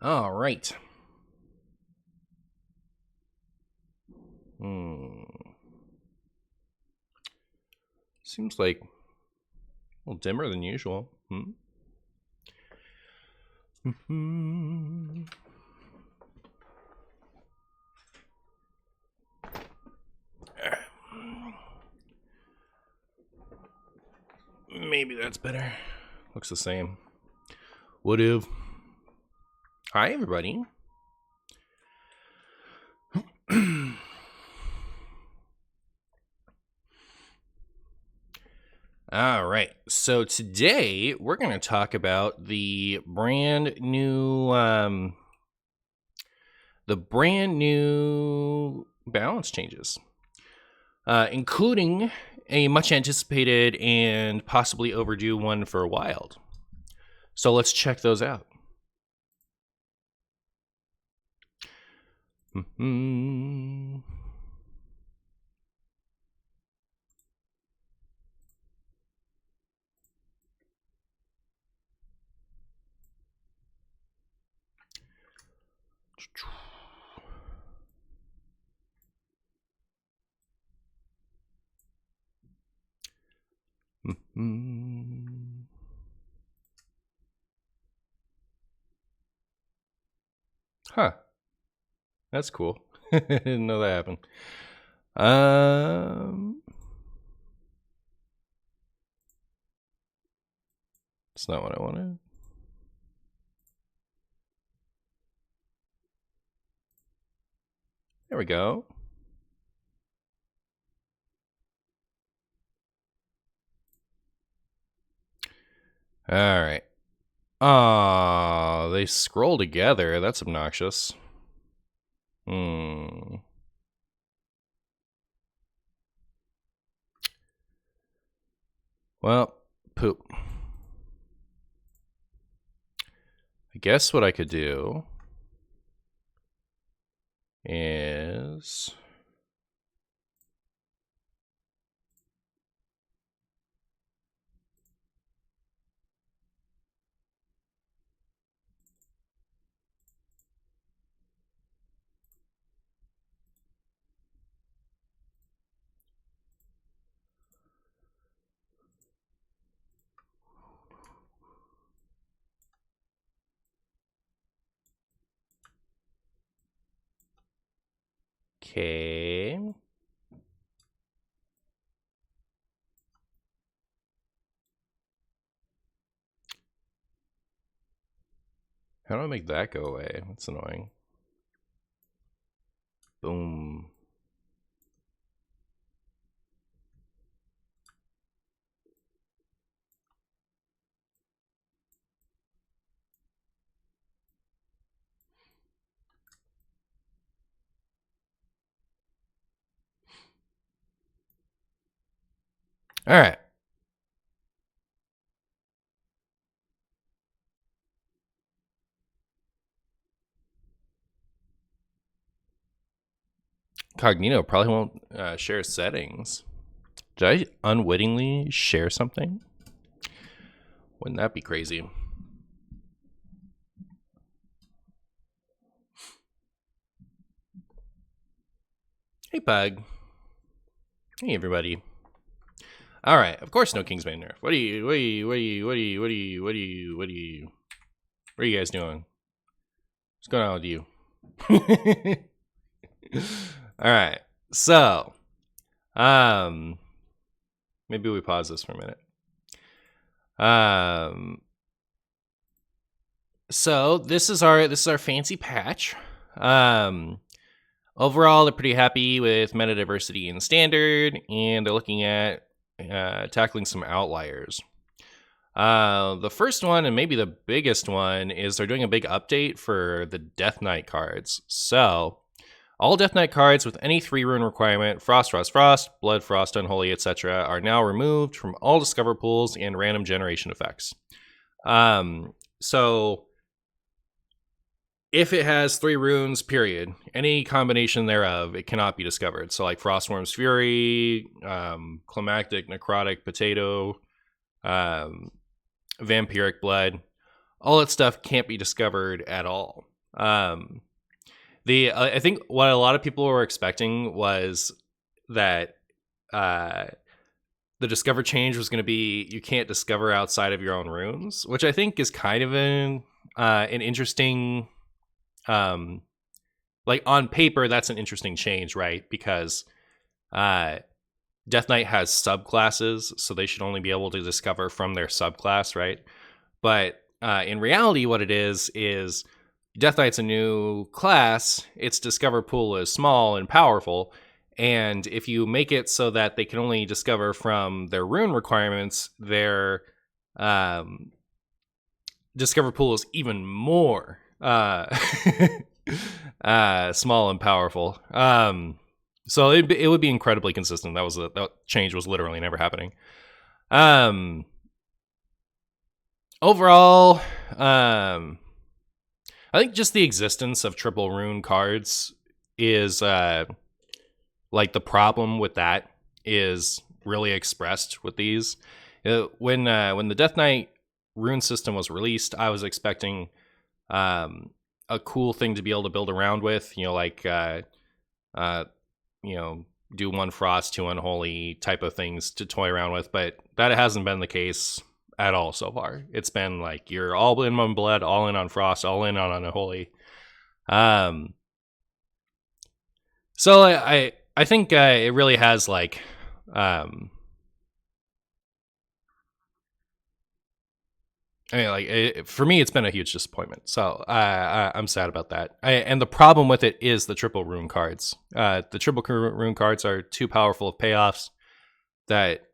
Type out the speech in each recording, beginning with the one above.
All right. Seems like a little dimmer than usual. Maybe that's better. Looks the same. What if? Hi, everybody. All right. So today we're going to talk about the brand new balance changes, including a much anticipated and possibly overdue one for Wild. So let's check those out. Huh. That's cool. I didn't know that happened. It's not what I wanted. There we go. All right. Oh, they scroll together. That's obnoxious. Well, poop. I guess what I could do is... Okay. How do I make that go away? That's annoying. Boom. All right. Cognito probably won't share settings. Did I unwittingly share something? Wouldn't that be crazy? Hey, Pug. Hey, everybody. All right. Of course, no Kingsman Nerf. What are you guys doing? What's going on with you? All right. So, maybe we pause this for a minute. So this is our fancy patch. Overall, they're pretty happy with meta diversity in standard, and they're looking at tackling some outliers. The first one, and maybe the biggest one, is they're doing a big update for the Death Knight cards. So, all Death Knight cards with any 3-rune requirement, Frost, Frost, Frost, Blood, Frost, Unholy, etc., are now removed from all Discover pools and random generation effects. So, if it has 3 runes, period, any combination thereof, it cannot be discovered. So, like Frostworm's Fury, Climactic, Necrotic, Potato, Vampiric Blood, all that stuff can't be discovered at all. I think what a lot of people were expecting was that the discover change was going to be you can't discover outside of your own runes, which I think is kind of an interesting, like on paper, that's an interesting change, right? Because Death Knight has subclasses, so they should only be able to discover from their subclass, right? But in reality, what it is Death Knight's a new class. Its discover pool is small and powerful, and if you make it so that they can only discover from their rune requirements, their discover pool is even more small and powerful. So it would be incredibly consistent. That change was literally never happening. Overall, I think just the existence of triple rune cards is like the problem with that is really expressed with these. When the Death Knight rune system was released, I was expecting a cool thing to be able to build around with, like do one frost, two unholy type of things to toy around with, but that hasn't been the case at all so far. It's been like you're all in on blood, all in on frost, all in on unholy. So I think it really has like for me, it's been a huge disappointment. So I'm sad about that. And the problem with it is the triple rune cards. The triple rune cards are too powerful of payoffs that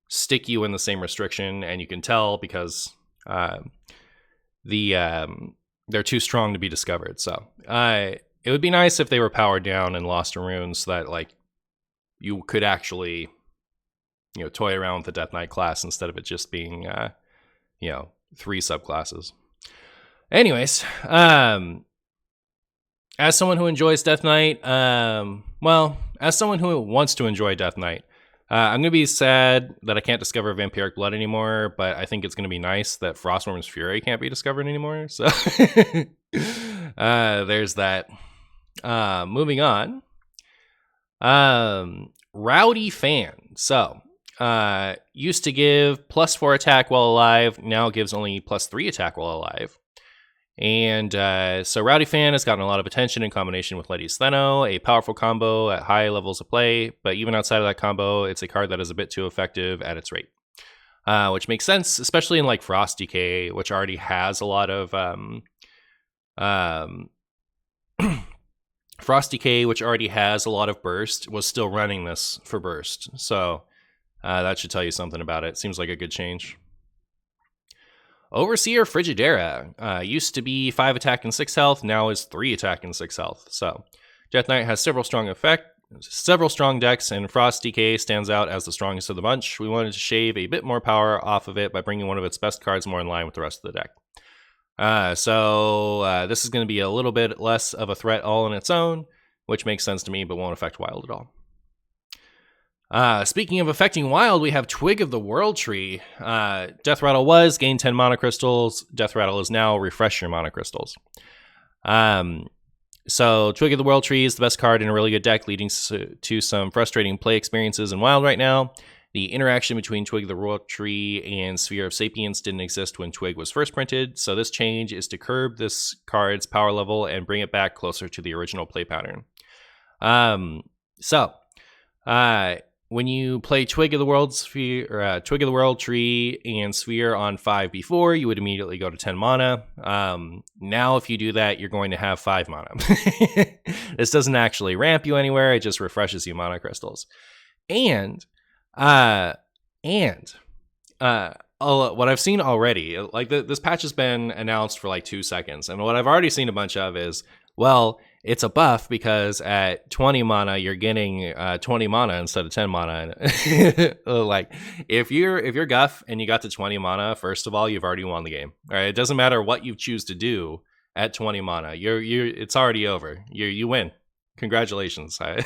stick you in the same restriction, and you can tell because they're too strong to be discovered. So it would be nice if they were powered down and lost to runes, so that like you could actually toy around with the Death Knight class instead of it just being 3 subclasses. Anyways, as someone who enjoys Death Knight, as someone who wants to enjoy Death Knight, I'm going to be sad that I can't discover Vampiric Blood anymore, but I think it's going to be nice that Frostworm's Fury can't be discovered anymore. So there's that. Moving on. Rowdy Fan. So used to give +4 attack while alive, now gives only +3 attack while alive. And so Rowdy Fan has gotten a lot of attention in combination with Letty Stheno, a powerful combo at high levels of play, but even outside of that combo, it's a card that is a bit too effective at its rate. Which makes sense, especially in like Frost Decay, which already has a lot of Frost Decay, which already has a lot of burst, was still running this for burst. So that should tell you something about it. Seems like a good change. Overseer Frigidera used to be 5 attack and 6 health, now is 3 attack and 6 health. So Death Knight has several strong decks, and Frost Decay stands out as the strongest of the bunch. We wanted to shave a bit more power off of it by bringing one of its best cards more in line with the rest of the deck. So this is going to be a little bit less of a threat all on its own, which makes sense to me, but won't affect Wild at all. Speaking of affecting Wild, we have Twig of the World Tree. Death Rattle was gain 10 mana crystals. Death Rattle is now refresh your mana crystals. So Twig of the World Tree is the best card in a really good deck, leading to some frustrating play experiences in Wild right now. The interaction between Twig of the World Tree and Sphere of Sapience didn't exist when Twig was first printed, so this change is to curb this card's power level and bring it back closer to the original play pattern. When you play Twig of the World Tree and Sphere on 5 before, you would immediately go to 10 mana. Now, if you do that, you're going to have 5 mana. This doesn't actually ramp you anywhere; it just refreshes you mana crystals. What I've seen already, like this patch has been announced for like 2 seconds, and what I've already seen a bunch of is, well, it's a buff because at 20 mana you're getting 20 mana instead of 10 mana. Like if you're Guff and you got to 20 mana, first of all, you've already won the game. All right, it doesn't matter what you choose to do at 20 mana. It's already over. You win. Congratulations. But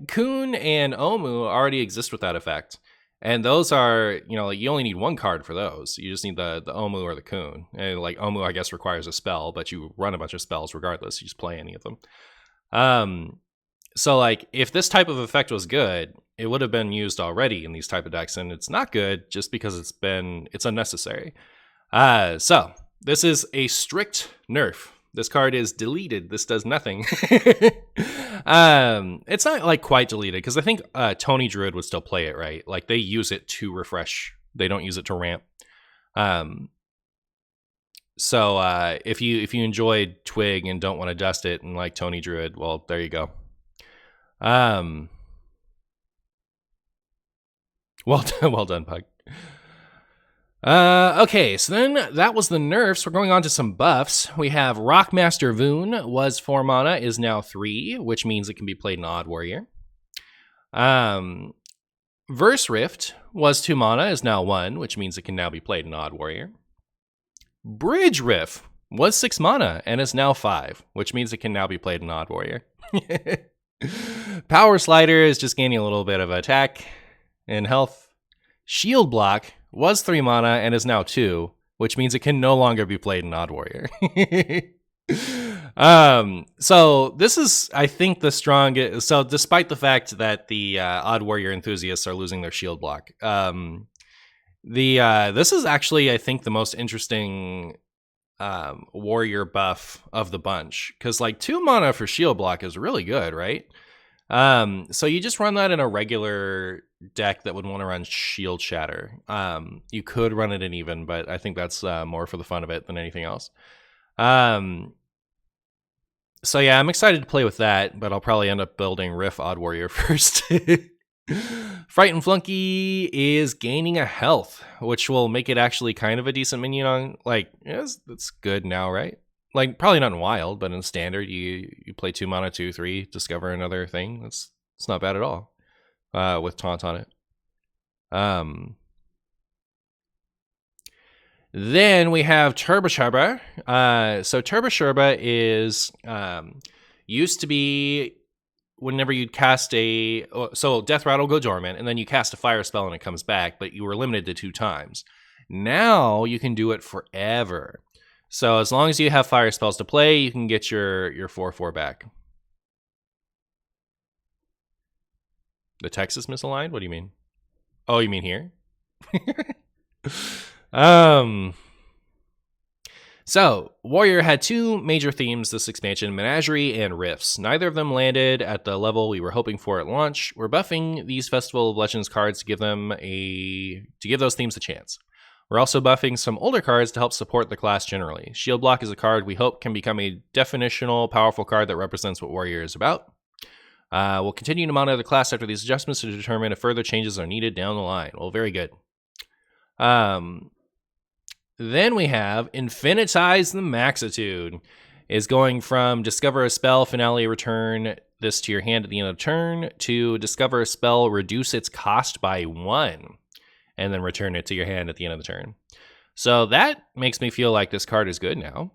Kun and Omu already exist with that effect. And those are, you know, like you only need one card for those. You just need the Omu or the Kun. And like Omu, I guess, requires a spell, but you run a bunch of spells regardless. You just play any of them. So like if this type of effect was good, it would have been used already in these type of decks, and it's not good just because it's unnecessary. So this is a strict nerf. This card is deleted. This does nothing. It's not like quite deleted because I think Tony Druid would still play it, right? Like they use it to refresh. They don't use it to ramp. So if you enjoyed Twig and don't want to dust it and like Tony Druid, well, there you go. Well done, Pug. Okay, so then that was the nerfs. We're going on to some buffs. We have Rockmaster Voon was 4 mana, is now 3, which means it can be played in Odd Warrior. Verse Rift was 2 mana, is now 1, which means it can now be played in Odd Warrior. Bridge Rift was 6 mana and is now 5, which means it can now be played in Odd Warrior. Power Slider is just gaining a little bit of attack and health. Shield Block was 3 mana and is now 2, which means it can no longer be played in Odd Warrior. So this is, I think, the strongest. So despite the fact that the Odd Warrior enthusiasts are losing their Shield Block, this is actually, I think, the most interesting warrior buff of the bunch, because like 2 mana for Shield Block is really good, right? So you just run that in a regular deck that would want to run Shield Shatter. You could run it in even, but I think that's more for the fun of it than anything else. So yeah, I'm excited to play with that, but I'll probably end up building Riff Odd Warrior first. Frightened Flunky is gaining a health, which will make it actually kind of a decent minion on, like, it's good now, right? Like, probably not in Wild, but in Standard, you play 2 mana, 2/3, discover another thing. It's not bad at all with Taunt on it. Then we have Turbosherba. So Turbosherba is used to be whenever you'd cast so Death Rattle will go dormant, and then you cast a fire spell and it comes back, but you were limited to 2 times. Now you can do it forever. So as long as you have fire spells to play, you can get your 4/4 back. The text is misaligned? What do you mean? Oh, you mean here? So, Warrior had 2 major themes this expansion, Menagerie and Rifts. Neither of them landed at the level we were hoping for at launch. We're buffing these Festival of Legends cards to give those themes a chance. We're also buffing some older cards to help support the class generally. Shield Block is a card we hope can become a definitional, powerful card that represents what Warrior is about. We'll continue to monitor the class after these adjustments to determine if further changes are needed down the line. Well, very good. Then we have Infinitize the Maxitude. Is going from discover a spell, finale, return this to your hand at the end of the turn, to discover a spell, reduce its cost by 1, and then return it to your hand at the end of the turn. So that makes me feel like this card is good now.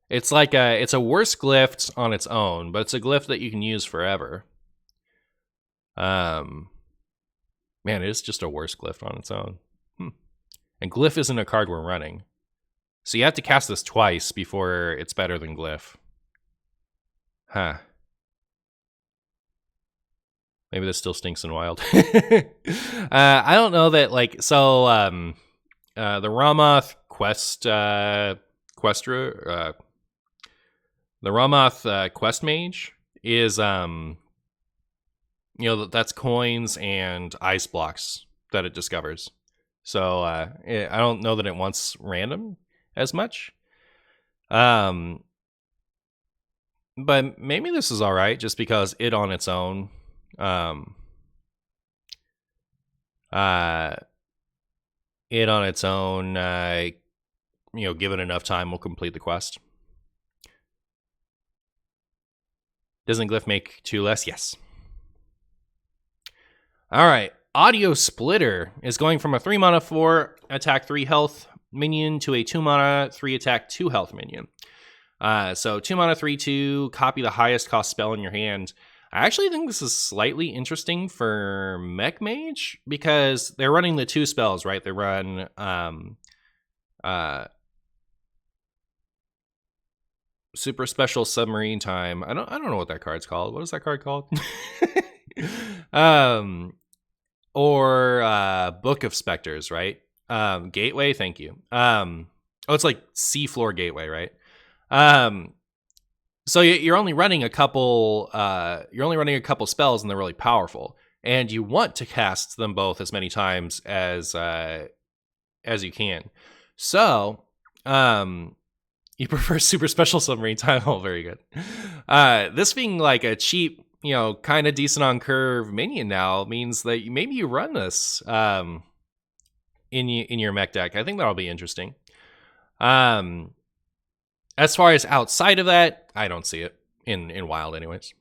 It's like it's a worse glyph on its own, but it's a glyph that you can use forever. Man, it is just a worse glyph on its own. And Glyph isn't a card we're running. So you have to cast this twice before it's better than Glyph. Huh. Maybe this still stinks in Wild. I don't know that, like, so, the Ramoth the Ramoth Quest Mage is, that's coins and ice blocks that it discovers. So I don't know that it wants random as much. But maybe this is all right just because it on its own, given enough time, will complete the quest. Doesn't Glyph make 2 less? Yes. All right. Audio Splitter is going from a 3 mana 4 attack 3 health minion to a 2 mana 3 attack 2 health minion. So 2 mana 3/2, copy the highest cost spell in your hand. I actually think this is slightly interesting for Mech Mage because they're running the 2 spells, right? They run Super Special Submarine Time. I don't know what that card's called. What is that card called? Or Book of Specters, right? Gateway, thank you. Oh, it's like Seafloor Gateway, right? So you're only running a couple. You're only running a couple spells, and they're really powerful. And you want to cast them both as many times as you can. So, you prefer Super Special Submarine Time. Oh, very good. This being like a cheap, kind of decent on curve minion now means that maybe you run this in your mech deck. I think that'll be interesting. As far as outside of that, I don't see it in Wild anyways.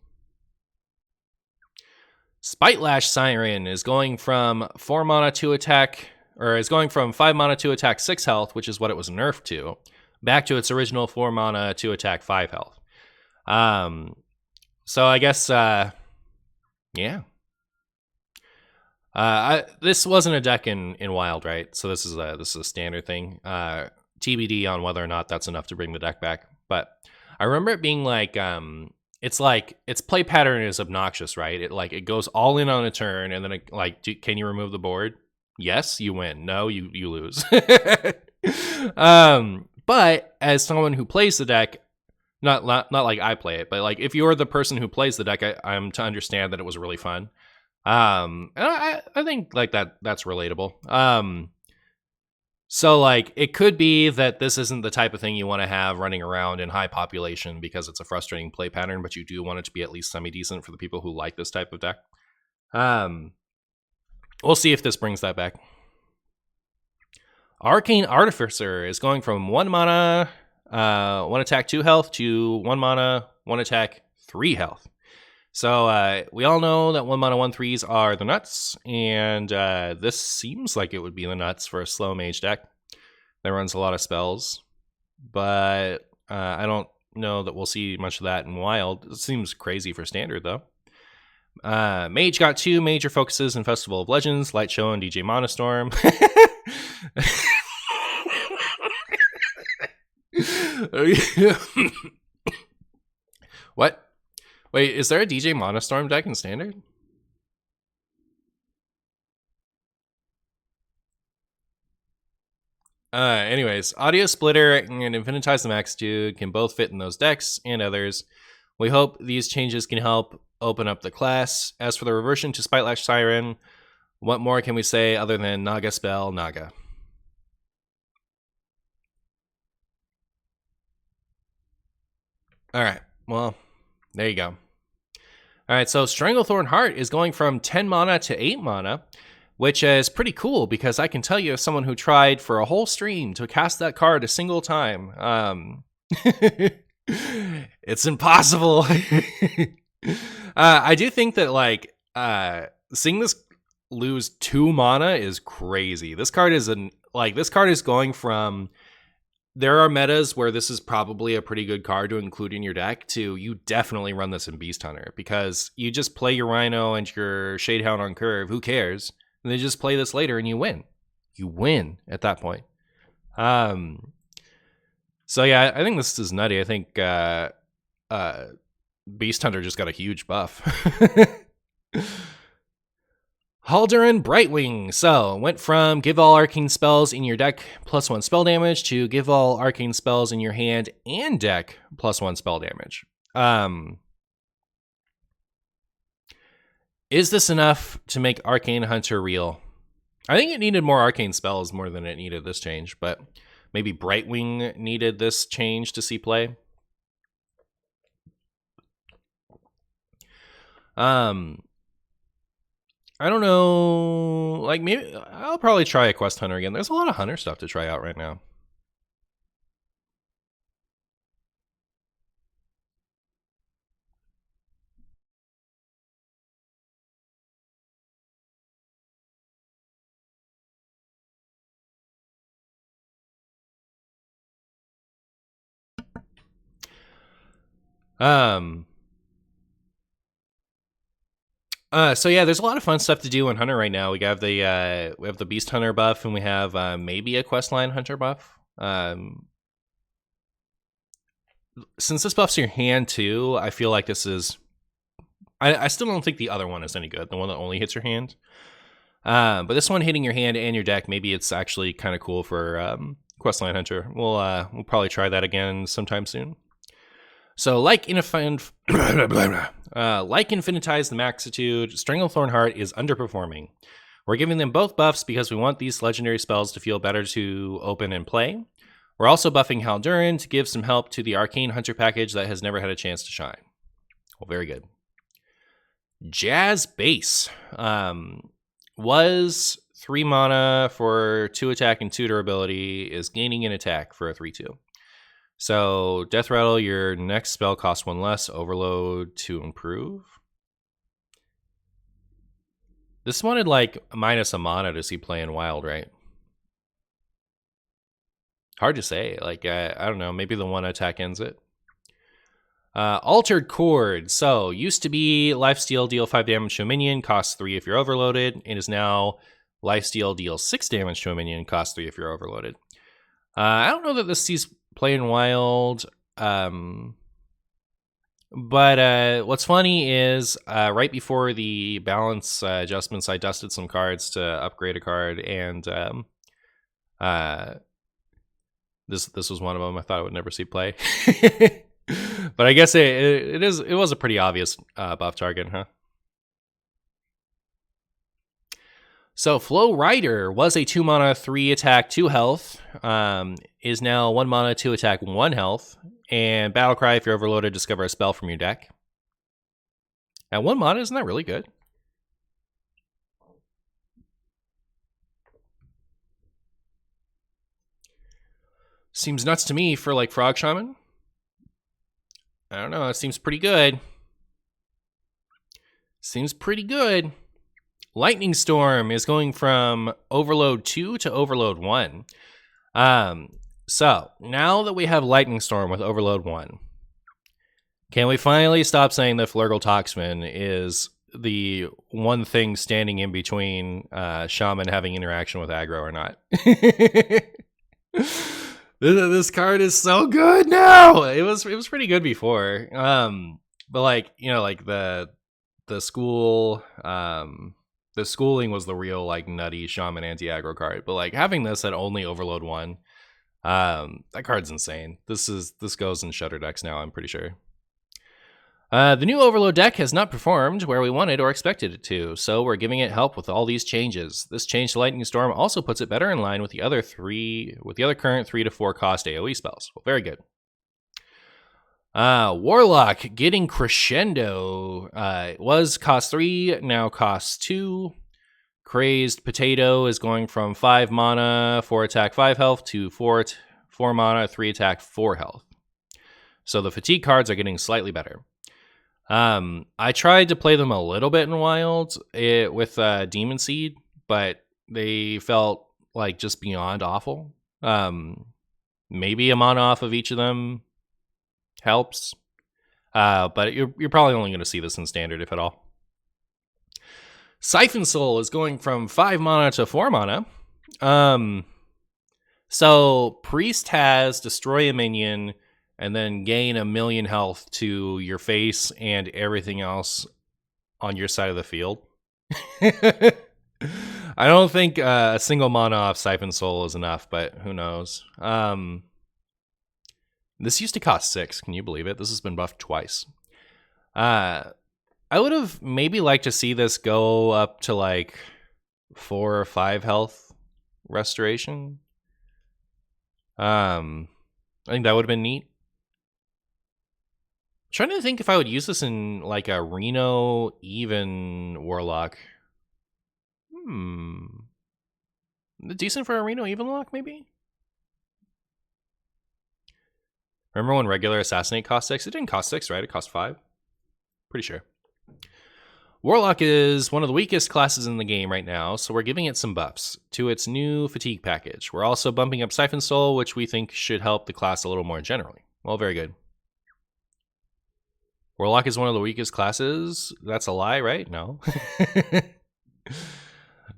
Spitelash Siren is going from 4 mana to attack, or is going from 5 mana to attack 6 health, which is what it was nerfed to, back to its original 4 mana to attack 5 health. So I guess, yeah. This wasn't a deck in Wild, right? So this is a standard thing. TBD on whether or not that's enough to bring the deck back. But I remember it being like, it's like its play pattern is obnoxious, right? It goes all in on a turn, and then can you remove the board? Yes, you win. No, you lose. But as someone who plays the deck, not like I play it, but like if you're the person who plays the deck, I'm to understand that it was really fun. And I think like that's relatable. So like it could be that this isn't the type of thing you want to have running around in high population because it's a frustrating play pattern, but you do want it to be at least semi-decent for the people who like this type of deck. We'll see if this brings that back. Arcane Artificer is going from 1 mana, 1 attack 2 health to 1 mana, 1 attack 3 health. So we all know that 1 mana 1/3s are the nuts, and this seems like it would be the nuts for a slow mage deck that runs a lot of spells, but I don't know that we'll see much of that in Wild. It seems crazy for Standard, though. Mage got 2 major focuses in Festival of Legends, Light Show and DJ Monostorm. What? Wait, is there a DJ Monostorm deck in Standard? Anyways, Audio Splitter and Infinitize the Magnitude can both fit in those decks and others. We hope these changes can help open up the class. As for the reversion to Spitelash Siren, what more can we say other than Naga spell Naga? Alright, well, there you go. Alright, so Stranglethorn Heart is going from 10 mana to 8 mana, which is pretty cool because I can tell you as someone who tried for a whole stream to cast that card a single time. It's impossible. I do think that like seeing this lose 2 mana is crazy. This card is going from, there are metas where this is probably a pretty good card to include in your deck to you definitely run this in Beast Hunter because you just play your Rhino and your Shadehound on curve, who cares? And they just play this later and you win. You win at that point. So yeah, I think this is nutty. I think Beast Hunter just got a huge buff. Halderan Brightwing. So, went from give all arcane spells in your deck +1 spell damage to give all arcane spells in your hand and deck +1 spell damage. Is this enough to make Arcane Hunter real? I think it needed more arcane spells more than it needed this change, but maybe Brightwing needed this change to see play. I don't know, like maybe I'll probably try a Quest Hunter again. There's a lot of Hunter stuff to try out right now. So yeah, there's a lot of fun stuff to do in Hunter right now. We have the Beast Hunter buff, and we have maybe a Questline Hunter buff. Since this buffs your hand too, I feel like this is. I still don't think the other one is any good. The one that only hits your hand. But this one hitting your hand and your deck, maybe it's actually kind of cool for Questline Hunter. We'll probably try that again sometime soon. So like Infinitize the Maxitude, Stranglethorn Heart is underperforming. We're giving them both buffs because we want these legendary spells to feel better to open and play. We're also buffing Haldurin to give some help to the Arcane Hunter package that has never had a chance to shine. Well, very good. Jazz Base was 3 mana for 2 attack and 2 durability, is gaining an attack for a 3/2. So Death Rattle, your next spell costs 1 less, Overload to improve. This wanted like minus a mana to see play in Wild, right? Hard to say. Like, I don't know, maybe the 1 attack ends it. Altered Chord. So, used to be Lifesteal, deal 5 damage to a minion, costs 3 if you're overloaded. It is now Lifesteal, deal 6 damage to a minion, costs 3 if you're overloaded. I don't know that this sees play in Wild. But what's funny is right before the balance adjustments, I dusted some cards to upgrade a card, and this was one of them. I thought it would never see play. But I guess it was a pretty obvious buff target, huh? So Flow Rider was a 2 mana, 3 attack, 2 health. Is now 1 mana, 2 attack, 1 health. And Battlecry, if you're overloaded, discover a spell from your deck. At 1 mana, isn't that really good? Seems nuts to me for like Frog Shaman. I don't know, it seems pretty good. Seems pretty good. Lightning Storm is going from Overload 2 to Overload 1. So, now that we have Lightning Storm with Overload 1, can we finally stop saying that Flurgle Toxman is the one thing standing in between Shaman having interaction with aggro or not? This card is so good now. It was pretty good before. But like, you know, like the school the schooling was the real like nutty Shaman anti-aggro card. But like having this at only Overload 1, that card's insane. This goes in Shutter decks now, I'm pretty sure. The new Overload deck has not performed where we wanted or expected it to, so we're giving it help with all these changes. This change to Lightning Storm also puts it better in line with the other current 3 to 4 cost AoE spells. Well, very good. Warlock getting crescendo. Was cost 3, now costs 2. Crazed Potato is going from 5 mana, 4 attack, 5 health to 4 mana, 3 attack, 4 health. So the fatigue cards are getting slightly better. I tried to play them a little bit in Wild with Demon Seed, but they felt like just beyond awful. Maybe a mana off of each of them helps, but you're probably only going to see this in Standard, if at all. Siphon Soul is going from 5 mana to 4 mana. So Priest has destroy a minion and then gain 1,000,000 health to your face and everything else on your side of the field. I don't think a single mana off Siphon Soul is enough, but who knows. This used to cost 6. Can you believe it? This has been buffed twice. I would have maybe liked to see this go up to like 4 or 5 health restoration. I think that would have been neat. Trying to think if I would use this in like a Reno even Warlock. Decent for a Reno even lock, maybe? Remember when regular Assassinate cost 6? It didn't cost 6, right? It cost 5. Pretty sure. Warlock is one of the weakest classes in the game right now, so we're giving it some buffs to its new fatigue package. We're also bumping up Siphon Soul, which we think should help the class a little more generally. Well, very good. Warlock is one of the weakest classes. That's a lie, right? No.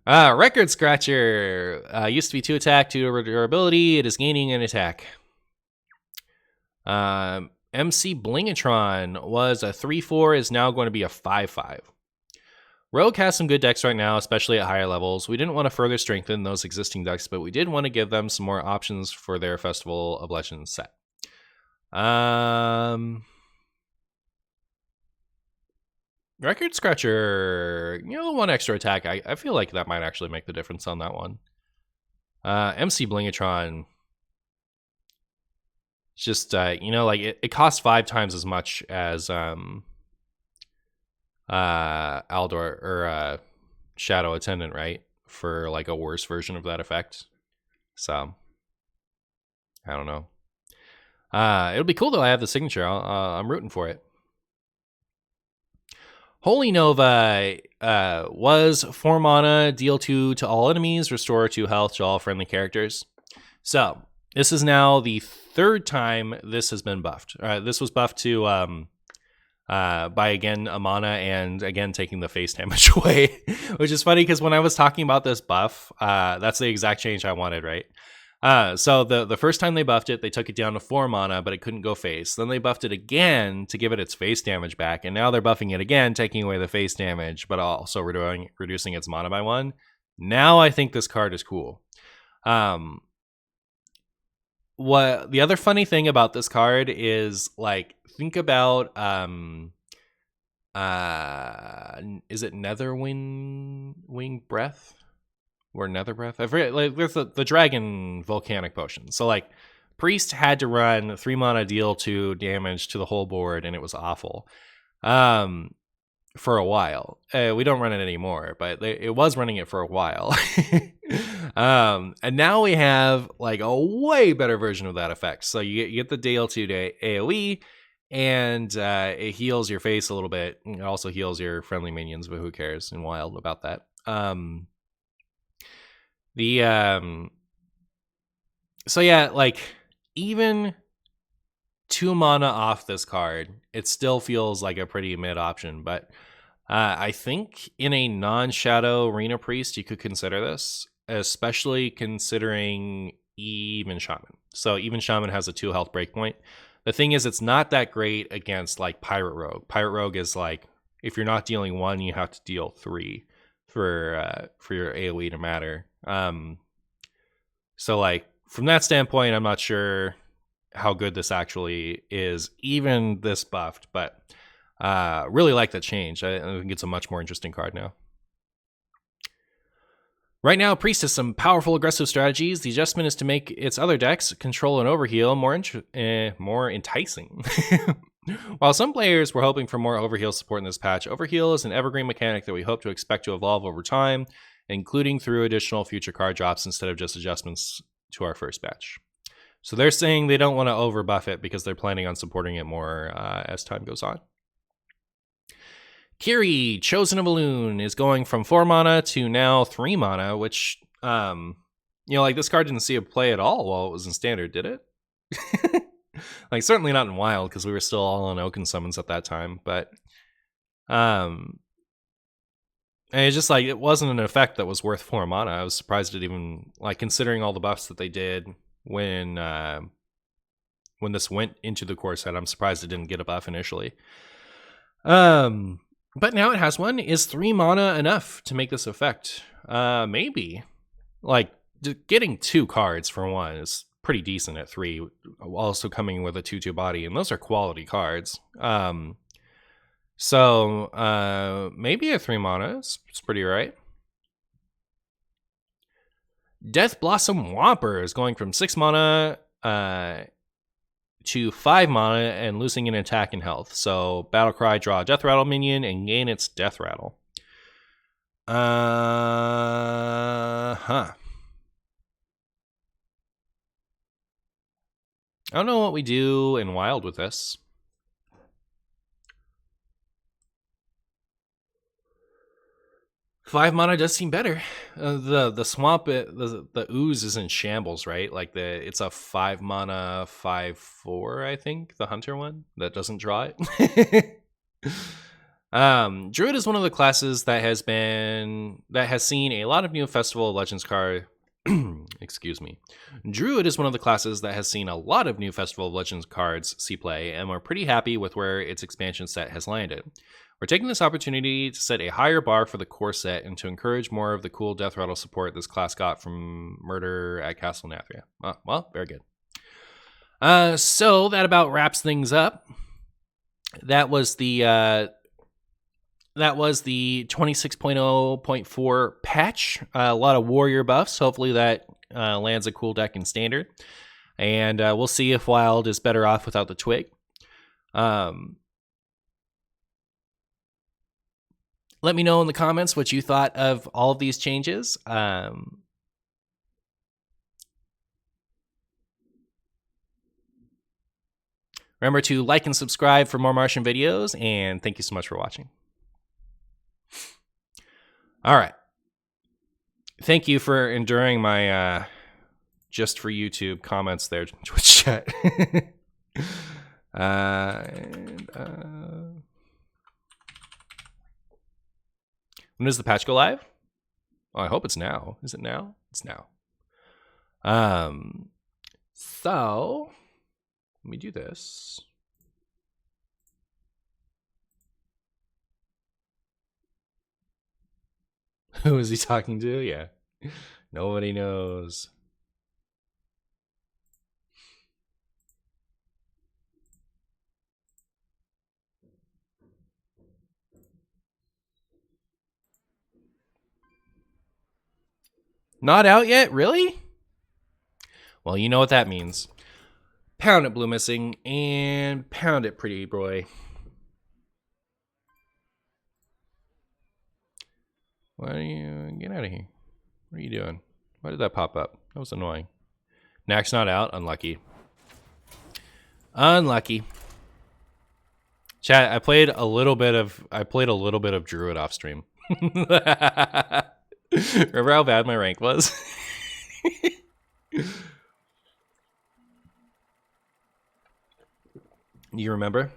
Record Scratcher. Used to be 2 attack, 2 durability. It is gaining an attack. MC Blingatron was a 3/4, is now going to be a 5/5. Rogue has some good decks right now, especially at higher levels. We didn't want to further strengthen those existing decks, but we did want to give them some more options for their Festival of Legends set. Record Scratcher, you know, 1 extra attack. I feel like that might actually make the difference on that one. MC Blingatron, it's just, you know, like it costs 5 times as much as Aldor or Shadow Attendant, right? For like a worse version of that effect. So I don't know. It'll be cool though. I have the signature. I'm rooting for it. Holy Nova was 4 mana, deal 2 to all enemies, restore 2 health to all friendly characters. So this is now the 3rd time this has been buffed. This was buffed to by again a mana and again taking the face damage away, which is funny because when I was talking about this buff, that's the exact change I wanted, right? So the first time they buffed it, they took it down to 4 mana, but it couldn't go face. Then they buffed it again to give it its face damage back, and now they're buffing it again, taking away the face damage, but also reducing its mana by 1. Now I think this card is cool. What the other funny thing about this card is, like, think about is it Netherwing Breath? Or Nether Breath? I forget, like, there's the dragon volcanic potion. So like Priest had to run 3 mana, deal 2 damage to the whole board, and it was awful. For a while. We don't run it anymore, but it was running it for a while. And now we have like a way better version of that effect. So you get the deal 2 AoE, and it heals your face a little bit. It also heals your friendly minions, but who cares in Wild about that? So yeah, like even 2 mana off this card, it still feels like a pretty mid option, but I think in a non-Shadow Arena Priest, you could consider this, especially considering even Shaman. So even Shaman has a 2 health breakpoint. The thing is, it's not that great against like Pirate Rogue. Pirate Rogue is like, if you're not dealing 1, you have to deal 3 for your AoE to matter. So like from that standpoint, I'm not sure how good this actually is, even this buffed, but really like that change. I think it's a much more interesting card now. Right now, Priest has some powerful aggressive strategies. The adjustment is to make its other decks, Control and Overheal, more enticing. While some players were hoping for more Overheal support in this patch, Overheal is an evergreen mechanic that we hope to expect to evolve over time, including through additional future card drops instead of just adjustments to our first batch. So they're saying they don't want to overbuff it because they're planning on supporting it more as time goes on. Kiri, Chosen of Elune, is going from 4 mana to now 3 mana, which, you know, like this card didn't see a play at all while it was in Standard, did it? Like, certainly not in Wild, because we were still all on Oaken Summons at that time, but and it's just like, it wasn't an effect that was worth 4 mana. I was surprised it even, like, considering all the buffs that they did when this went into the core set, I'm surprised it didn't get a buff initially. But now it has one. Is 3 mana enough to make this effect? Maybe. Like, getting 2 cards for 1 is pretty decent at 3, also coming with a 2/2 body, and those are quality cards. So maybe a 3 mana is pretty right. Death Blossom Whomper is going from 6 mana to 5 mana and losing an attack and health. So Battlecry, draw a Death Rattle minion and gain its Death Rattle. I don't know what we do in Wild with this. Five mana does seem better. The swamp, the ooze is in shambles, right? Like it's a 5 mana 5/4, I think, the hunter one that doesn't draw it. Druid is one of the classes that has seen a lot of new Festival of Legends card. Excuse me. Druid is one of the classes that has seen a lot of new Festival of Legends cards see play, and we're pretty happy with where its expansion set has landed. We're taking this opportunity to set a higher bar for the core set and to encourage more of the cool death rattle support this class got from Murder at Castle Nathria. Well, very good. So that about wraps things up. That was the 26.0.4 patch. A lot of warrior buffs. Hopefully that lands a cool deck in standard. And we'll see if Wild is better off without the Twig. Let me know in the comments what you thought of all of these changes. Remember to like and subscribe for more Martian videos, and thank you so much for watching. All right. Thank you for enduring my just for YouTube comments there, Twitch chat. When does the patch go live? Oh, I hope it's now. Is it now? It's now. So let me do this. Who is he talking to? Yeah. Nobody knows. Not out yet? Really? Well, you know what that means. Pound it, Blue Missing, and pound it, Pretty Boy. Why are you... Get out of here. What are you doing? Why did that pop up? That was annoying. Knack's not out. Unlucky. Unlucky. Chat, I played a little bit of Druid off stream. Remember how bad my rank was? You remember?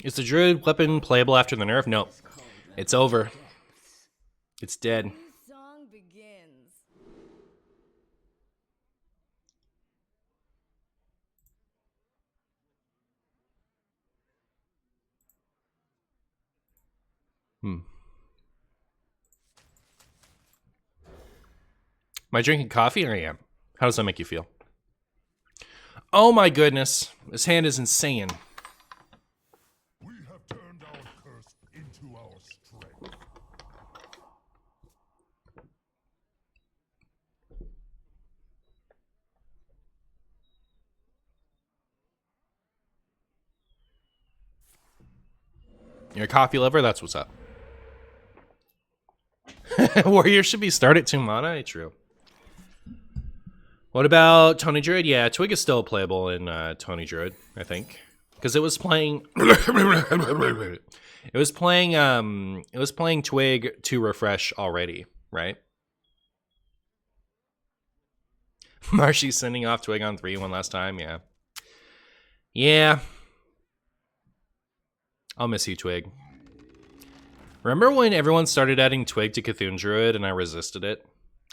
Is the Druid weapon playable after the nerf? No. It's over. It's dead. Am I drinking coffee? I am. How does that make you feel? Oh my goodness. This hand is insane. We have turned our curse into our strength. You're a coffee lover? That's what's up. Warrior should be start at 2 mana? True. What about Tony Druid? Yeah, Twig is still playable in Tony Druid, I think. Because it was playing it was playing Twig to refresh already, right? Marshy sending off Twig on 3 one last time, yeah. Yeah. I'll miss you, Twig. Remember when everyone started adding Twig to Cthulhu Druid and I resisted it?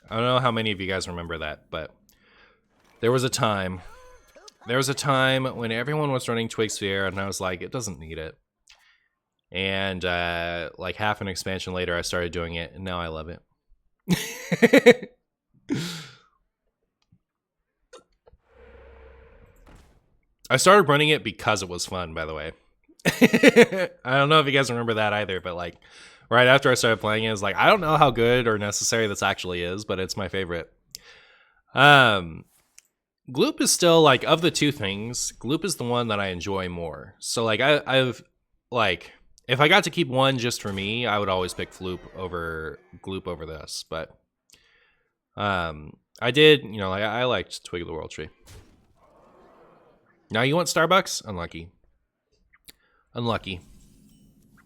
I don't know how many of you guys remember that, but there was a time. There was a time when everyone was running Twig Sphere and I was like, it doesn't need it. And like half an expansion later, I started doing it and now I love it. I started running it because it was fun, by the way. I don't know if you guys remember that either, but like right after I started playing it, I was like, I don't know how good or necessary this actually is, but it's my favorite. Gloop is still like, of the two things, Gloop is the one that I enjoy more. So like I've like, if I got to keep one just for me, I would always pick Gloop over this, but I did, I liked Twig of the World Tree. Now you want Starbucks? Unlucky. Unlucky.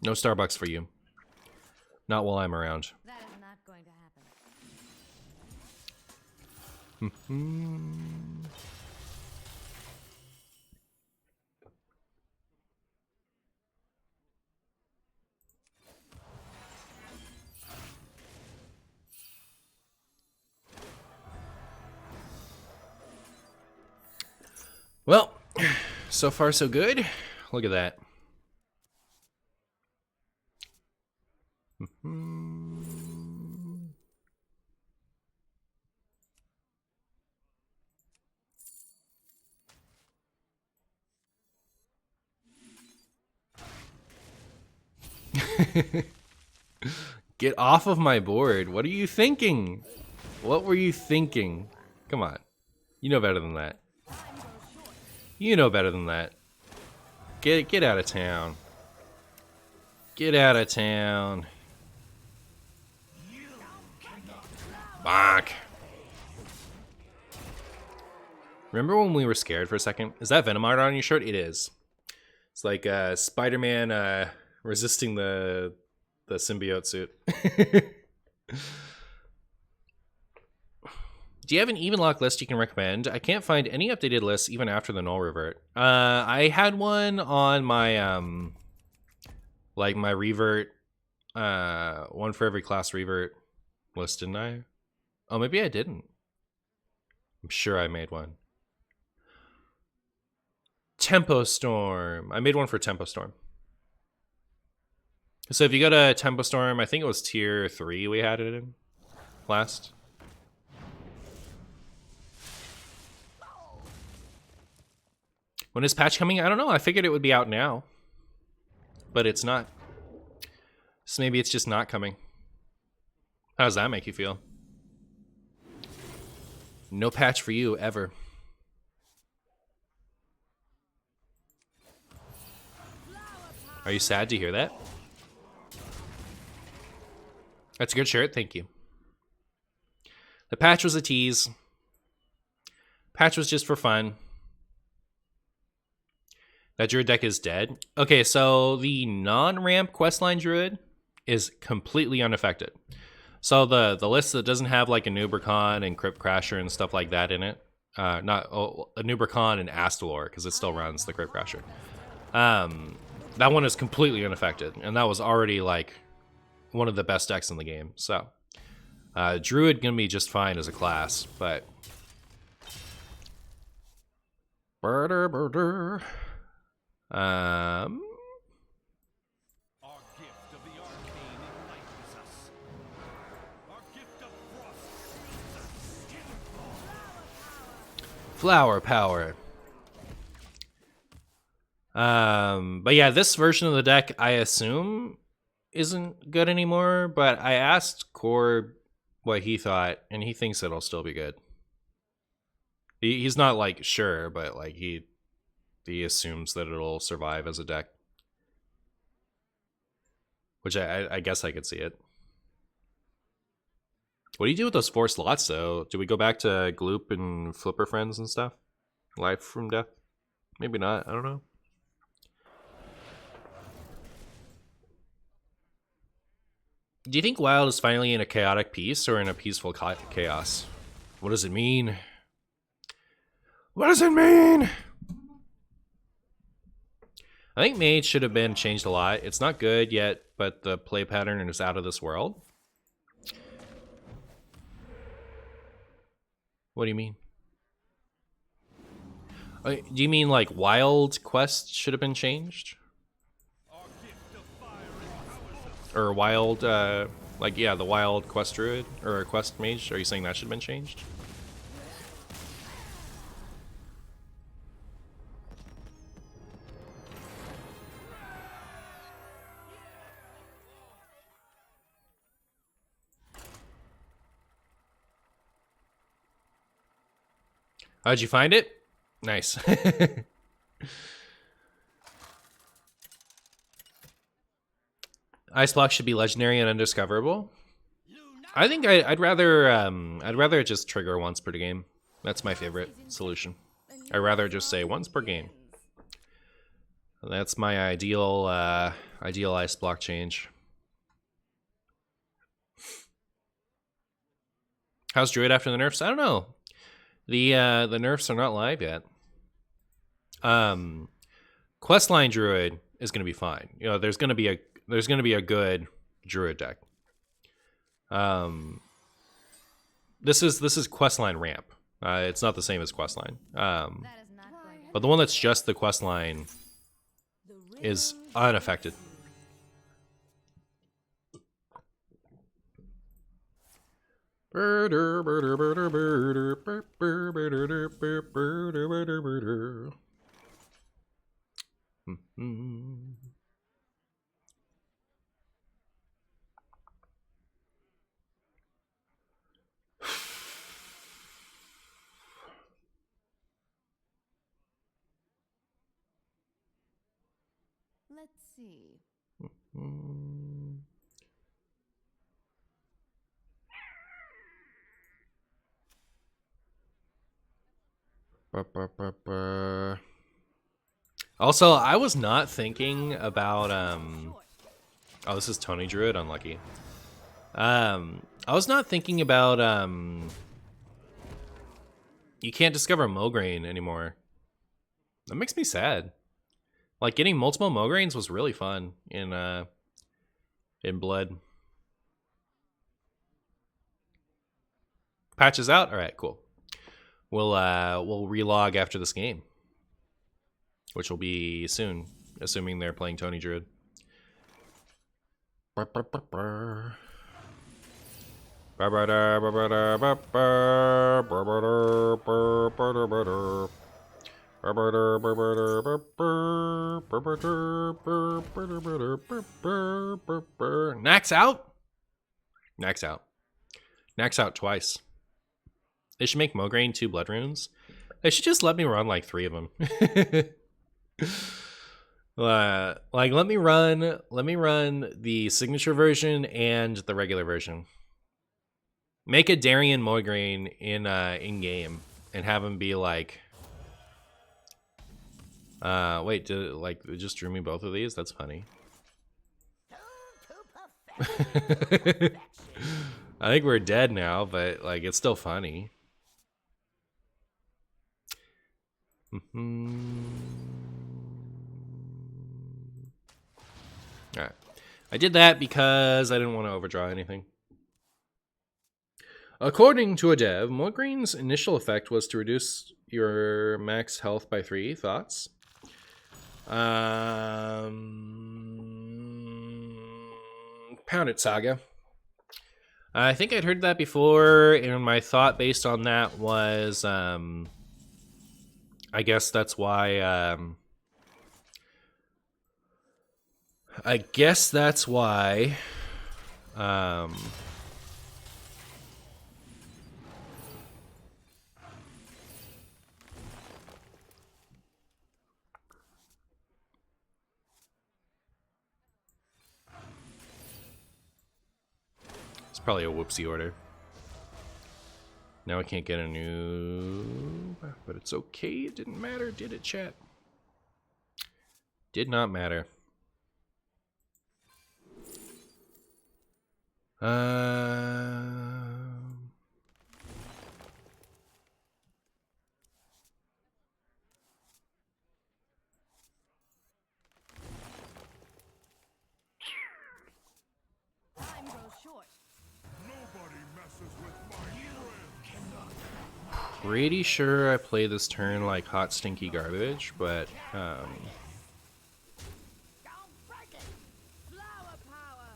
No Starbucks for you. Not while I'm around. That is not going to happen. Well, so far so good. Look at that. Get off of my board. What are you thinking? What were you thinking? Come on. You know better than that. You know better than that. Get out of town. Get out of town. Bonk. Remember when we were scared for a second? Is that Venom art on your shirt? It is. It's like Spider-Man resisting the symbiote suit. Do you have an even lock list you can recommend? I can't find any updated lists even after the null revert. I had one on my like my revert, one for every class revert list, didn't I? Oh, maybe I didn't. I'm sure I made one. Tempo Storm. I made one for Tempo Storm. So if you go to Tempo Storm, I think it was tier 3 we had it in last. When is patch coming? I don't know. I figured it would be out now. But it's not. So maybe it's just not coming. How does that make you feel? No patch for you, ever. Are you sad to hear that? That's a good shirt, thank you. The patch was a tease. Patch was just for fun. That Druid deck is dead. Okay, so the non-ramp questline Druid is completely unaffected. So the list that doesn't have like a Nubricon and Crypt Crasher and stuff like that in it, a Nubricon and Astalor, because it still runs the Crypt Crasher. That one is completely unaffected, and that was already like one of the best decks in the game. So Druid gonna be just fine as a class, but Our gift of the arcane enlightens us. Our gift of frost frees us. flower power. But yeah, this version of the deck, I assume, isn't good anymore, but I asked Corb what he thought, and he thinks it'll still be good. He's not, like, sure, but, like, he assumes that it'll survive as a deck. Which I guess I could see it. What do you do with those 4 slots, though? Do we go back to Gloop and Flipper Friends and stuff? Life from Death? Maybe not, I don't know. Do you think Wild is finally in a chaotic peace or in a peaceful chaos? What does it mean? What does it mean? I think Mage should have been changed a lot. It's not good yet, but the play pattern is out of this world. What do you mean? Do you mean like Wild Quest should have been changed? Or Wild, like, yeah, the Wild Quest Druid, or Quest Mage, are you saying that should have been changed? How'd you find it? Nice. Ice Block should be legendary and undiscoverable. I think I'd rather just trigger once per game. That's my favorite solution. I'd rather just say once per game. That's my idealized block change. How's Druid after the nerfs? I don't know. The nerfs are not live yet. Questline Druid is going to be fine. You know, there's going to be a good Druid deck. This is questline ramp. It's not the same as questline. That is not going to But the one that's just the questline is unaffected. Let's see. Also, I was not thinking about oh, this is Tony Druid, unlucky. I was not thinking about you can't discover Mograine anymore. That makes me sad. Like, getting multiple Mograines was really fun in Blood. Patches out? Alright, cool. We'll relog after this game, which will be soon, assuming they're playing Tony Druid. Nax out? Nax out. Nax out twice. They should make Mograine 2 blood runes. They should just let me run like 3 of them. Like, let me run the signature version and the regular version. Make a Darien Mograine in game and have him be like, wait, it just drew me both of these? That's funny. I think we're dead now, but like, it's still funny. Alright. I did that because I didn't want to overdraw anything. According to a dev, Mograine's initial effect was to reduce your max health by 3. Thoughts? Pound it, Saga. I think I'd heard that before, and my thought based on that was, I guess that's why, it's probably a whoopsie order. Now I can't get a new, but it's okay. It didn't matter, did it, chat? Did not matter. time goes short. Nobody messes with my friend. Pretty sure I play this turn like hot stinky garbage, but Don't break it. Flower power.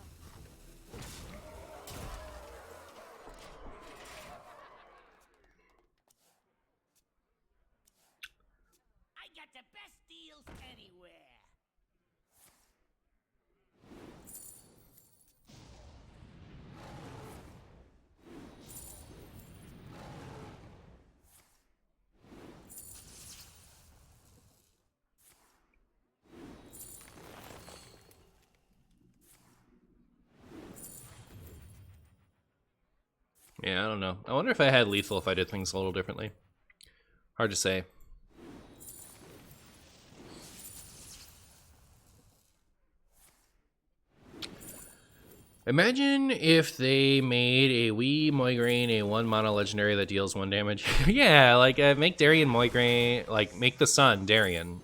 I got the best deals anywhere. yeah, I don't know. I wonder if I had lethal if I did things a little differently. Hard to say. Imagine if they made a Wii Moigraine a 1 mana legendary that deals 1 damage. Yeah, like make Darien Moigraine, like make the sun Darien.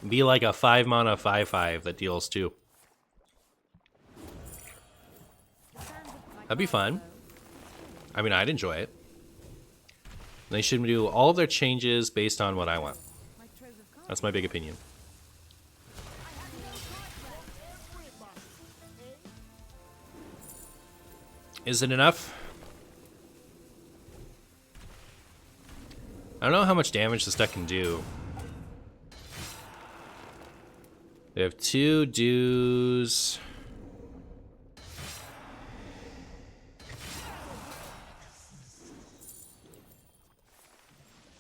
Be like a 5 mana 5/5 that deals 2. That'd be fun. I mean, I'd enjoy it. They should do all of their changes based on what I want. That's my big opinion. Is it enough? I don't know how much damage this deck can do. They have 2 dues.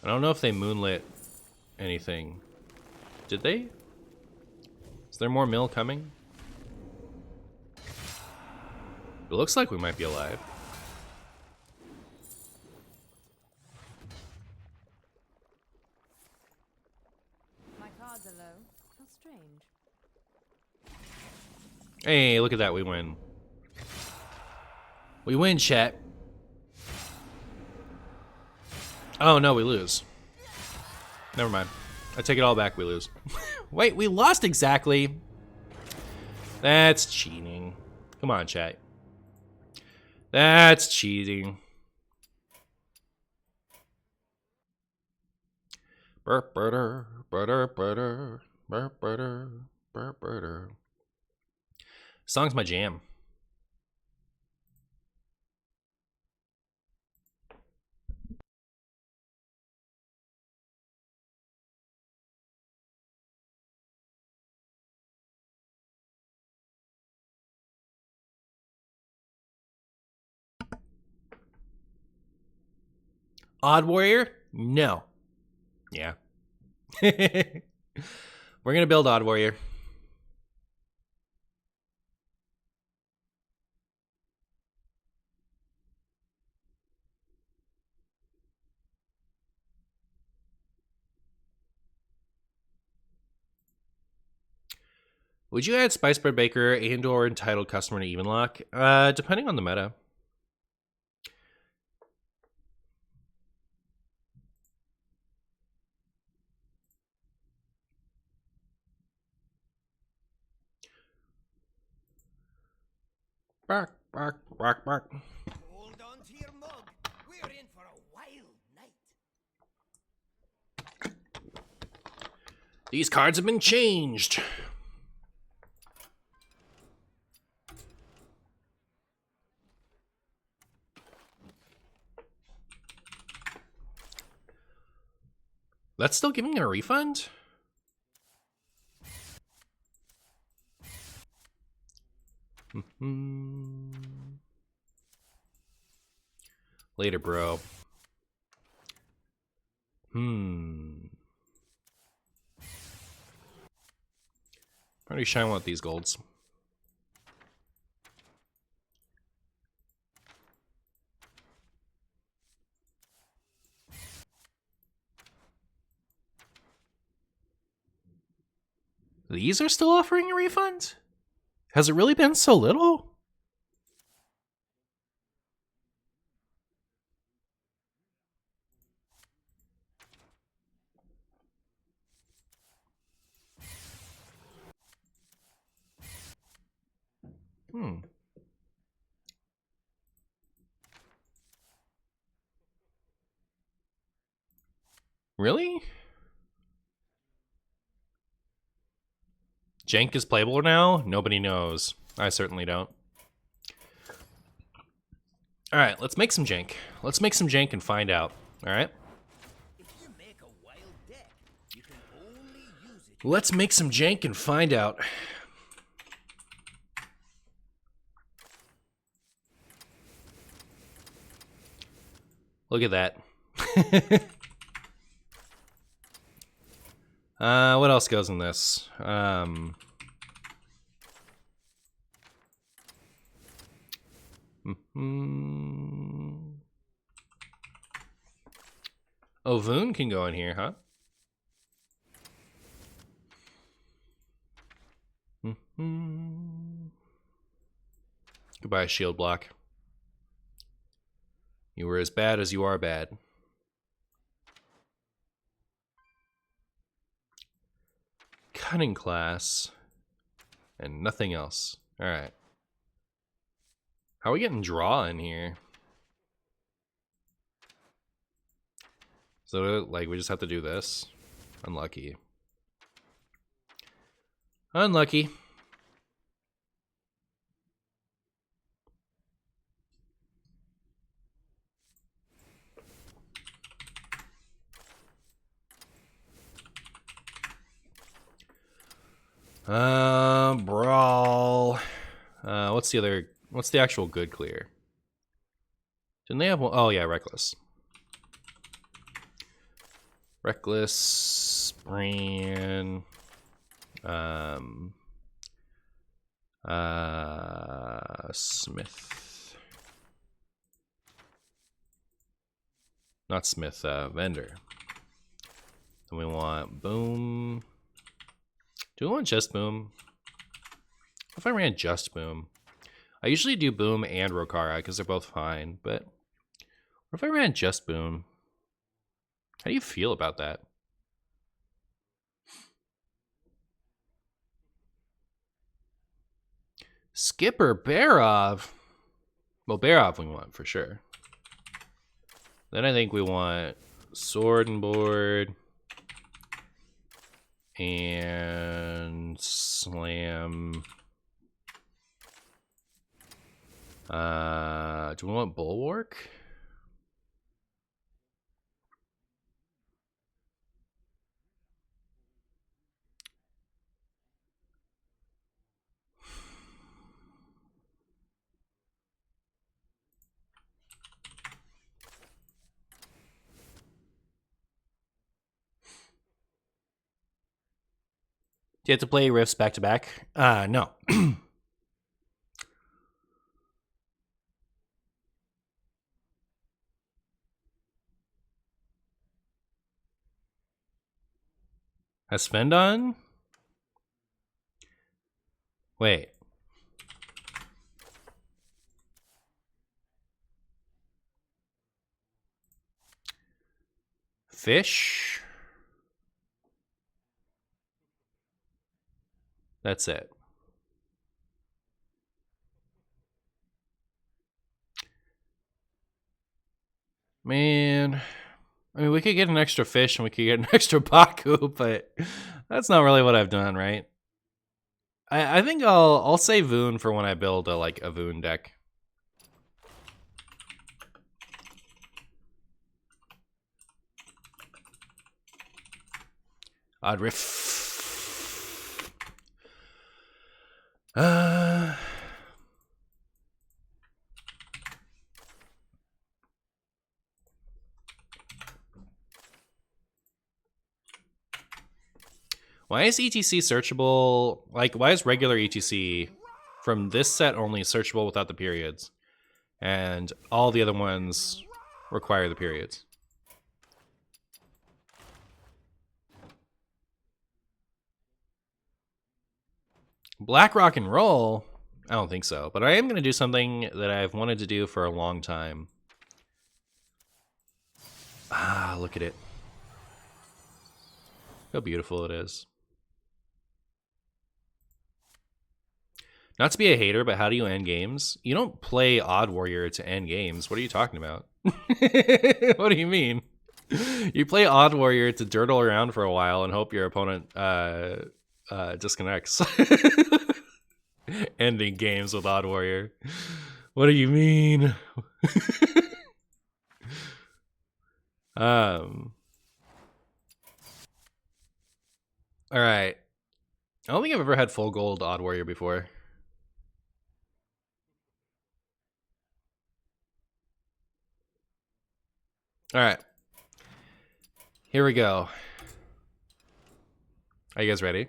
I don't know if they moonlit anything. Did they? Is there more mill coming? It looks like we might be alive. My cards are low. How strange. Hey, look at that, we win. We win, chat. Oh no, we lose. Never mind. I take it all back, we lose. Wait, we lost exactly. That's cheating. Come on, chat. That's cheating. Burr. Song's my jam. Odd Warrior? No. Yeah. We're gonna build Odd Warrior. Would you add Spice Bread Baker and or Entitled Customer to Evenlock? Depending on the meta. Bark. Hold on to your mug. We're in for a wild night. These cards have been changed. That's still giving a refund? Later, bro. Pretty sure I want these golds. These are still offering a refund? Has it really been so little? Really? Jank is playable now? Nobody knows. I certainly don't. Alright, let's make some jank. Let's make some jank and find out. Alright? If you make a wild deck, you can only use it. Let's make some jank and find out. Look at that. What else goes in this? Oh, Voon can go in here, huh? Goodbye, shield block. You were as bad as you are bad. Cunning class. And nothing else. Alright. How are we getting draw in here? So, like, we just have to do this? Unlucky. Unlucky. Brawl. What's the actual good clear? Didn't they have one? Oh yeah, reckless. Reckless, Bran, Smith. Not Smith, vendor. Then we want boom. Do we want just boom? What if I ran just boom? I usually do boom and Rokara because they're both fine, but what if I ran just boom? How do you feel about that? Skipper Barov. Well, Barov we want for sure. Then I think we want sword and board and slam. Do we want bulwark? Do you have to play Rifts back to back? No. Has Sven done? Wait. Fish? That's it. Man. I mean, we could get an extra fish and we could get an extra Baku, but that's not really what I've done, right? I think I'll say Voon for when I build a Voon deck. Odd riff. Why is ETC searchable? Like, why is regular ETC from this set only searchable without the periods? And all the other ones require the periods. Black Rock and Roll? I don't think so. But I am going to do something that I've wanted to do for a long time. Ah, look at it. How beautiful it is. Not to be a hater, but how do you end games? You don't play Odd Warrior to end games. What are you talking about? What do you mean? You play Odd Warrior to dirtle around for a while and hope your opponent disconnects. Ending games with Odd Warrior. What do you mean? All right. I don't think I've ever had full gold Odd Warrior before. All right. Here we go. Are you guys ready?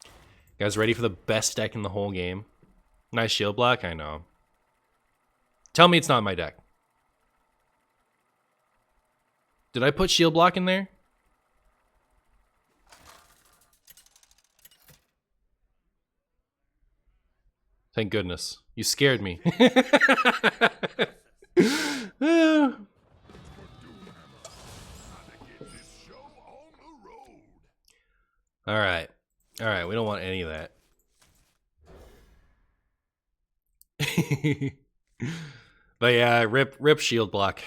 You guys ready for the best deck in the whole game? Nice shield block, I know. Tell me it's not my deck. Did I put shield block in there? Thank goodness. You scared me. Alright. Alright, we don't want any of that. But yeah, rip shield block.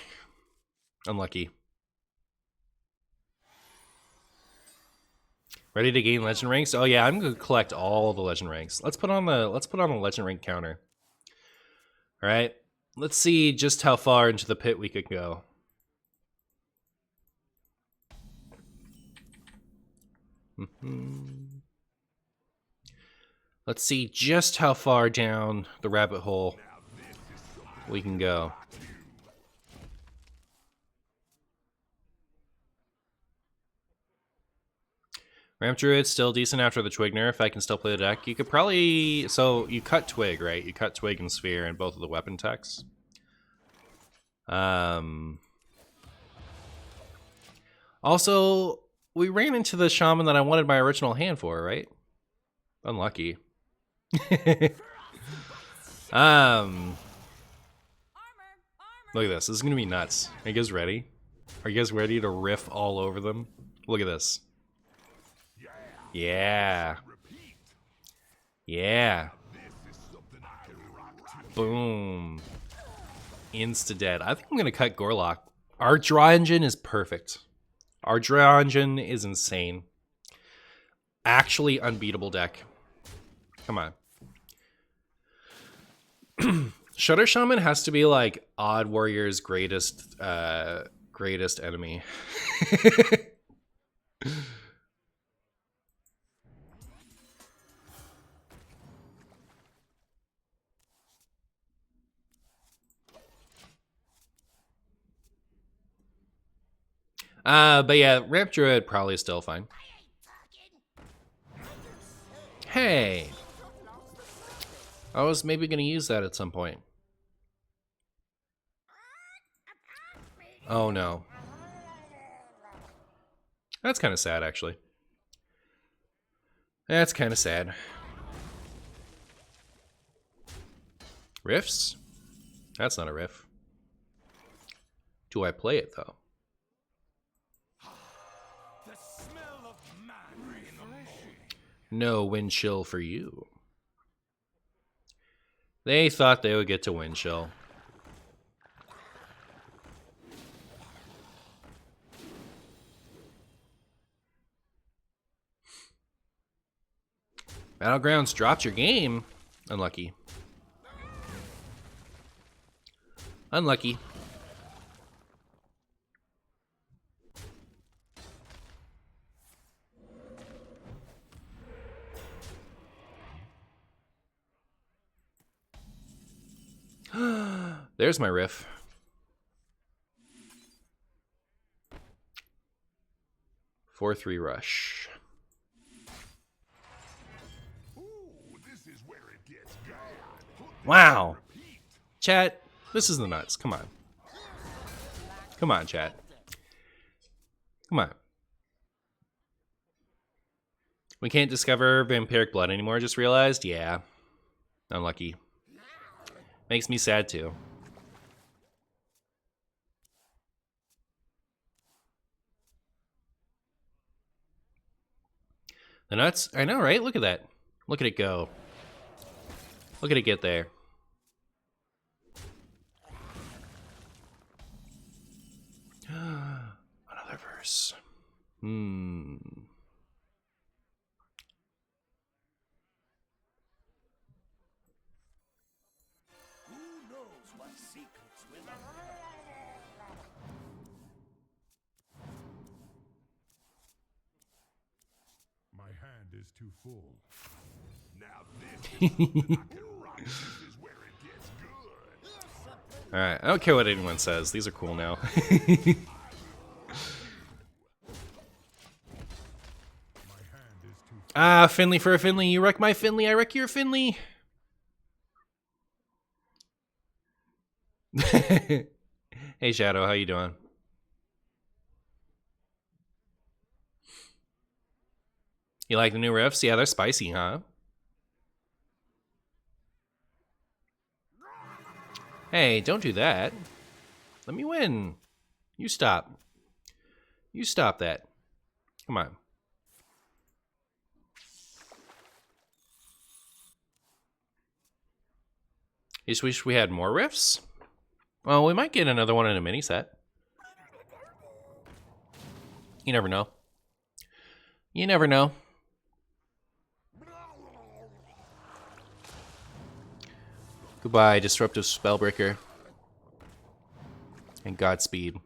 Unlucky. Ready to gain legend ranks? Oh yeah, I'm gonna collect all the legend ranks. Let's put on the legend rank counter. Alright. Let's see just how far into the pit we could go. Let's see just how far down the rabbit hole we can go. Ramp Druid still decent after the Twig nerf. I can still play the deck. You could probably... So, you cut Twig, right? You cut Twig and Sphere in both of the weapon techs. Also, we ran into the Shaman that I wanted my original hand for, right? Unlucky. Look at this. This is gonna be nuts. Are you guys ready? Are you guys ready to riff all over them? Look at this. Yeah. Yeah. Boom. Insta-dead. I think I'm gonna cut Gorlock. Our draw engine is perfect. Our draw engine is insane. Actually unbeatable deck. Come on. Shudder Shaman has to be like Odd Warrior's greatest enemy. But yeah, Ramp Druid probably still fine. Hey! I was maybe gonna use that at some point. Oh no. That's kind of sad, actually. That's kind of sad. Riffs? That's not a riff. Do I play it, though? The smell of man in the morning. No wind chill for you. They thought they would get to wind chill. Battlegrounds dropped your game. Unlucky. Unlucky. There's my riff. Four 3 rush. Wow. Chat, this is the nuts. Come on. Come on, chat. Come on. We can't discover vampiric blood anymore, just realized? Yeah. Unlucky. Makes me sad, too. The nuts? I know, right? Look at that. Look at it go. Look at it get there. Another verse. Hmm. Who knows what secrets will My hand is too full. Now this is where it gets good. Alright, I don't care what anyone says. These are cool now. Ah, Finley for a Finley. You wreck my Finley. I wreck your Finley. Hey, Shadow. How you doing? You like the new riffs? Yeah, they're spicy, huh? Hey, don't do that. Let me win. You stop. You stop that. Come on. You just wish we had more riffs? Well, we might get another one in a mini set. You never know. You never know. Goodbye, Disruptive Spellbreaker. And Godspeed.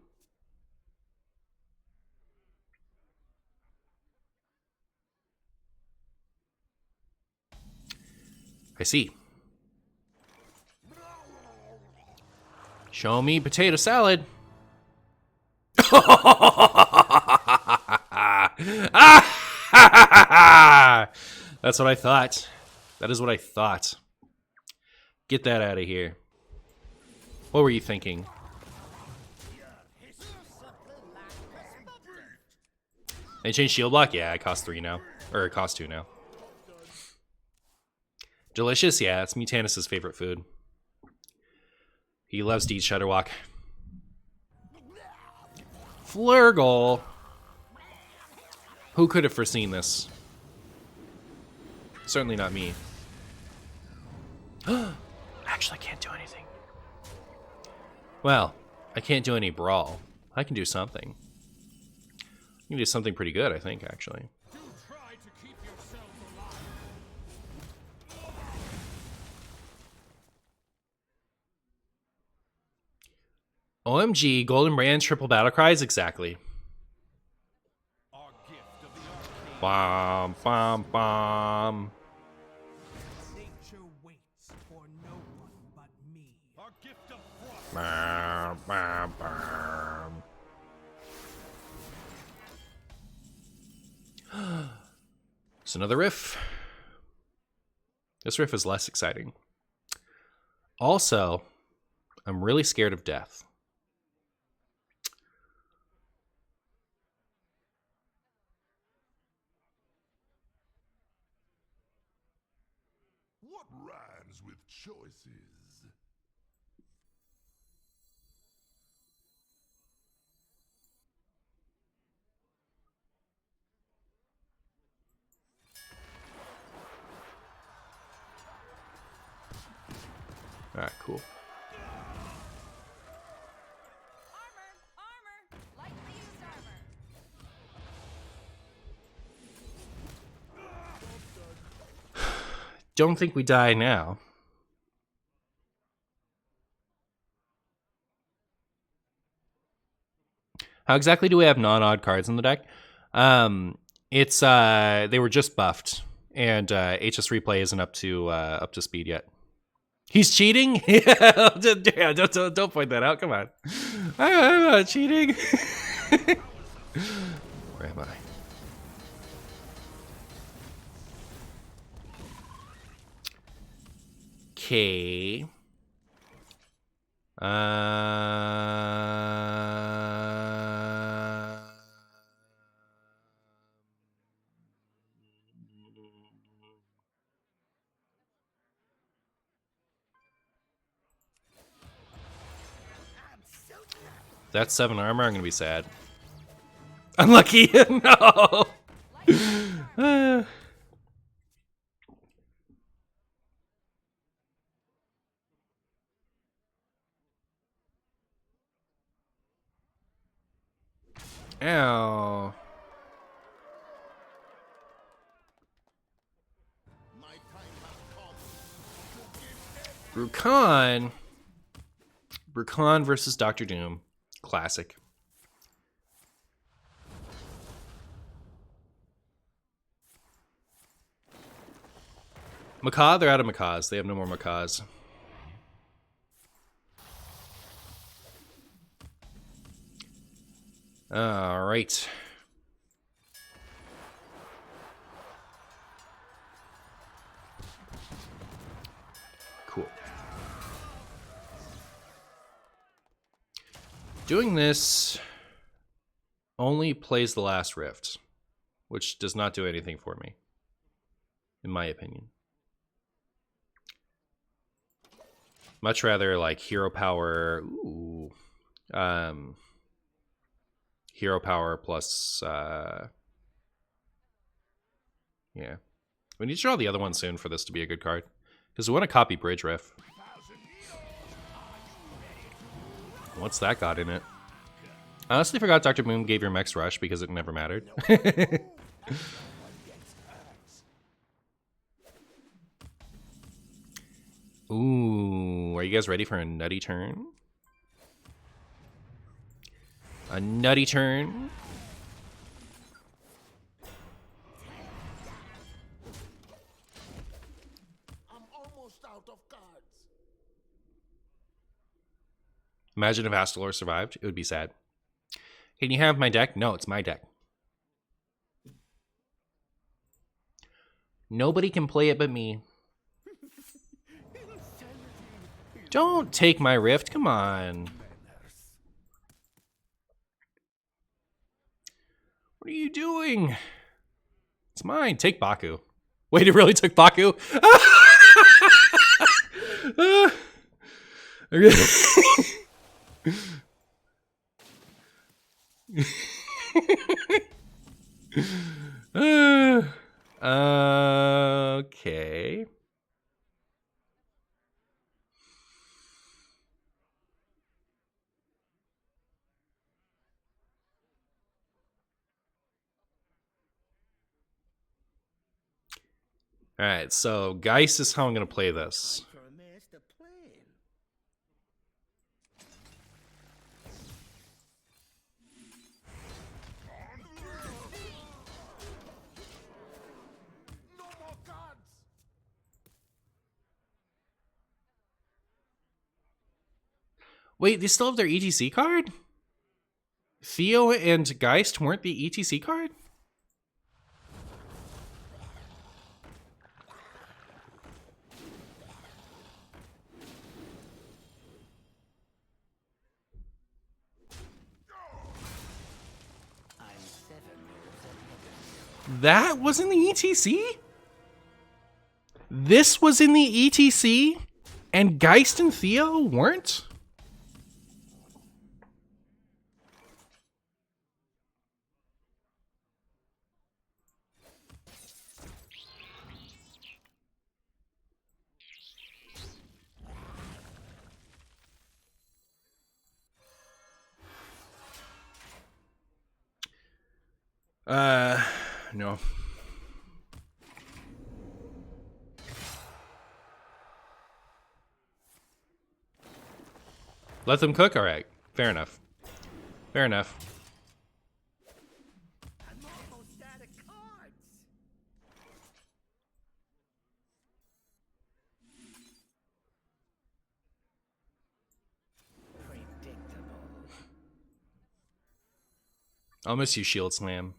I see. Show me potato salad. That's what I thought. That is what I thought. Get that out of here. What were you thinking? They changed shield block? Yeah, it costs 3 now. Or it costs 2 now. Delicious? Yeah, it's Mutanus' favorite food. He loves to eat Shudderwalk. Flurgle! Who could have foreseen this? Certainly not me. Actually, I can't do anything. Well, I can't do any brawl. I can do something. I can do something pretty good, I think, actually. Do try to keep yourselves alive. OMG, Golden Brand, triple battle cries? Exactly. Our gift of the arcane. Bom, bom, bom. Nature waits for no one but me. Our gift of frost. Bom, bom, bom. It's another riff. This riff is less exciting. Also, I'm really scared of death. What rhymes with choices? Alright, cool. Armor! Lightly used armor! Don't think we die now. How exactly do we have non-odd cards in the deck? It's they were just buffed, and HS replay isn't up to speed yet. He's cheating? Yeah, don't point that out. Come on, I'm not cheating. Where am I? Okay. That's 7 armor. I'm gonna be sad. Unlucky. No. Ow. Brukan. Brukan versus Dr. Doom. Classic. Macaw? They're out of macaws. They have no more macaws. All right. Cool. Doing this only plays the last rift, which does not do anything for me, in my opinion. Much rather like hero power. Ooh. Hero power plus. Yeah. We need to draw the other one soon for this to be a good card. Because we want to copy Bridge Riff. What's that got in it? I honestly forgot Dr. Boom gave your Mex Rush because it never mattered. Ooh, are you guys ready for a nutty turn? A nutty turn. I'm almost out of cards. Imagine if Astalor survived. It would be sad. Can you have my deck? No, it's my deck. Nobody can play it but me. Don't take my Rift. Come on. What are you doing? It's mine. Take Baku. Wait, it really took Baku? Okay. All right, so Geist is how I'm going to play this. For a master plan. No more cards. Wait, they still have their ETC card? Theo and Geist weren't the ETC card? That was in the ETC? This was in the ETC? And Geist and Theo weren't? No. Let them cook? Alright. Fair enough. Fair enough. I'm almost out of cards. Predictable. I'll miss you, Shield Slam.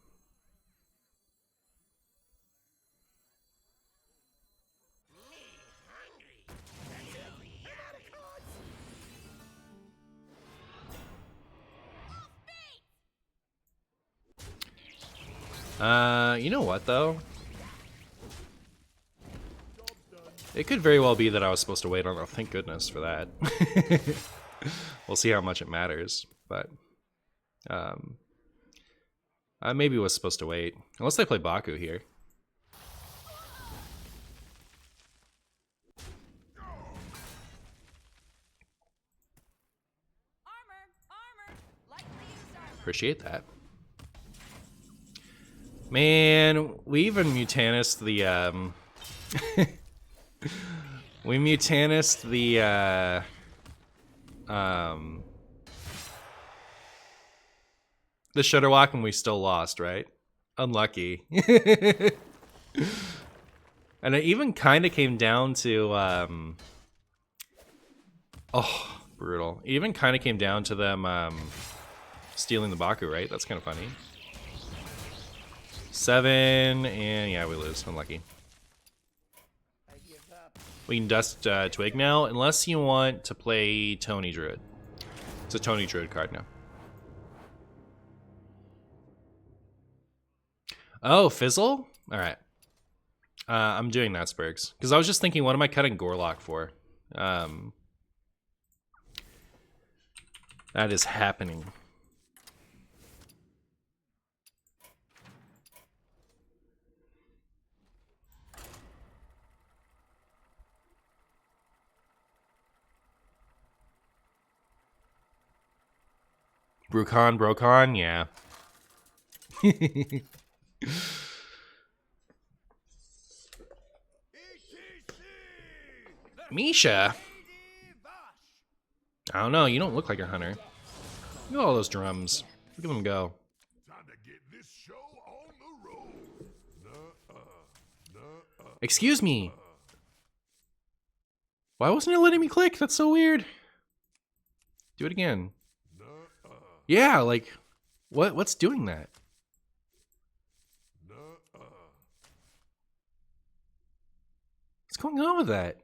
You know what, though? It could very well be that I was supposed to wait on it. Thank goodness for that. We'll see how much it matters, but I maybe was supposed to wait. Unless they play Baku here. Armor! Lightly used armor! Appreciate that. Man, we even Mutanist the we Mutanist the Shutterwalk and we still lost, right? Unlucky. And it even kind of came down to oh, brutal. It even kind of came down to them stealing the Baku, right? That's kind of funny. 7, and yeah, we lose. Unlucky. We can dust Twig now, unless you want to play Tony Druid. It's a Tony Druid card now. Oh, Fizzle? Alright. I'm doing that, Spurgs. Because I was just thinking, what am I cutting Gorlock for? That is happening. Brocon, yeah. Misha? I don't know, you don't look like a hunter. Look at all those drums. Look at them go. Time to get this show on the road. Excuse me. Why wasn't it letting me click? That's so weird. Do it again. Yeah, like, what's doing that? What's going on with that?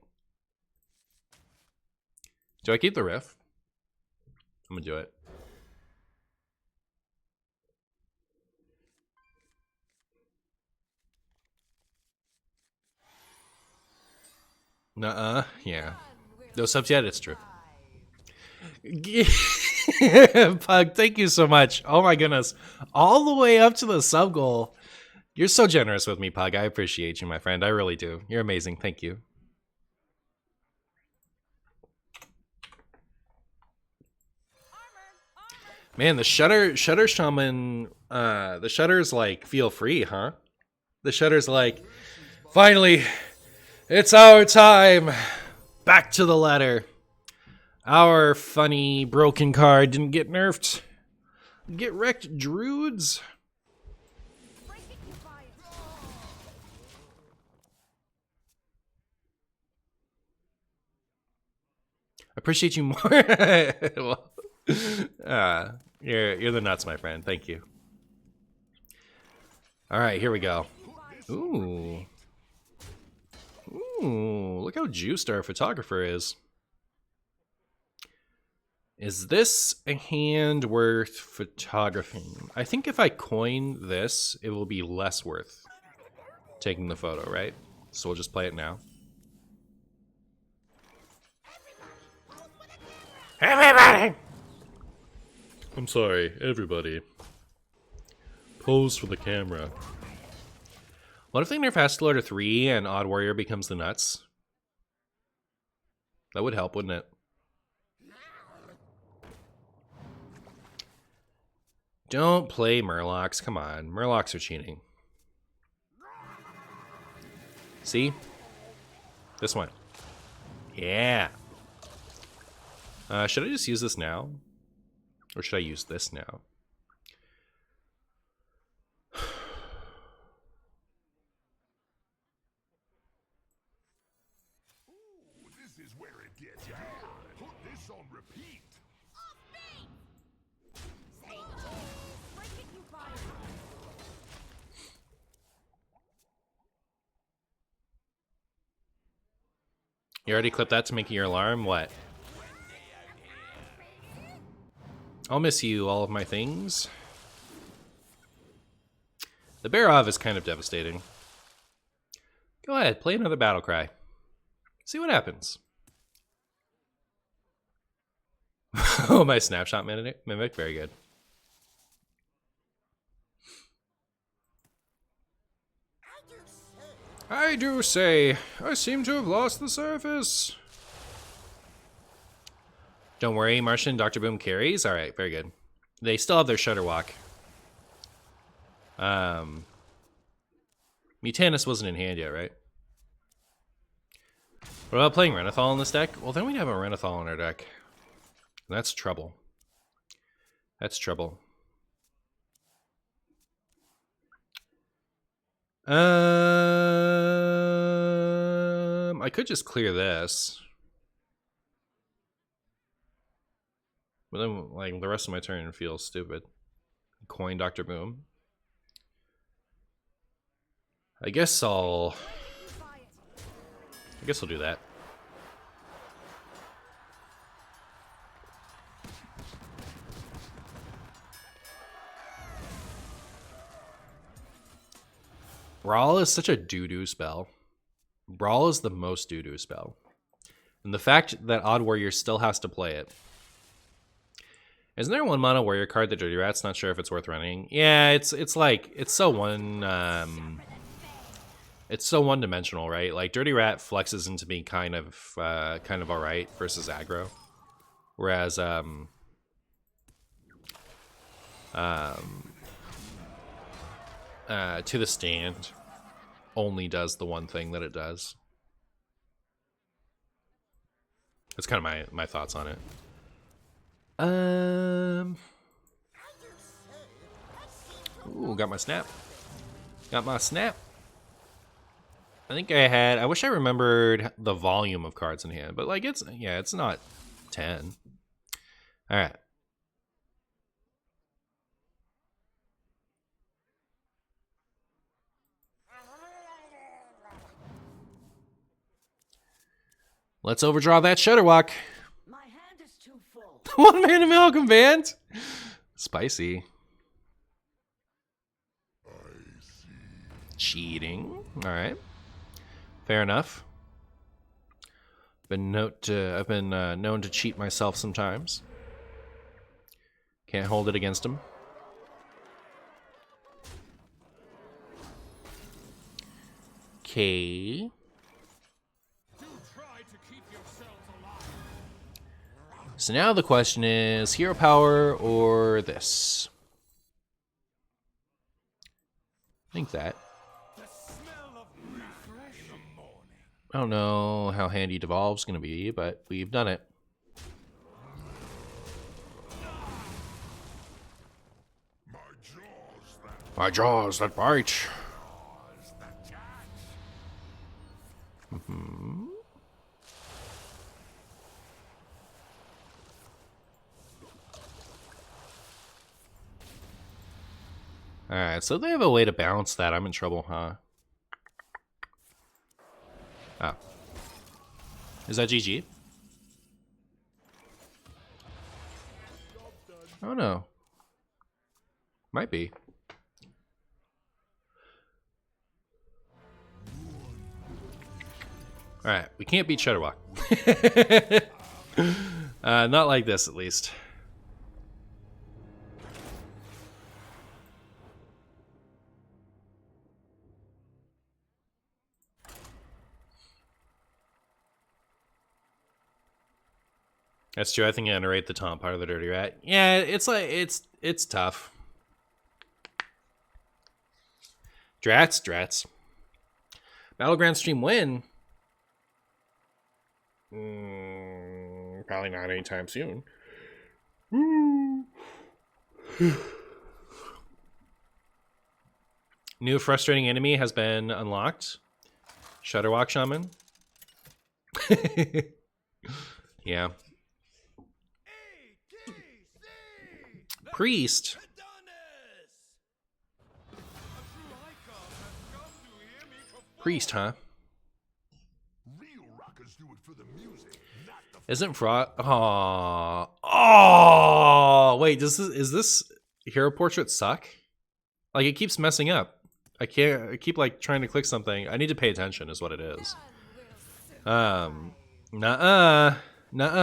Do I keep the riff? I'm gonna do it. Nuh-uh, yeah. No subs yet, it's true. Pug, thank you so much. Oh my goodness. All the way up to the sub goal. You're so generous with me, Pug. I appreciate you, my friend. I really do. You're amazing. Thank you. Man, the Shutter Shaman, the Shutter's like, feel free, huh? The Shutter's like, finally, it's our time. Back to the ladder. Our funny broken card didn't get nerfed. Get wrecked, Druids. Appreciate you more. Well, you're the nuts, my friend. Thank you. All right, here we go. Ooh. Ooh, look how juiced our photographer is. Is this a hand worth photographing? I think if I coin this, it will be less worth taking the photo, right? So we'll just play it now. Everybody! I'm sorry, everybody. Pose for the camera. What if they nerf Hastelar to 3 and Odd Warrior becomes the nuts? That would help, wouldn't it? Don't play Murlocs. Come on. Murlocs are cheating. See? This one. Yeah. Should I just use this now? Or should I use this now? Ooh, this is where it gets hard. Put this on repeat. You already clipped that to make your alarm? What? I'll miss you, all of my things. The Barov is kind of devastating. Go ahead, play another battle cry. See what happens. Oh, my snapshot mimic, very good. I do say, I seem to have lost the surface. Don't worry, Martian Dr. Boom carries. All right, very good. They still have their Shutter Walk. Mutanus wasn't in hand yet, right? What about playing Renathal in this deck? Well, then we'd have a Renathal in our deck. That's trouble. That's trouble. I could just clear this. But then, like, the rest of my turn feels stupid. Coin Dr. Boom. I guess I'll do that. Brawl is such a doo-doo spell. Brawl is the most doo-doo spell. And the fact that Odd Warrior still has to play it Isn't there one mono warrior card, the Dirty Rat's? Not sure if it's worth running. Yeah, it's so one dimensional, right? Like Dirty Rat flexes into being kind of alright versus aggro, whereas To the Stand only does the one thing that it does. That's kind of my thoughts on it. Ooh, got my snap. Got my snap. I think I wish I remembered the volume of cards in hand, but like it's not 10. All right. Let's overdraw that Shudderwalk. My hand is too full. One man Amalgam Band. Spicy. Cheating. All right. Fair enough. I've been known to cheat myself sometimes. Can't hold it against him. Okay. So now the question is hero power or this? I think that. I don't know how handy Devolve's going to be, but we've done it. My jaws that bite. Mm-hmm. Alright, so they have a way to balance that. I'm in trouble, huh? Oh. Is that GG? Oh no. Might be. Alright, we can't beat Shudderwalk. Not like this, at least. That's true. I think I underrate the taunt part of the Dirty Rat. Yeah, it's like it's tough. Drats. Battleground stream win. Probably not anytime soon. New frustrating enemy has been unlocked. Shudderwalk Shaman. Yeah. Priest. Priest, huh? Real rockers do it for the music, not the Isn't fraud? Oh, wait. Is this hero portrait suck? Like it keeps messing up. I keep like trying to click something. I need to pay attention, is what it is. Nuh-uh.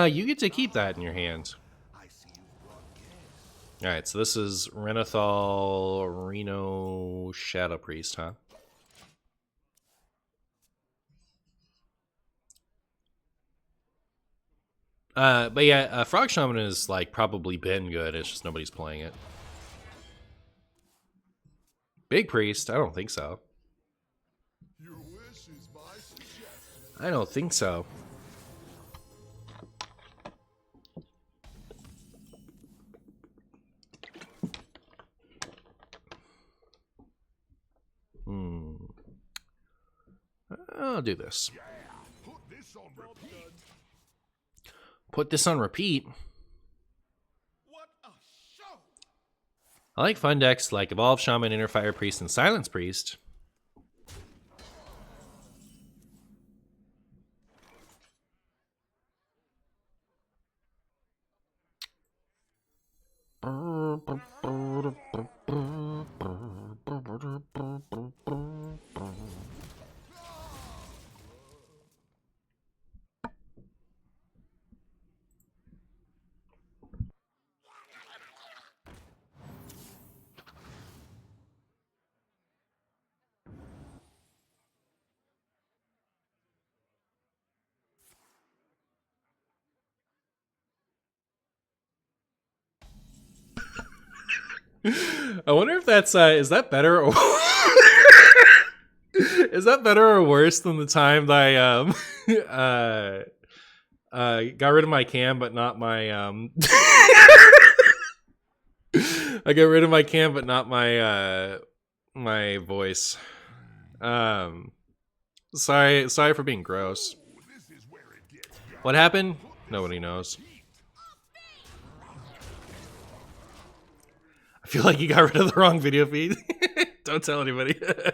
You get to keep that in your hand. All right, so this is Renathal Reno Shadow Priest, huh? But yeah, Frog Shaman is like probably been good. It's just nobody's playing it. Big Priest? I don't think so. Your wish is my suggestion. I don't think so. I'll do this. Yeah, put this on repeat. Put this on repeat. What a show! I like fun decks like Evolve Shaman, Inner Fire Priest, and Silence Priest. I wonder if that's is that better or is that better or worse than the time that I got rid of my cam but not my I got rid of my cam but not my my voice. Sorry for being gross. What happened? Nobody knows. I feel like you got rid of the wrong video feed. Don't tell anybody. Yeah,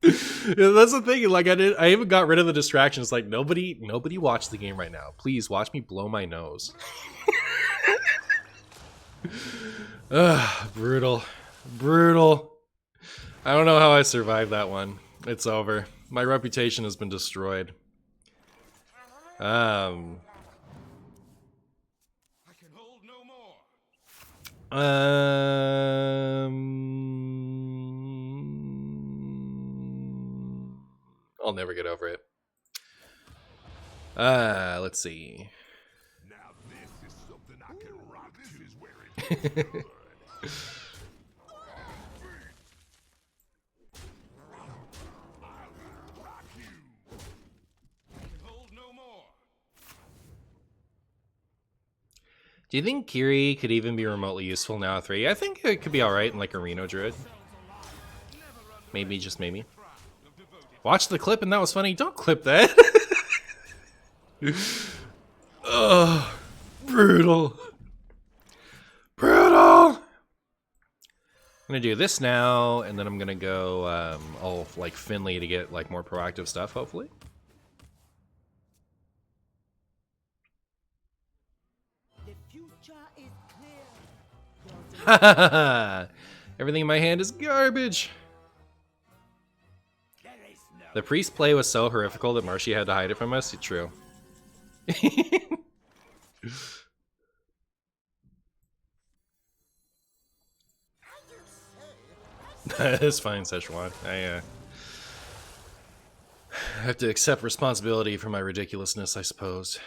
that's the thing. Like I even got rid of the distractions. Like nobody watch the game right now. Please watch me blow my nose. Ugh, brutal. I don't know how I survived that one. It's over. My reputation has been destroyed. I can hold no more. I'll never get over it. Let's see. Now this is something I can rock. This is where it gets good. I will rock you. I can hold no more. Do you think Kiri could even be remotely useful now 3? I think it could be alright in like a Reno Druid. Maybe, just maybe. Watch the clip and that was funny. Don't clip that. Ugh. Brutal. I'm gonna do this now, and then I'm gonna go all like Finley to get like more proactive stuff, hopefully. The future is clear. Everything in my hand is garbage. The priest play was so horrifical that Marshy had to hide it from us. True. It's fine, Szechuan. I have to accept responsibility for my ridiculousness, I suppose.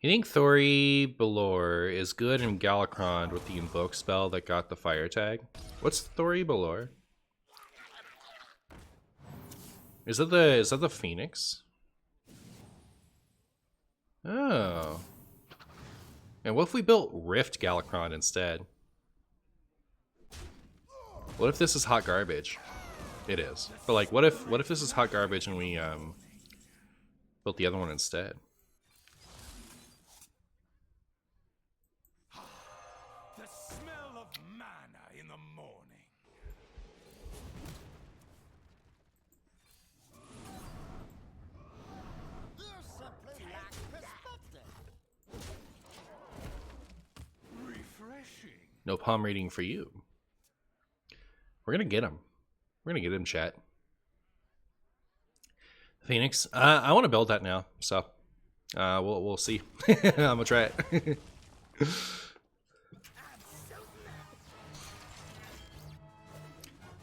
You think Thori Belor is good in Galakron with the invoke spell that got the fire tag? What's Thori Belor? Is that the Phoenix? Oh. And what if we built Rift Galakron instead? What if this is hot garbage? It is. But like what if this is hot garbage and we built the other one instead? No palm reading for you. We're gonna get him. We're gonna get him, chat. Phoenix. I want to build that now, so we'll see. I'm gonna try it.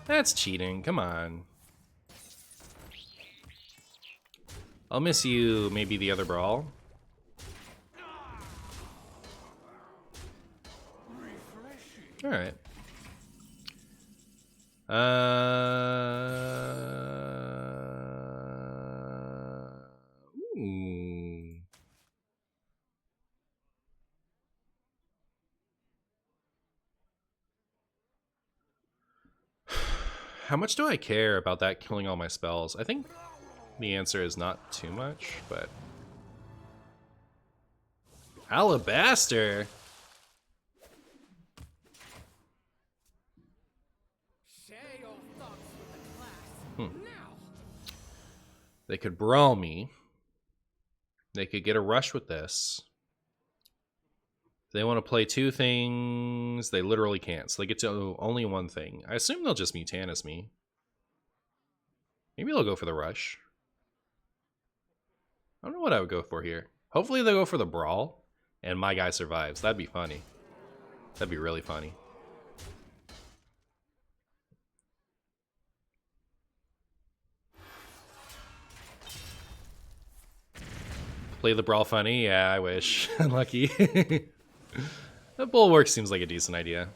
That's cheating. Come on. I'll miss you. Maybe the other brawl. All right. How much do I care about that killing all my spells? I think the answer is not too much, but... Alabaster! Share your thoughts with the class. They could brawl me. They could get a rush with this. If they want to play two things, they literally can't. So they get to only one thing. I assume they'll just Mutanus me. Maybe they'll go for the rush. I don't know what I would go for here. Hopefully they'll go for the brawl, and my guy survives. That'd be funny. That'd be really funny. Play the brawl funny? Yeah, I wish. Unlucky. The bulwark seems like a decent idea.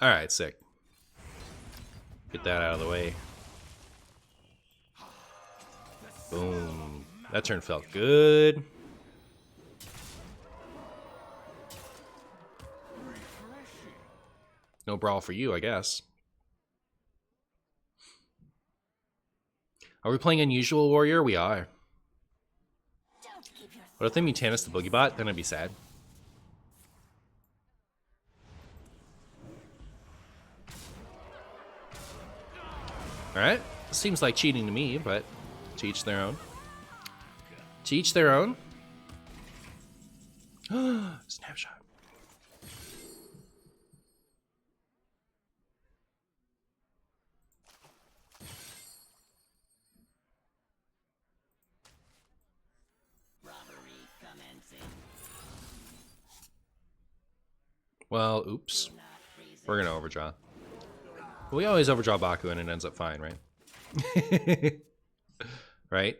Alright, sick. Get that out of the way. Boom. That turn felt good. No brawl for you, I guess. Are we playing Unusual Warrior? We are. What if they Mutanus the Boogie Bot? Then I'd be sad. Alright. Seems like cheating to me, but to each their own. To each their own. Snapshot. Well, oops. We're gonna overdraw. We always overdraw Baku and it ends up fine, right? Right?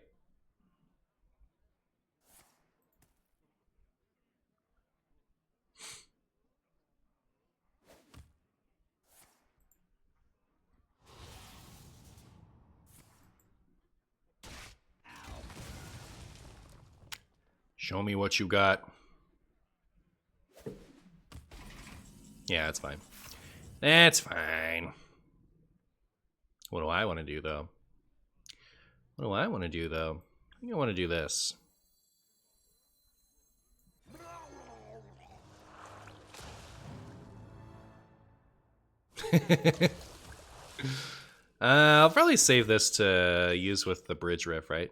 Show me what you got. Yeah, that's fine. That's fine. What do I want to do, though? What do I want to do, though? I think I want to do this. I'll probably save this to use with the bridge riff, right?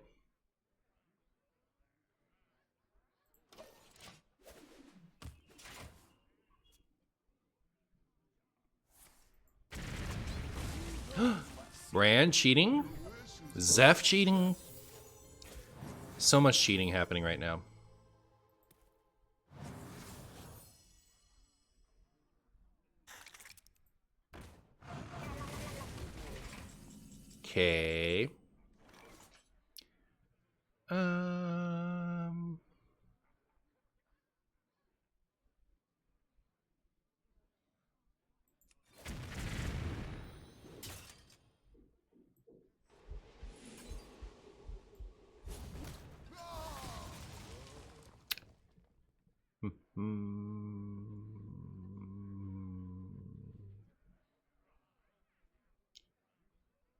Brand cheating? Zeph cheating? So much cheating happening right now. Okay.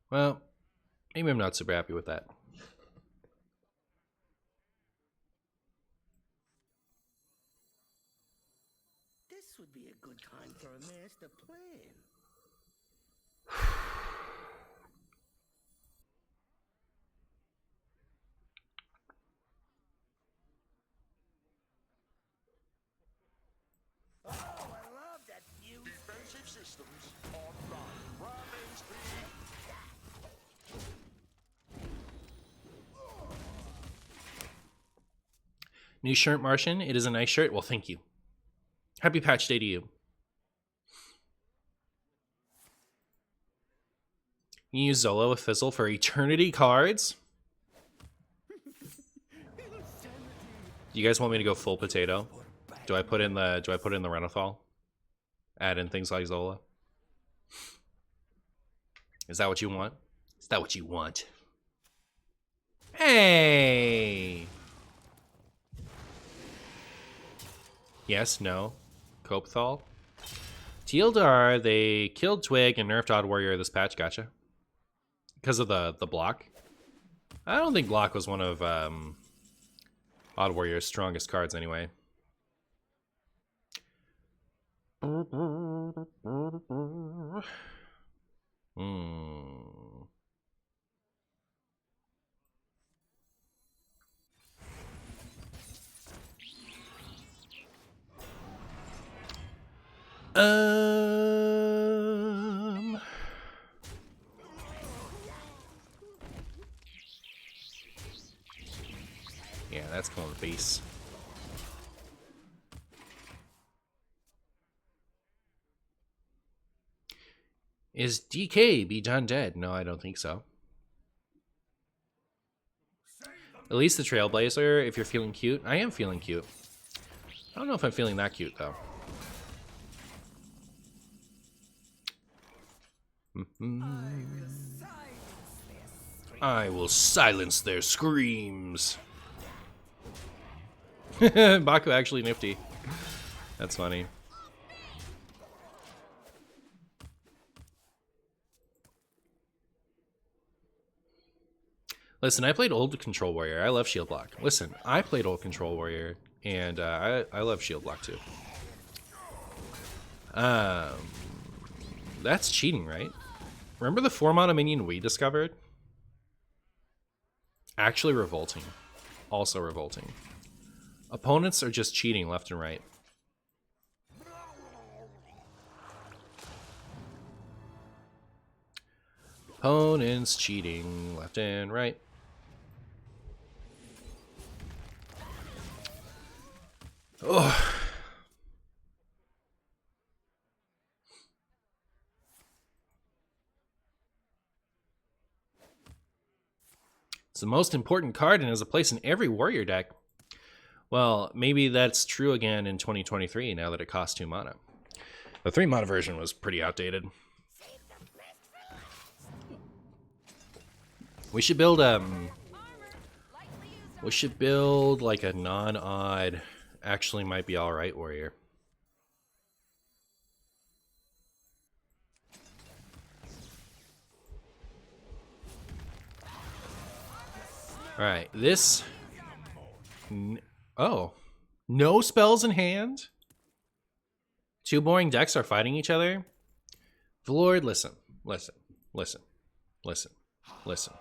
Well, maybe I'm not super happy with that. This would be a good time for a master plan. Oh, I love that view. Defensive systems online. Ramming speed. New shirt, Martian. It is a nice shirt. Well, thank you. Happy patch day to you. You use Zolo with Fizzle for eternity cards? Do you guys want me to go full potato? Do I put in the Renathal? Add in things like Zola? Is that what you want? Is that what you want? Hey! Yes, no. Copethal? Tealdar, they killed Twig and nerfed Odd Warrior this patch, gotcha. Because of the block. I don't think block was one of Odd Warrior's strongest cards anyway. Yeah, that's going to base. Is DK be done dead? No, I don't think so. At least the Trailblazer, if you're feeling cute. I am feeling cute. I don't know if I'm feeling that cute, though. I will silence their screams. Baku actually nifty. That's funny. Listen, I played old Control Warrior. I love Shield Block. Listen, I played old Control Warrior, and I love Shield Block too. That's cheating, right? Remember the 4-mana minion we discovered? Actually revolting. Also revolting. Opponents are just cheating left and right. Opponents cheating left and right. Oh. It's the most important card and has a place in every warrior deck. Well, maybe that's true again in 2023 now that it costs 2 mana. The 3 mana version was pretty outdated. We should build like a non-odd, actually might be alright warrior. Alright, this... Oh. No spells in hand? 2 boring decks are fighting each other? Lord, listen. Listen. Listen. Listen. Listen.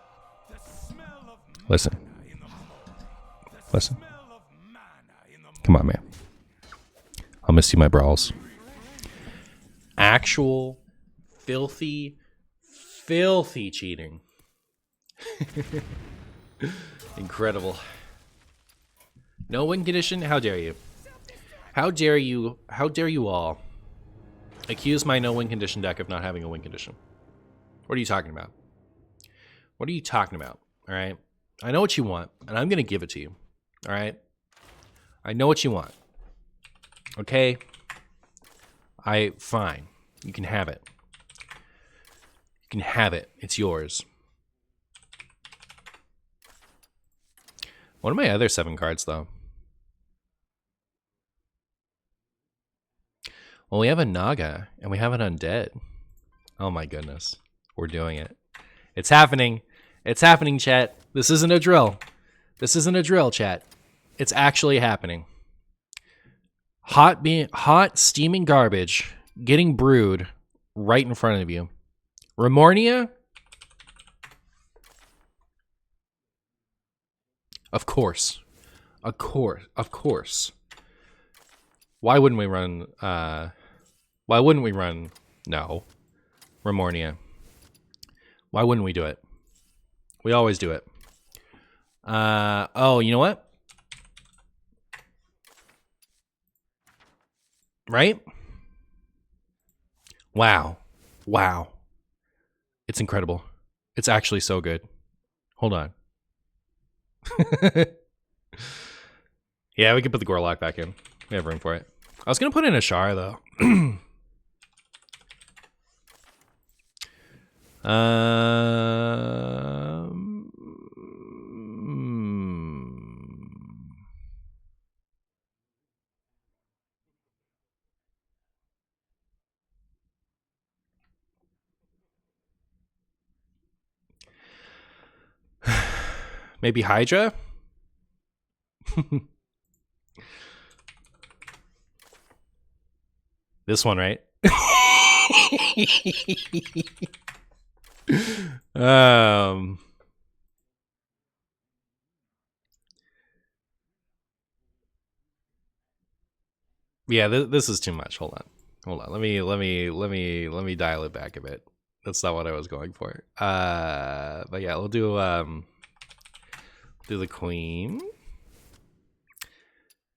Listen. Listen. Come on, man. I'll miss you, my brawls. Actual filthy, filthy cheating. Incredible. No win condition? How dare you? How dare you? How dare you all accuse my no win condition deck of not having a win condition? What are you talking about? What are you talking about? All right. I know what you want, and I'm going to give it to you. All right. I know what you want. Okay. Fine. You can have it. You can have it. It's yours. What are my other 7 cards, though? Well, we have a Naga, and we have an Undead. Oh my goodness. We're doing it. It's happening. It's happening, chat. This isn't a drill. This isn't a drill, chat. It's actually happening. Hot steaming garbage getting brewed right in front of you. Remornia? Of course. Of course. Of course. Why wouldn't we run no. Remornia. Why wouldn't we do it? We always do it. Oh, you know what? Right? Wow. Wow. It's incredible. It's actually so good. Hold on. Yeah, we can put the Warlock back in. We have room for it. I was going to put in a Shar, though. Maybe Hydra? This one, right? Yeah, this is too much. Hold on. Let me dial it back a bit. That's not what I was going for. But yeah, we'll do the queen.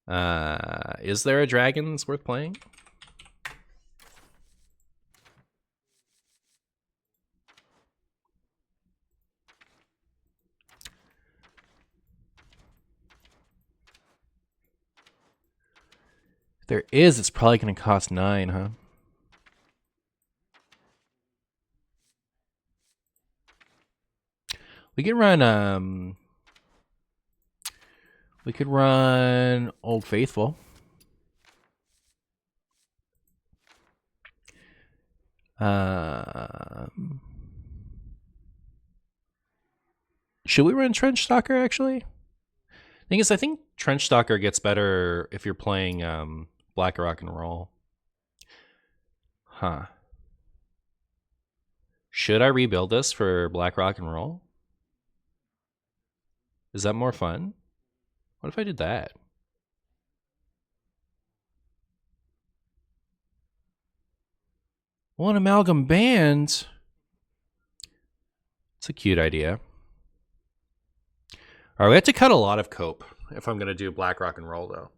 Is there a dragon that's worth playing? If there is, it's probably going to cost 9, huh? We could run we could run Old Faithful. Should we run Trench Stalker actually? Thing is, I think Trench Stalker gets better if you're playing Black Rock and Roll. Huh. Should I rebuild this for Black Rock and Roll? Is that more fun? What if I did that? One amalgam band? It's a cute idea. All right, we have to cut a lot of cope if I'm going to do Black Rock and Roll, though.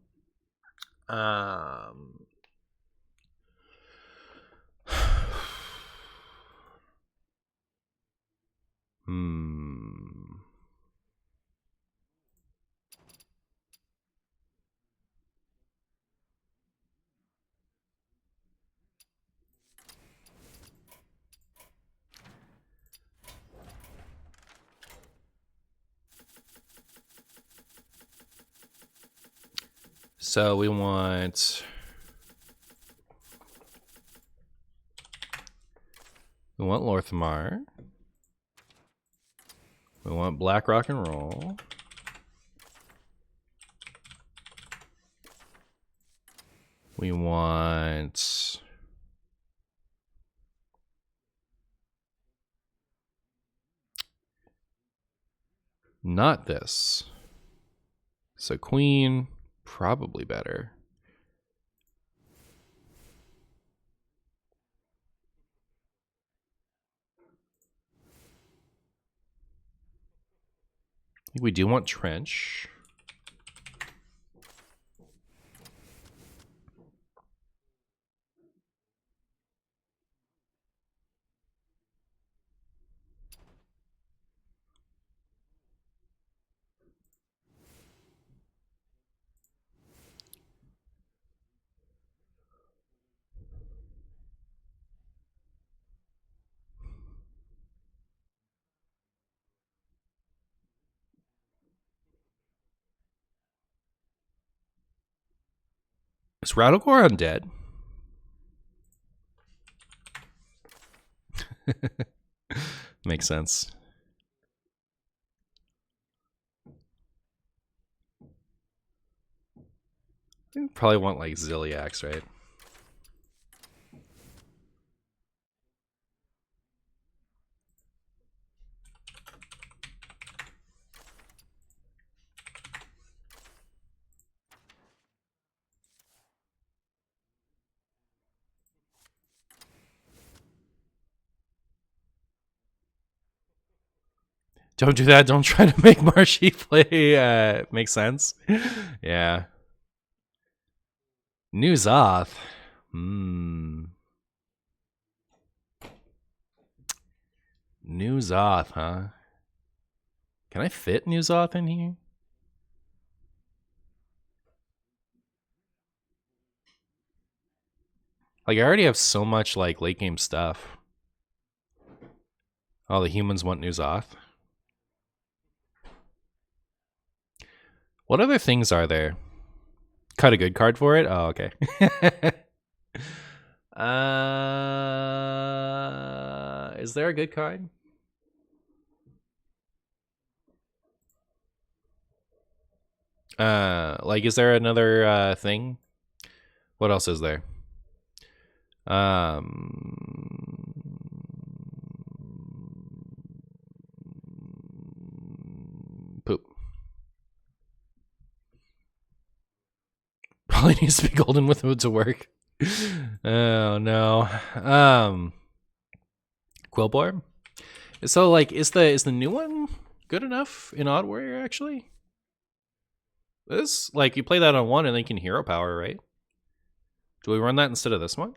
So we want Lorthmar. We want Black Rock and Roll. We want not this. So Queen, probably better. I think we do want Trench. Is Rattlegore undead? Makes sense. I probably want like Ziliax, right? Don't do that. Don't try to make Marshy play make sense. Yeah. New Zoth. New Zoth, huh? Can I fit New Zoth in here? Like, I already have so much, like, late game stuff. Oh, the humans want New Zoth. What other things are there? Cut a good card for it? Oh, okay. Is there a good card? Like, is there another thing? What else is there? Poop. Probably needs to be golden with it to work. Oh no. Quillbore. So like, is the new one good enough in Odd Warrior actually? This, like, you play that on one and then you can hero power, right? Do we run that instead of this one?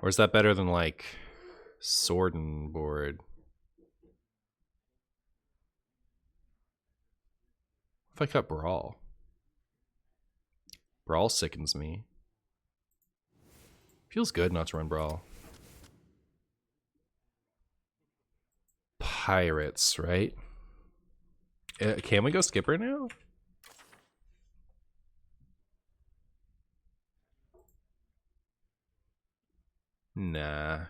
Or is that better than like Sword and Board? If I cut Brawl. Brawl sickens me. Feels good not to run Brawl. Pirates, right? Can we go Skipper now? Nah.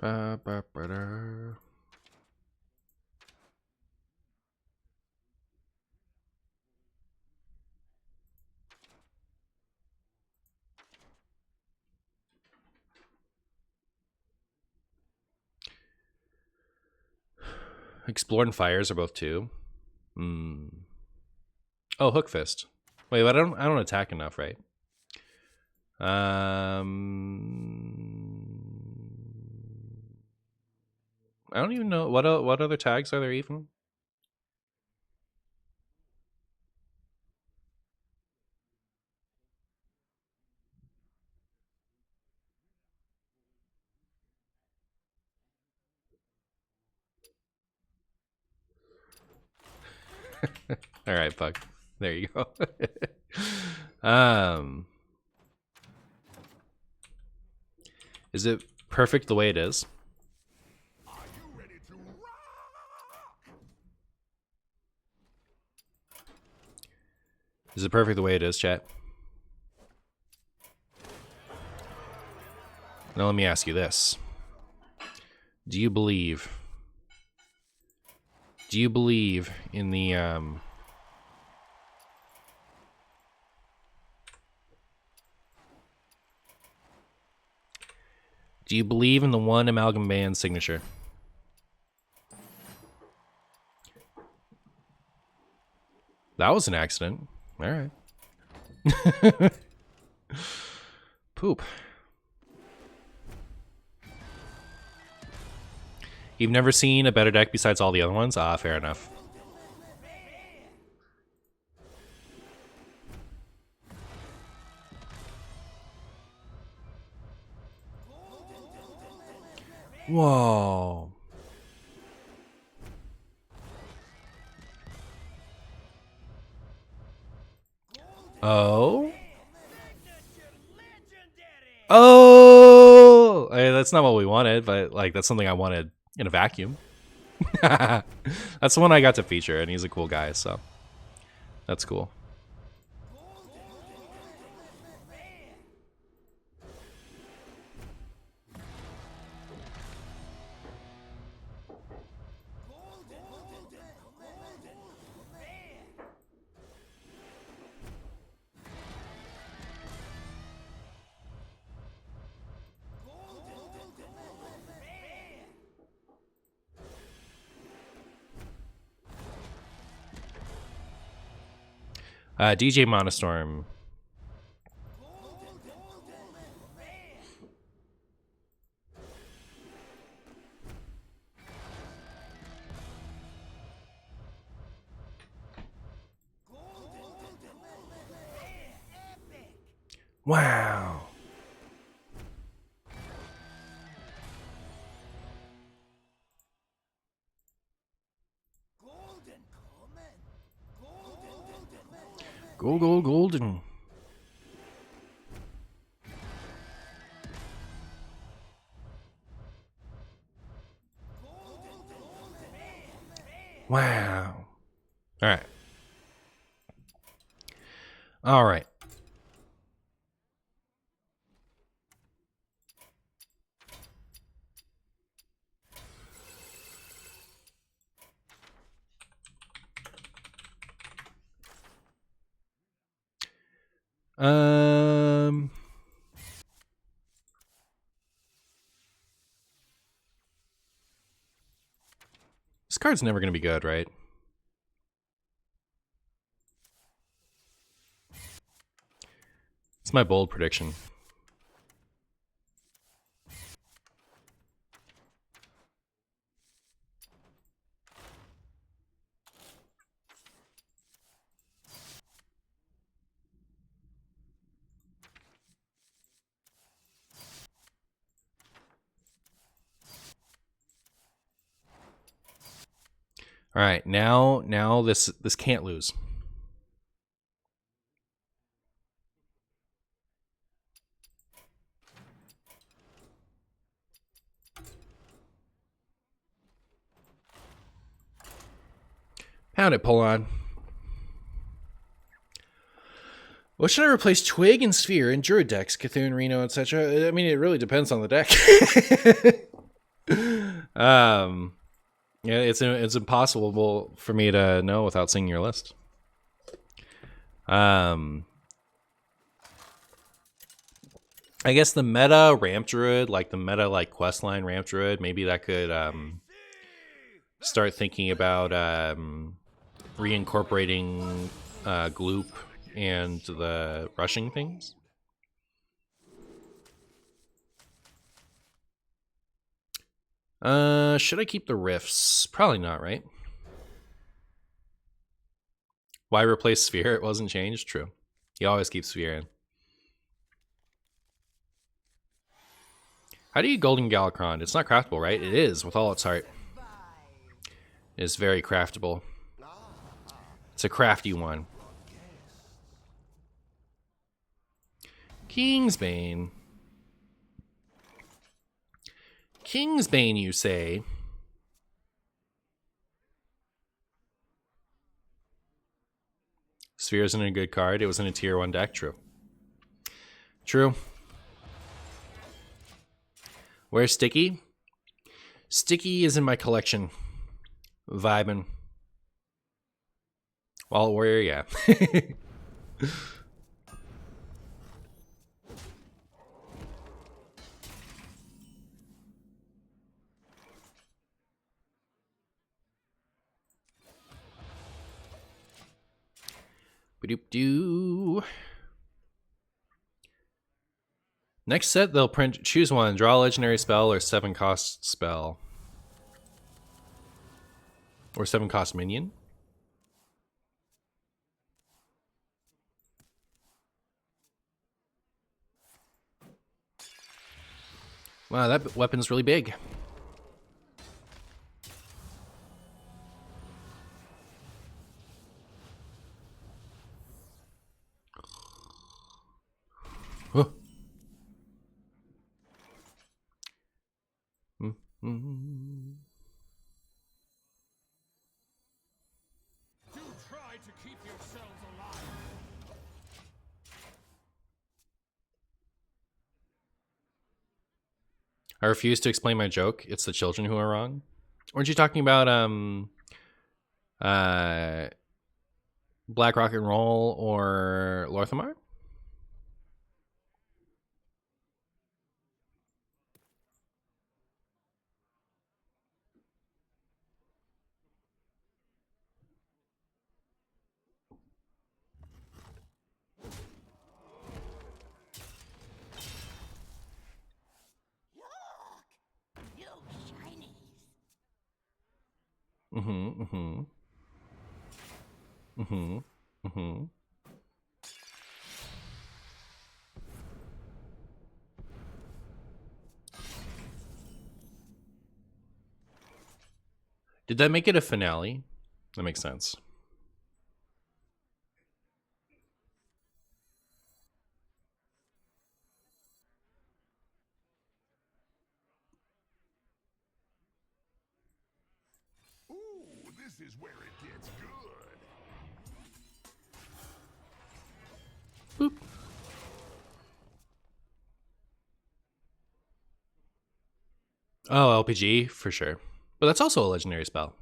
Ba-ba-ba-da. Explore and Fires are both 2. Oh, Hook Fist. Wait, but I don't attack enough, right? I don't even know what other tags are there even. All right, Puck. There you go. Is it perfect the way it is? Are you ready to rock? Is it perfect the way it is, chat? Now let me ask you this. Do you believe in the do you believe in the one amalgam band signature? That was an accident. All right. Poop. You've never seen a better deck besides all the other ones? Ah, fair enough. Whoa. Oh? Oh! That's not what we wanted, but like that's something I wanted in a vacuum. That's the one I got to feature, and he's a cool guy, so that's cool. DJ Monostorm. Wow. Go golden. Wow. All right. All right. Um, this card's never going to be good, right? It's my bold prediction. All right, now this can't lose. Pound it, pull on. What should I replace Twig and Sphere in Druid decks, Cthulhu, Reno, etc.? I mean, it really depends on the deck. Yeah, it's impossible for me to know without seeing your list. I guess the meta Ramp Druid, like the meta like questline Ramp Druid, maybe that could start thinking about reincorporating Gloop and the rushing things. Should I keep the rifts? Probably not, right? Why replace Sphere? It wasn't changed. True. You always keep Sphere in. How do you Golden Galakron? It's not craftable, right? It is, with all its heart. It is very craftable. It's a crafty one. Kingsbane. Kingsbane, you say? Sphere isn't a good card. It was in a tier 1 deck. True. True. Where's Sticky? Sticky is in my collection. Vibin'. Wallet Warrior, yeah. Ba-doop-doo. Next set, they'll print choose one, draw a legendary spell or 7-cost spell. Or 7-cost minion. Wow, that weapon's really big. Oh. Mm-hmm. Do try to keep yourselves alive. I refuse to explain my joke. It's the children who are wrong. Weren't you talking about Black Rock and Roll or Lorthamar? Mm-hmm, mm-hmm. Mm-hmm, mm-hmm. Did that make it a finale? That makes sense. Ooh, this is where it gets good. Boop. Oh, LPG, for sure. But that's also a legendary spell.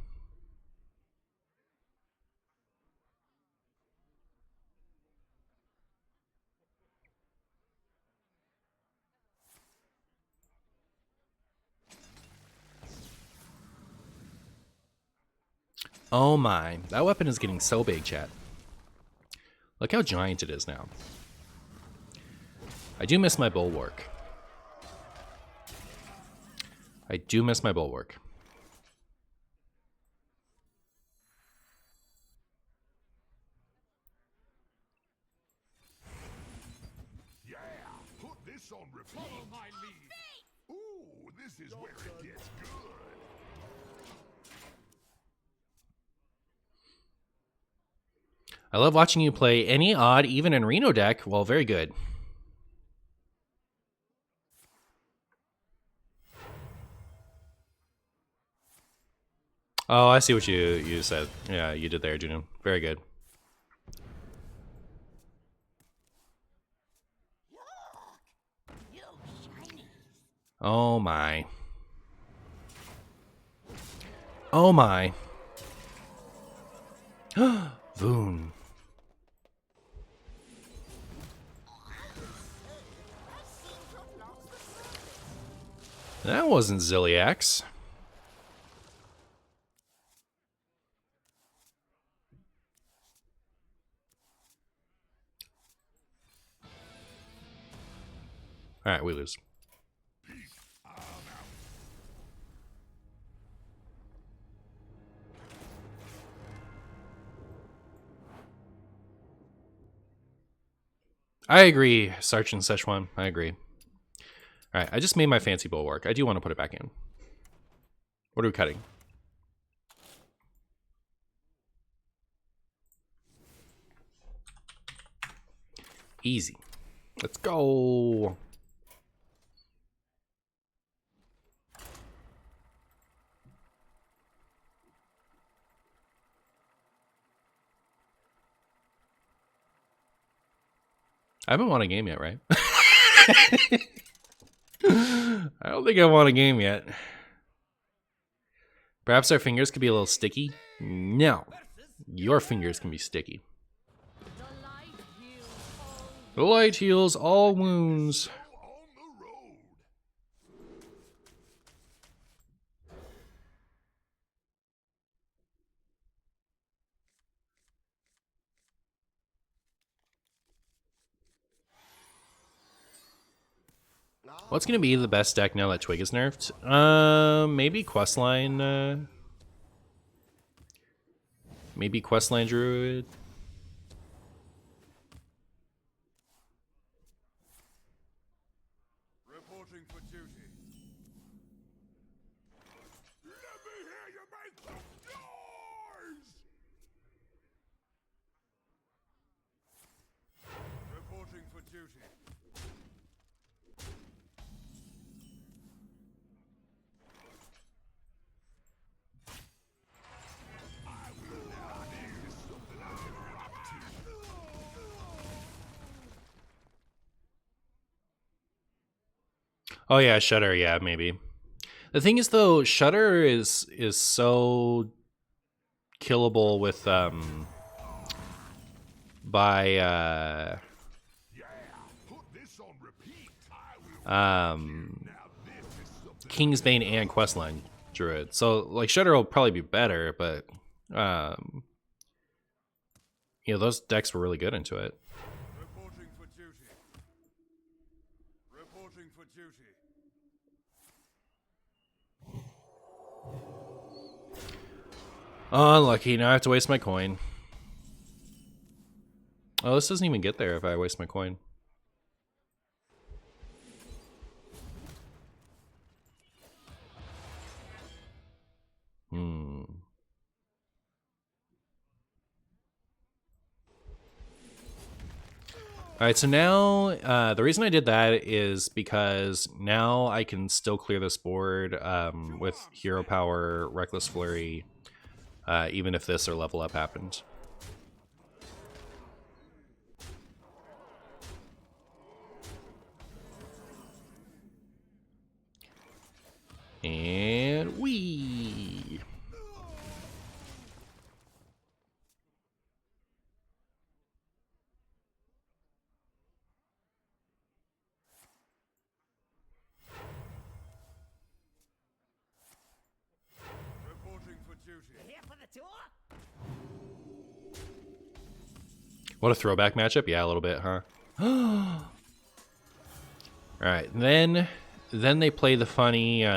Oh my, that weapon is getting so big, chat. Look how giant it is now. I do miss my bulwark. I do miss my bulwark. Yeah, put this on repeat. Follow my lead. Ooh, this is where it gets good. I love watching you play any odd, even in Reno deck. Well, very good. Oh, I see what you said. Yeah, you did there, Juno. Very good. Oh my. Oh my. Voon. That wasn't Ziliax. Alright, we lose. I agree, Sergeant Szechuan. I agree. Alright, I just made my fancy bulwark. I do want to put it back in. What are we cutting? Easy. Let's go. I haven't won a game yet, right? I don't think I won a game yet. Perhaps our fingers could be a little sticky? No. Your fingers can be sticky. The light heals all wounds. On the road. What's gonna be the best deck now that Twig is nerfed? Maybe Questline. Maybe Questline Druid. Reporting for duty. Let me hear you make some noise. Reporting for duty. Oh yeah, Shudder. Yeah, maybe. The thing is, though, Shudder is so killable with by Yeah, put this on repeat. This is something. Kingsbane and Questline Druid. So like Shudder will probably be better, but you know, those decks were really good into it. Reporting for duty. Reporting for duty. Oh, unlucky. Now I have to waste my coin. Oh, this doesn't even get there if I waste my coin. Alright, so now, the reason I did that is because now I can still clear this board with Hero Power, Reckless Flurry, even if this or level up happened. And we. Reporting for duty. Here for the tour? What a throwback matchup. Yeah, a little bit, huh? All right, then they play the funny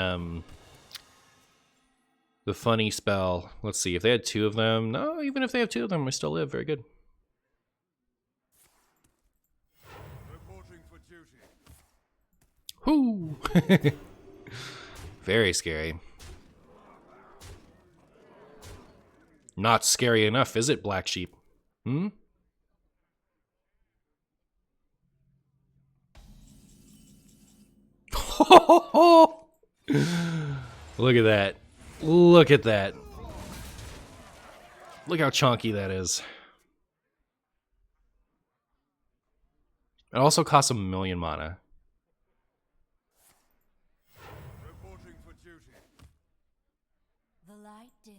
spell. Let's see if they had two of them. No, even if they have two of them, we still live. Very good. Reporting for duty. Whoo! Very scary. Not scary enough, is it, Black Sheep? Hmm? Look at that. Look at that. Look how chunky that is. It also costs 1,000,000 mana. Reporting for duty. The light dims,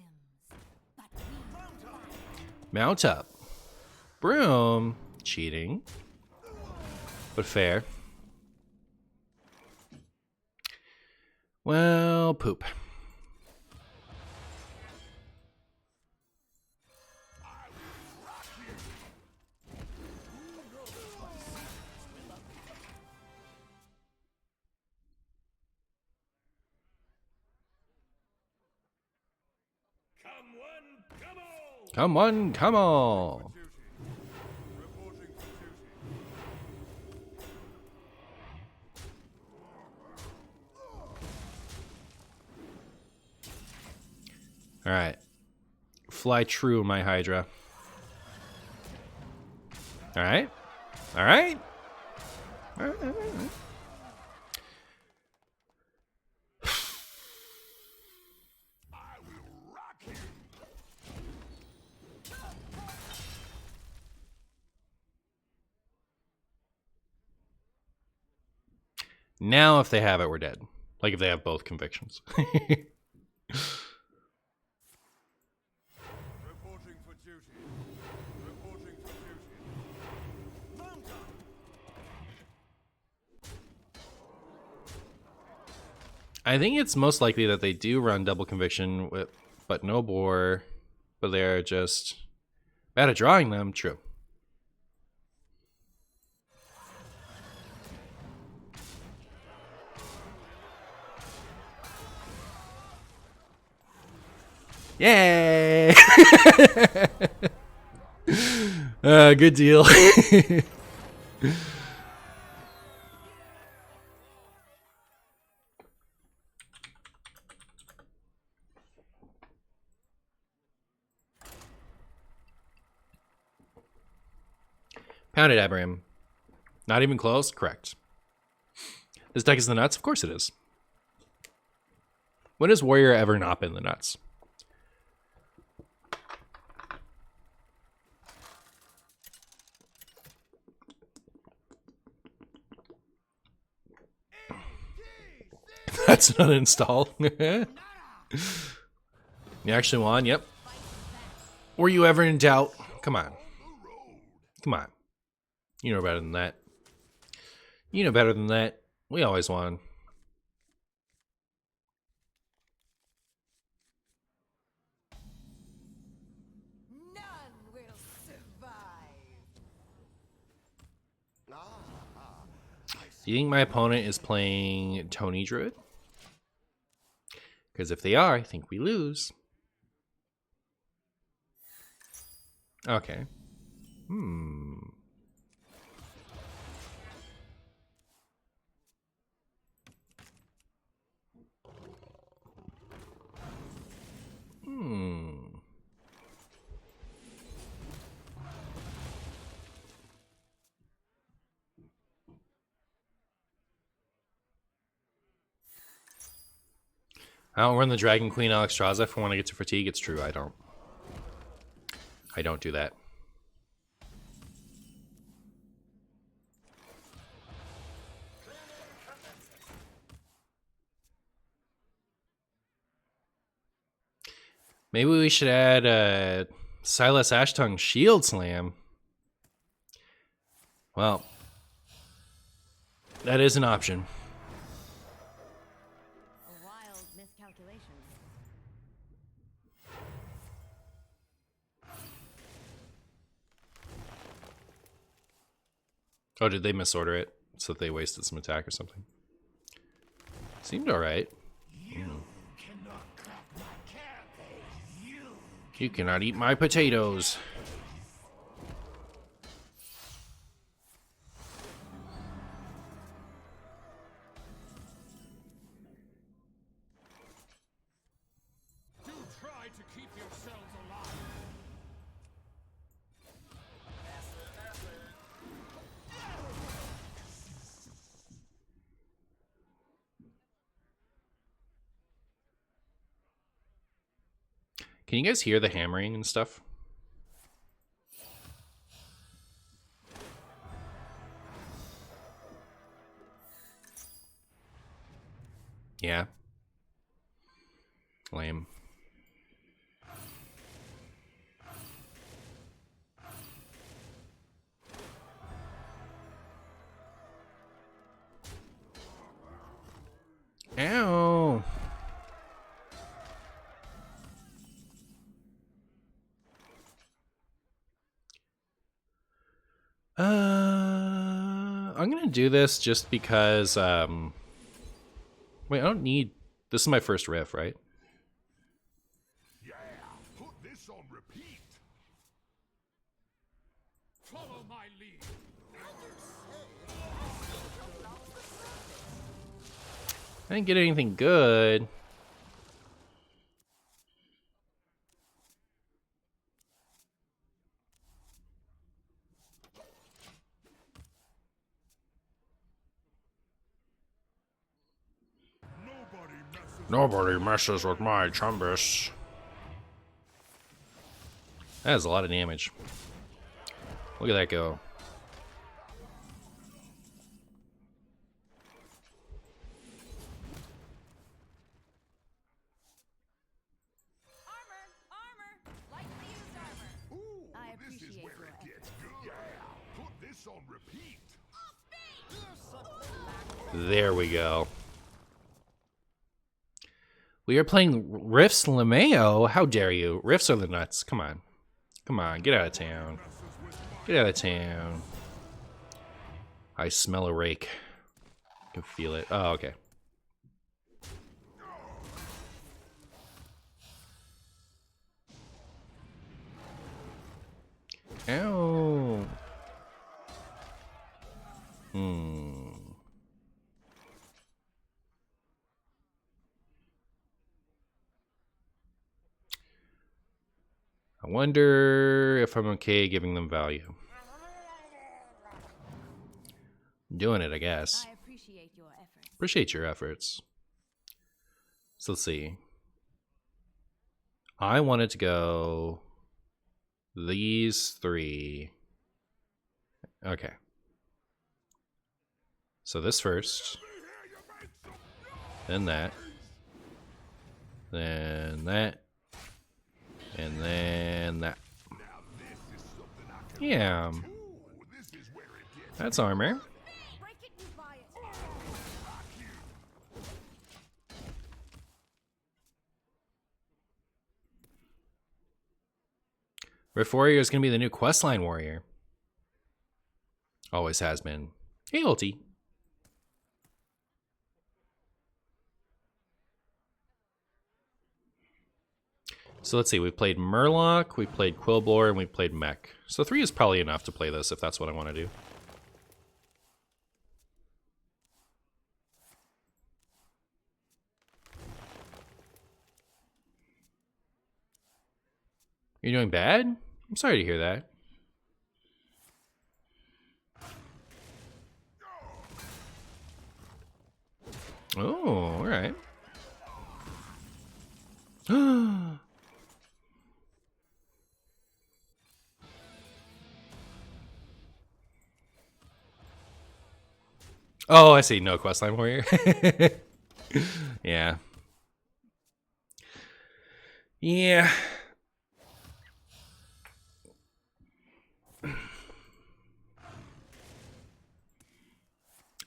but we light. Mount up. Broom. Cheating. But fair. Well, poop. Come one, come all. Come on, come on. Duty. Reporting for duty. All right. Fly true, my Hydra. All right. All right. All right. All right. I will rock him. Now, if they have it, we're dead. Like if they have both convictions. Reporting for duty. Reporting for duty. Mount up. I think it's most likely that they do run double conviction, with, but no bore. But they're just bad at drawing them. True. Yay! Good deal. Pounded Abraham. Not even close? Correct. This deck is the nuts? Of course it is. When has Warrior ever not been the nuts? That's not an install. You actually won? Yep. Were you ever in doubt? Come on. Come on. You know better than that. You know better than that. We always won. None will survive. Do you think my opponent is playing Tony Druid? Because if they are, I think we lose. Okay. Hmm. I don't run the Dragon Queen Alexstrasza if I want to get to fatigue. It's true, I don't. I don't do that. Maybe we should add Silas Ashtongue Shield Slam. Well, that is an option. A wild miscalculation. Oh, did they misorder it so that they wasted some attack or something? Seemed alright. You cannot eat my potatoes. Do try to keep yourselves alive. Can you guys hear the hammering and stuff? Yeah. Lame. Ow. I'm gonna do this just because, wait, I don't need, this is my first riff, right? Yeah, put this on repeat. Follow my lead. I didn't get anything good. Nobody messes with my Chumbus. That is a lot of damage. Look at that go. Armor! Lightly used armor. Ooh, I this is appreciate where your it effort. gets good. Yeah, put this on repeat. There we go. We are playing Riffs Lameo. How dare you? Riffs are the nuts. Come on. Come on, get out of town. Get out of town. I smell a rake. I can feel it. Oh, okay. Ow. I wonder if I'm okay giving them value. I'm doing it, I guess. I appreciate your efforts. Appreciate your efforts. So let's see. I wanted to go these three. Okay. So this first. Then that. Then that. And then that. Yeah. Ooh, this is where it gets That's armor. Break it and buy it. Rift Warrior is going to be the new questline warrior. Always has been. Hey, ulti. So let's see, we played Murloc, we played Quillbore, and we played Mech. So 3 is probably enough to play this if that's what I want to do. You're doing bad? I'm sorry to hear that. Oh, alright. Oh, I see. No questline warrior. Yeah. Yeah.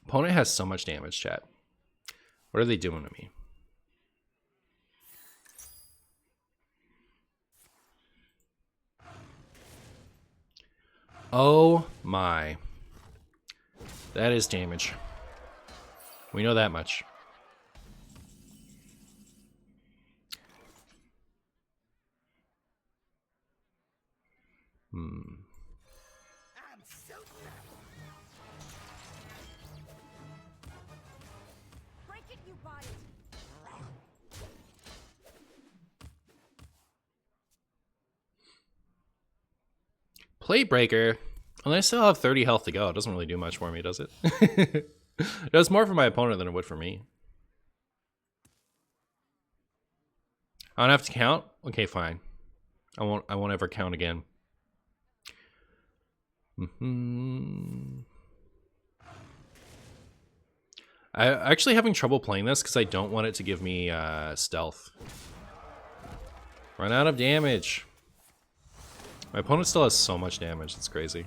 Opponent has so much damage, chat. What are they doing to me? Oh my. That is damage. We know that much. I'm so Break it, you buy it. Plate Breaker. And I still have 30 health to go. It doesn't really do much for me, does it? It does more for my opponent than it would for me. I don't have to count? Okay, fine. I won't ever count again. I'm actually having trouble playing this because I don't want it to give me stealth. Run out of damage. My opponent still has so much damage. It's crazy.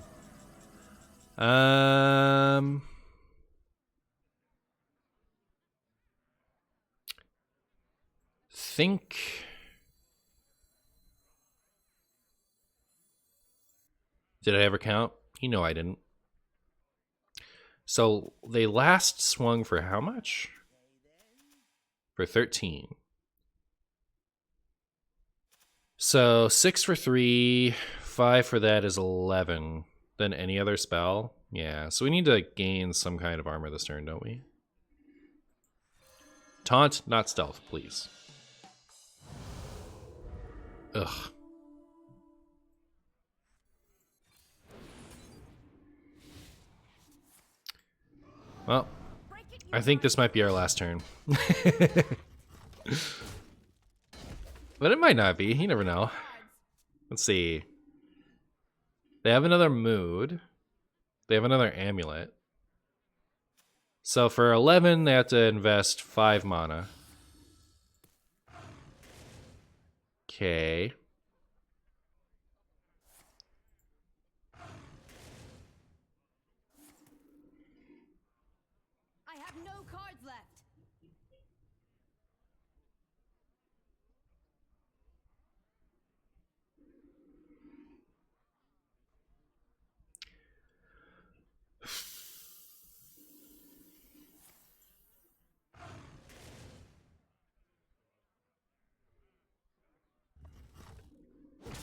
Think. Did I ever count? You know I didn't. So they last swung for how much? For 13. So 6 for 3, 5 for that is 11. Then any other spell? Yeah, so we need to gain some kind of armor this turn, don't we? Taunt, not stealth, please. Ugh. Well, I think this might be our last turn. But it might not be. You never know. Let's see. They have another mood. They have another amulet. So for 11, they have to invest 5 mana. Okay. I have no cards left.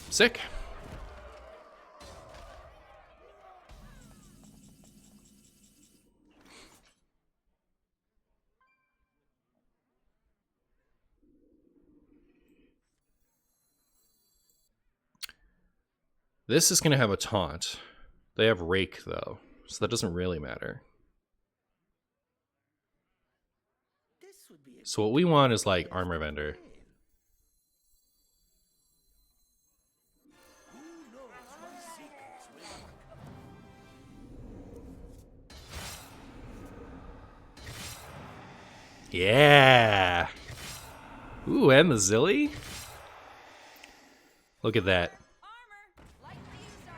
Sick. This is going to have a taunt. They have Rake, though, so that doesn't really matter. This would be a So what we want is, like, Armor Vendor. who knows what secrets will uncover. Yeah! Ooh, and the Zilly? Look at that. Armor, like the user.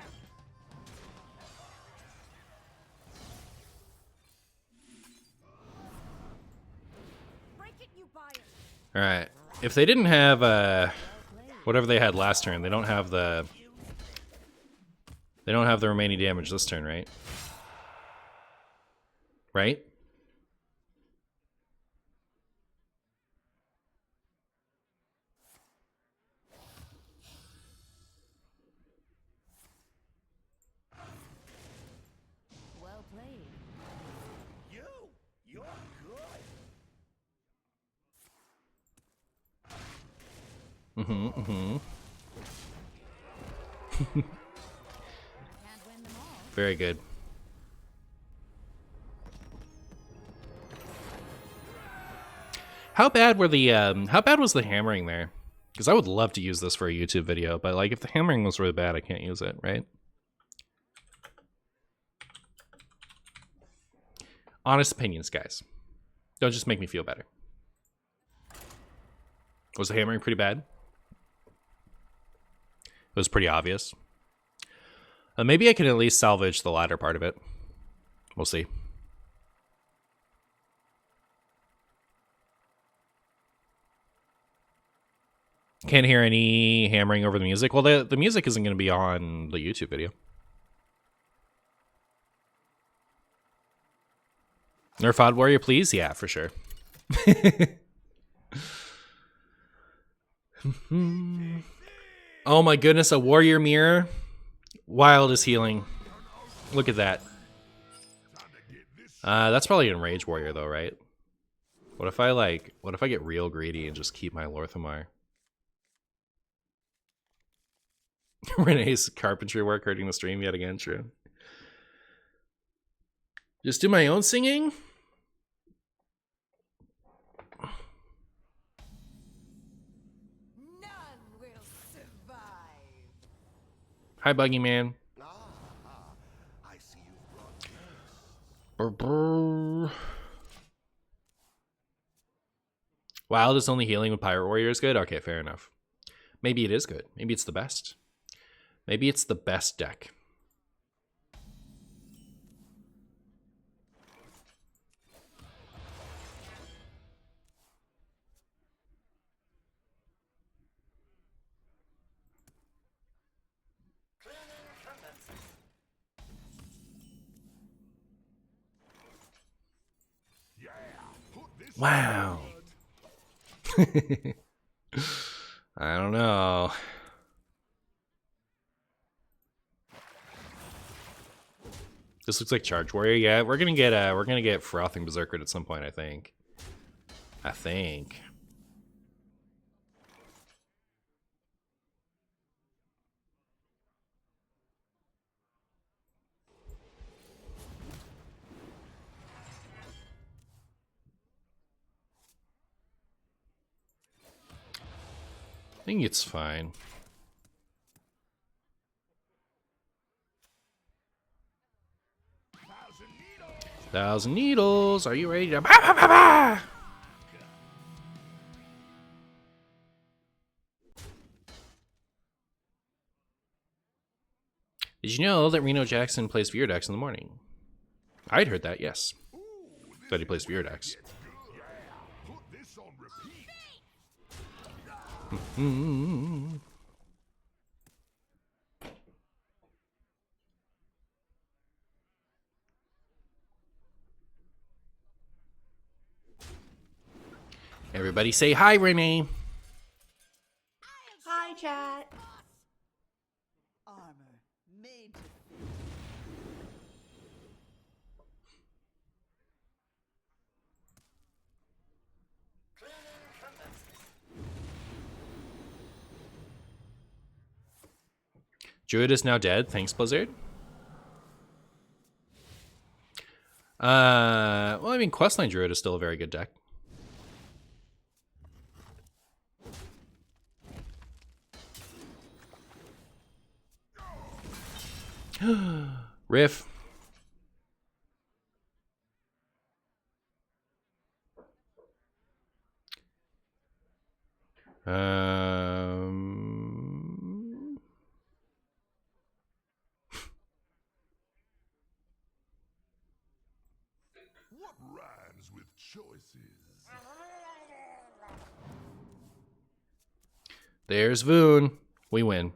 Break it, you buy it. Alright. If they didn't have, whatever they had last turn, they don't have the... They don't have the remaining damage this turn, right? Right? Well played. You're good. Can't win them all. Very good. How bad were the how bad was the hammering there? Because I would love to use this for a YouTube video, but like if the hammering was really bad, I can't use it, right? Honest opinions, guys. Don't just make me feel better. Was the hammering pretty bad? It was pretty obvious. Maybe I can at least salvage the latter part of it. We'll see. Can't hear any hammering over the music. Well, the music isn't going to be on the YouTube video. Nerf Odd Warrior, please? Yeah, for sure. Oh my goodness, a Warrior Mirror. Wild is healing. Look at that. That's probably Enrage Warrior though, right? What if I get real greedy and just keep my Lorthamar? Renee's carpentry work hurting the stream yet again, true. Just do my own singing? None will survive. Hi, Buggy Man. I see you've brought peace. Brr, brr. Wild is only healing with Pirate Warrior is good? Okay, fair enough. Maybe it is good. Maybe it's the best. Maybe it's the best deck. Yeah, put this Wow. I don't know. This looks like Charge Warrior. Yeah, we're gonna get Frothing Berserkered at some point, I think. I think it's fine. Thousand Needles, are you ready to? Bah, bah, bah, bah! Did you know that Reno Jackson plays Viridex in the morning? I'd heard that, yes. That he plays Viridex. Put this on repeat. Everybody say hi, Renee. Hi, chat. Armor made to Druid is now dead. Thanks, Blizzard. Well, I mean, Questline Druid is still a very good deck. Riff. What rhymes with choices? There's Voon. We win.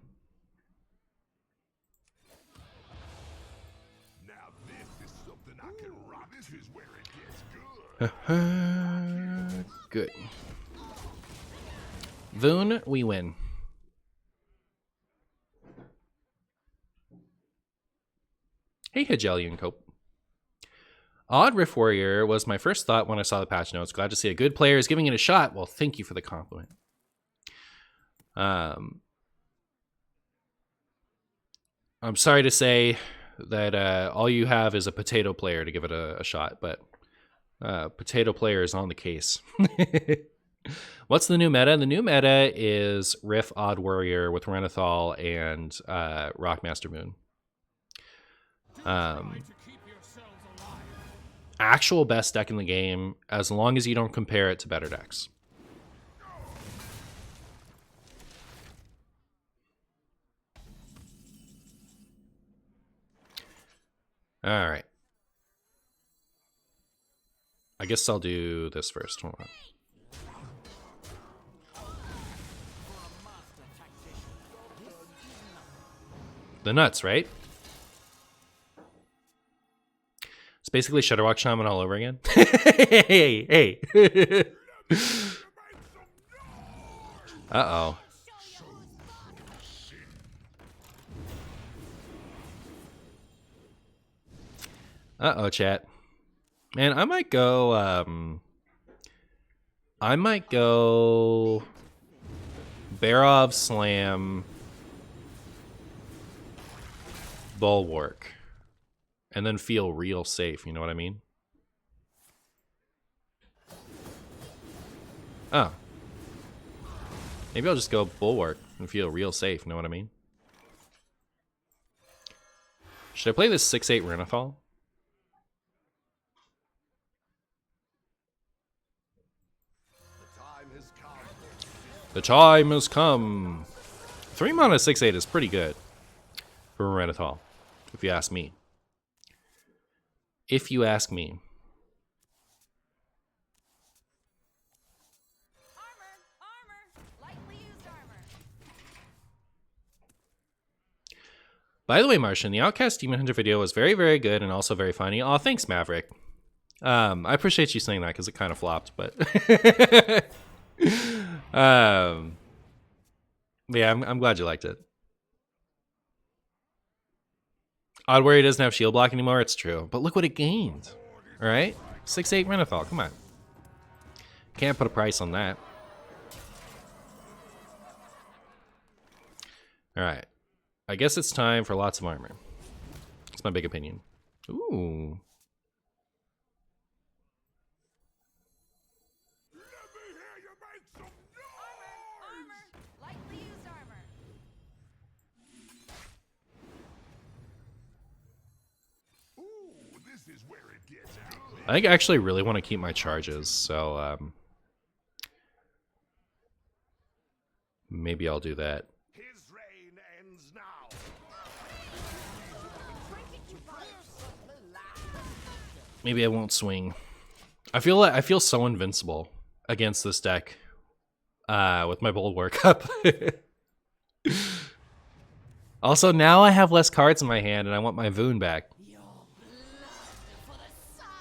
Now this is something I can rock. This is where it gets good. Good. Voon, we win. Hey, Hegelian Cope. Odd Rift Warrior was my first thought when I saw the patch notes. Glad to see a good player is giving it a shot. Well, thank you for the compliment. I'm sorry to say that all you have is a potato player to give it a shot, but potato player is on the case. What's the new meta? The new meta is Riff Odd Warrior with Renathal and Rockmaster Moon. Actual best deck in the game, as long as you don't compare it to better decks. All right. I guess I'll do this first. Hold on. The nuts, right? basically Shudderwock Shaman all over again. Hey. Uh-oh. Uh-oh, chat. Man, I might go Barov Slam Bulwark and then feel real safe, you know what I mean? Oh. Maybe I'll just go Bulwark and feel real safe, you know what I mean? Should I play this 6/8 Renathal? The time has come. 3 mana 6/8 is pretty good for Renathal, if you ask me. If you ask me. Armor! Lightly used armor. By the way, Martian, the Outcast Demon Hunter video was very, very good and also very funny. Aw, thanks, Maverick. I appreciate you saying that because it kind of flopped, but yeah, I'm glad you liked it. Odd where he doesn't have shield block anymore. It's true, but look what it gained. All right, 6/8 Renathal. Come on, can't put a price on that. All right, I guess it's time for lots of armor. That's my big opinion. Ooh. Lightly used armor. Ooh, this is where it gets out. I think I actually really want to keep my charges, so maybe I'll do that. His reign ends now. Maybe I won't swing. I feel so invincible against this deck with my Bulwark up. Also, now I have less cards in my hand, and I want my Voon back.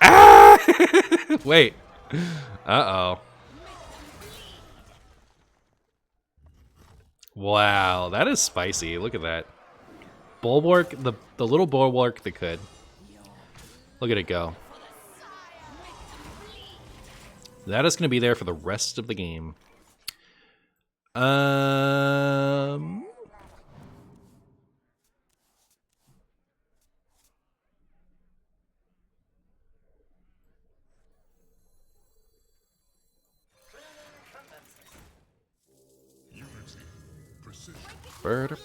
Ah! Wait. Uh-oh. Wow, that is spicy. Look at that. Bulwark, the little Bulwark that could. Look at it go. That is going to be there for the rest of the game. Bird.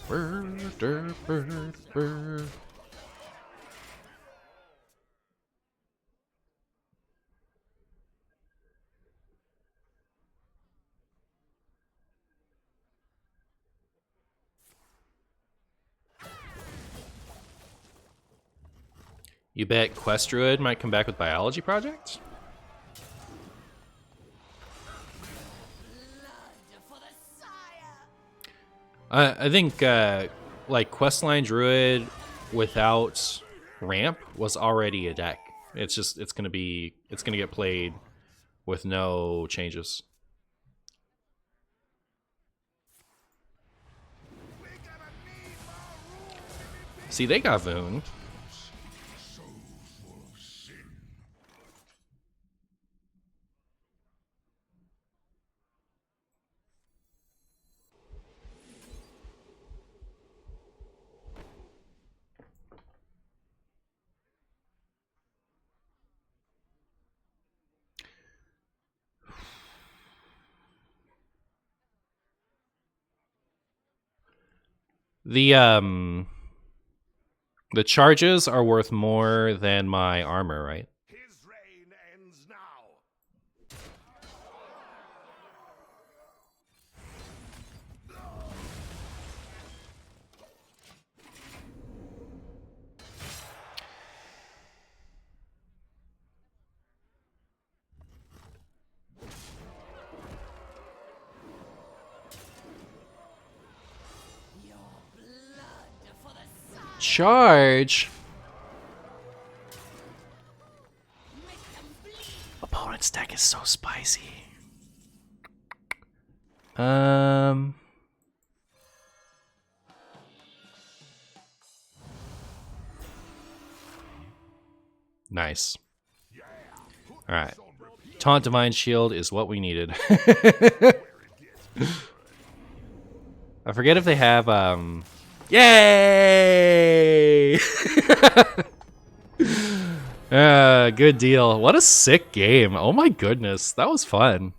You bet Quest Druid might come back with Biology Project? I think like Questline Druid without ramp was already a deck. It's gonna get played with no changes. See, they got Voon. The charges are worth more than my armor, right? His reign ends now. Charge. is so spicy. Nice. All right. Taunt Divine Shield is what we needed. I forget if they have Yay! Good deal. What a sick game. Oh my goodness. That was fun.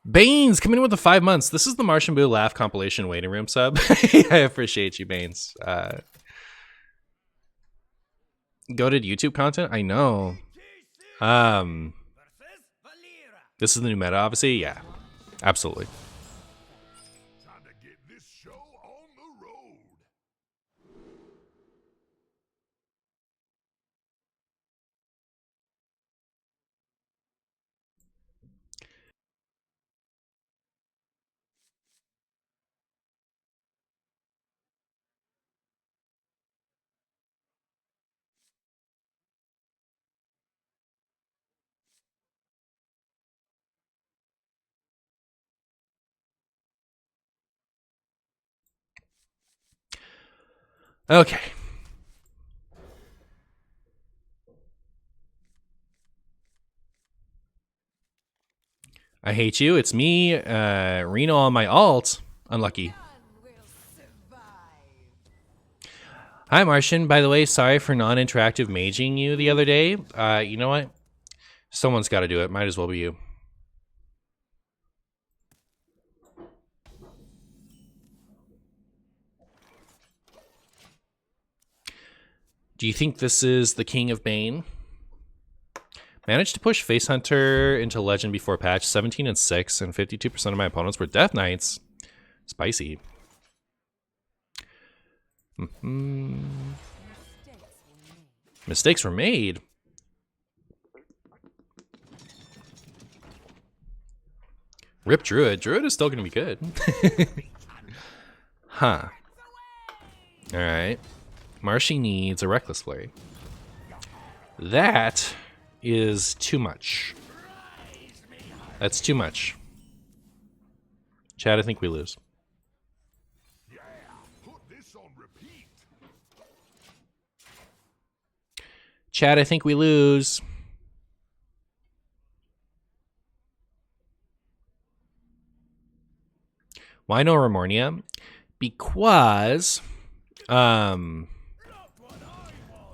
Baines coming in with the 5 months. This is the Martian Boo Laugh compilation waiting room sub. I appreciate you, Baines. Goated YouTube content? I know. This is the new meta, obviously. Yeah, absolutely. Time to get this show on the road. Okay. I hate you. It's me, Reno on my alt. Unlucky. Hi, Martian. By the way, sorry for non-interactive maging you the other day. You know what? Someone's got to do it. Might as well be you. Do you think this is the King of Bane? Managed to push Face Hunter into Legend before patch, 17 and 6, and 52% of my opponents were Death Knights. Spicy. Mistakes were made. Rip Druid. Druid is still going to be good. Huh. Alright. Marshy needs a Reckless Flurry. That is too much. That's too much. Chad, I think we lose. Yeah, put this on repeat. Chad, I think we lose. Why no Remornia? Because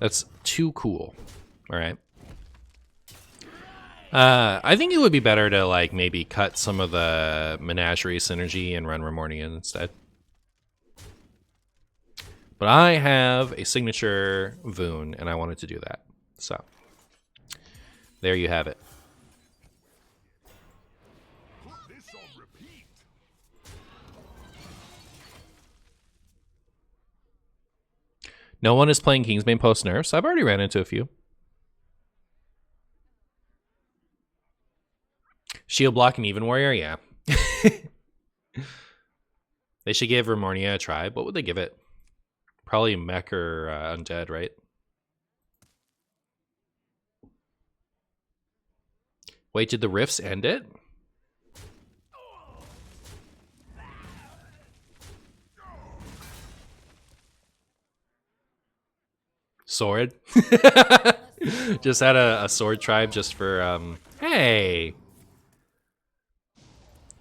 that's too cool. All right. I think it would be better to like maybe cut some of the Menagerie synergy and run Remornia instead. But I have a signature Voon and I wanted to do that. So there you have it. Put this on repeat. No one is playing Kingsbane post nerfs. I've already ran into a few. Shield block and even warrior, yeah. They should give Remornia a try. What would they give it? Probably mech or undead, right? Wait, did the rifts end it? Sword? Just had a sword tribe just for, hey!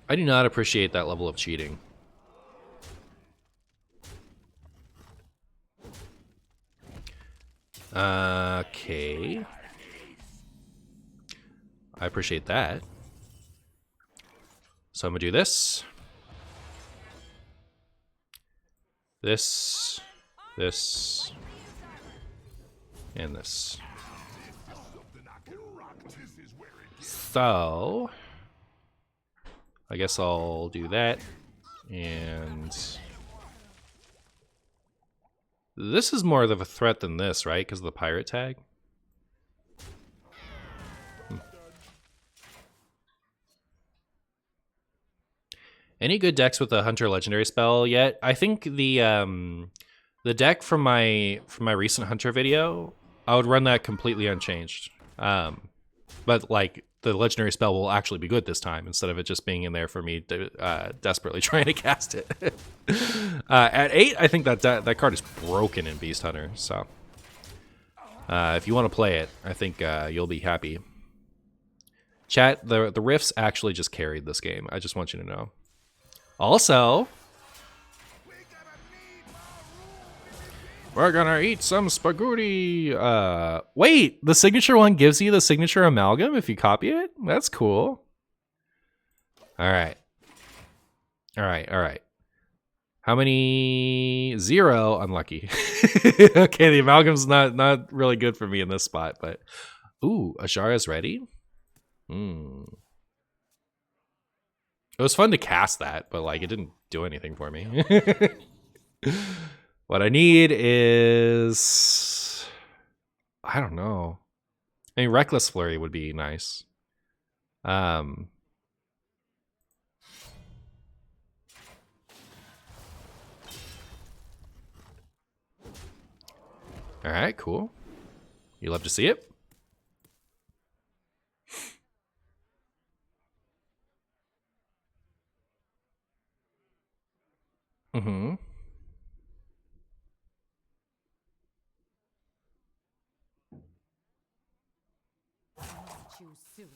I do not appreciate that level of cheating. Okay. I appreciate that. So I'm gonna do this. This. This. And this. So I guess I'll do that. And this is more of a threat than this, right? Because of the pirate tag. Any good decks with a Hunter Legendary spell yet? I think the deck from my recent Hunter video, I would run that completely unchanged. But like the Legendary spell will actually be good this time instead of it just being in there for me to, desperately trying to cast it. At 8, I think that card is broken in Beast Hunter. So if you want to play it, I think you'll be happy. Chat, the Rifts actually just carried this game. I just want you to know. Also, we're gonna eat some spaghetti. Wait, the signature one gives you the signature amalgam if you copy it? That's cool. All right. How many? 0. Unlucky. Okay, the amalgam's not really good for me in this spot, but ooh, Ashara's ready. It was fun to cast that, but like it didn't do anything for me. What I need is, I don't know. I mean, Reckless Flurry would be nice. All right, cool. You love to see it. Mm-hmm. Choose soon.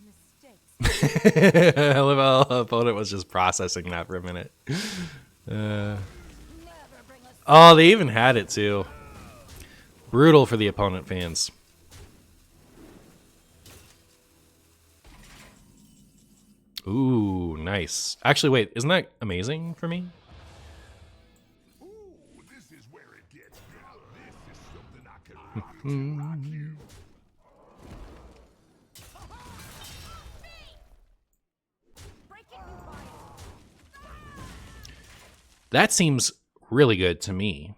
Mistakes. I love how the opponent was just processing that for a minute. Oh, they even had it too. Brutal for the opponent fans. Ooh, nice. Actually, wait, isn't that amazing for me? Ooh, this is where it gets. Now this is something I can really like you. That seems really good to me.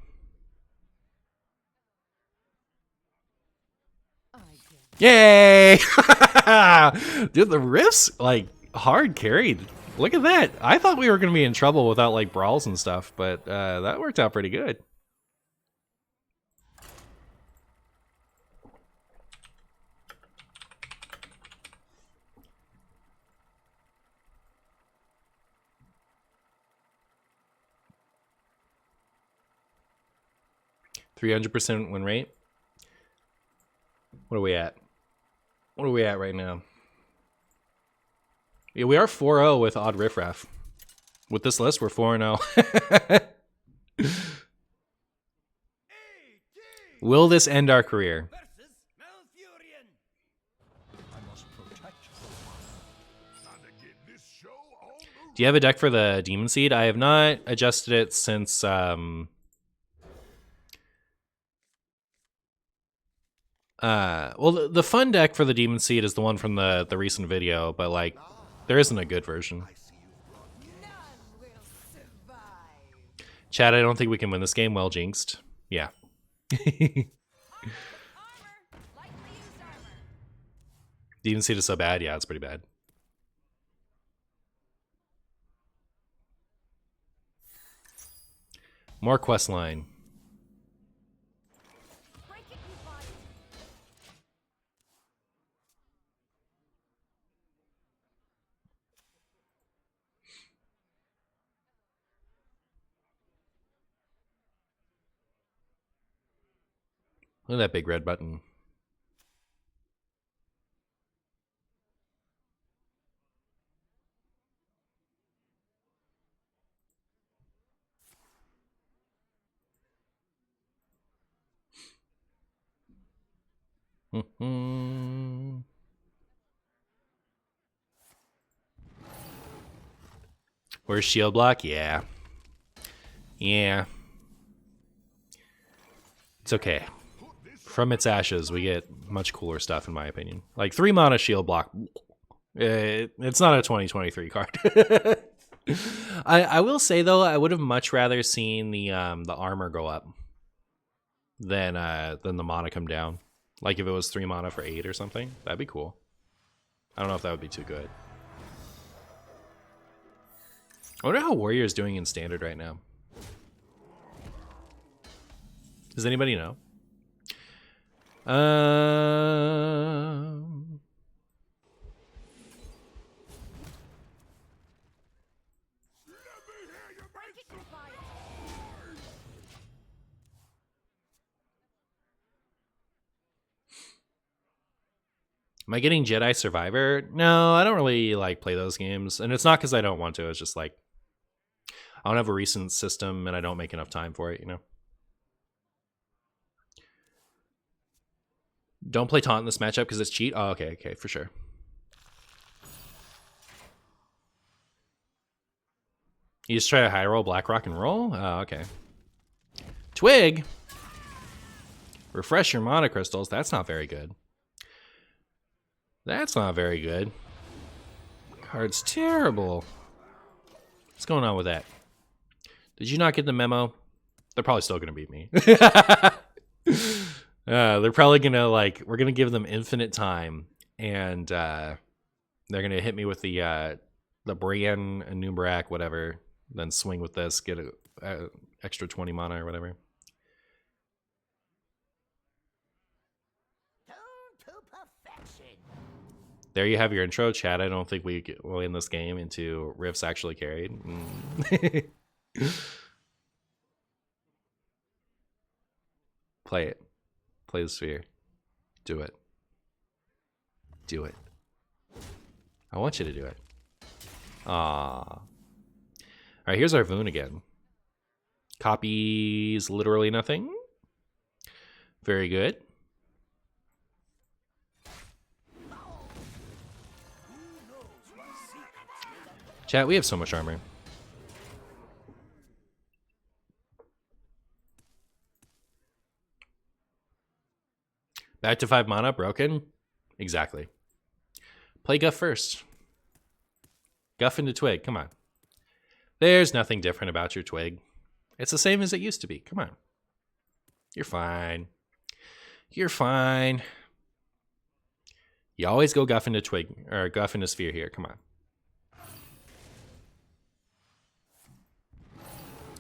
Yay! Dude, the Rifts, like, hard carried. Look at that. I thought we were going to be in trouble without, like, brawls and stuff, but that worked out pretty good. %300 win rate. What are we at? What are we at right now? Yeah, we are 4-0 with Odd Riffraff. With this list, we're 4-0. Will this end our career? Do you have a deck for the Demon Seed? I have not adjusted it since well, the fun deck for the Demon Seed is the one from the recent video, but like there isn't a good version. Chad, I don't think we can win this game. Well jinxed. Yeah. Demon Seed is so bad. Yeah, it's pretty bad. More quest line. Look at that big red button. Where's shield block? Yeah. Yeah. It's okay. From its ashes, we get much cooler stuff, in my opinion. Like 3 mana shield block. It's not a 2023 card. I will say though, I would have much rather seen the armor go up than the mana come down. Like if it was 3 mana for 8 or something, that'd be cool. I don't know if that would be too good. I wonder how Warrior is doing in Standard right now. Does anybody know? Am I getting Jedi Survivor? No, I don't really like play those games. And it's not because I don't want to. It's just like I don't have a recent system and I don't make enough time for it, you know? Don't play Taunt in this matchup because it's cheat? Oh, okay, okay, for sure. You just try a high roll, black rock, and roll? Oh, okay. Twig! Refresh your mana crystals. That's not very good. That's not very good. Card's terrible. What's going on with that? Did you not get the memo? They're probably still going to beat me. They're probably going to, like, we're going to give them infinite time. And they're going to hit me with the Brienne and Numerak, whatever. Then swing with this, get a extra 20 mana or whatever. There you have your intro, chat. I don't think we will end this game into Rift's actually carried. Play it. Play the sphere. Do it. Do it. I want you to do it. Aww. Alright, here's our Voon again. Copies literally nothing. Very good. Chat, we have so much armor. Back to 5 mana, broken? Exactly. Play Guff first. Guff into Twig, come on. There's nothing different about your Twig. It's the same as it used to be, come on. You're fine. You're fine. You always go Guff into Twig, or Guff into Sphere here, come on.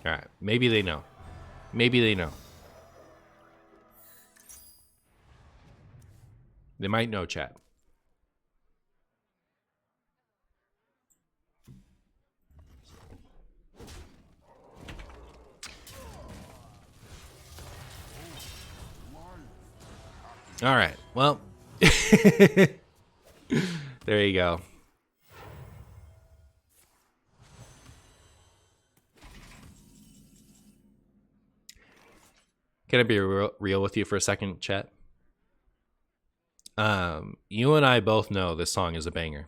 Alright, maybe they know. Maybe they know. They might know, chat. Alright, well. There you go. Can I be real with you for a second, chat? You and I both know this song is a banger.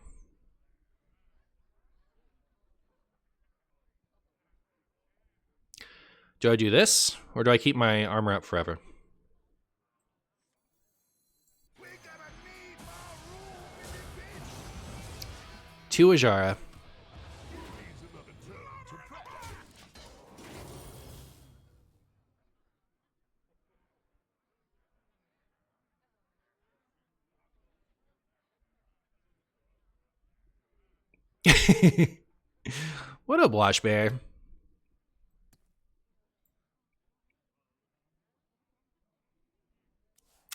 Do I do this, or do I keep my armor up forever? Two Ajara. What up, Wash Bear?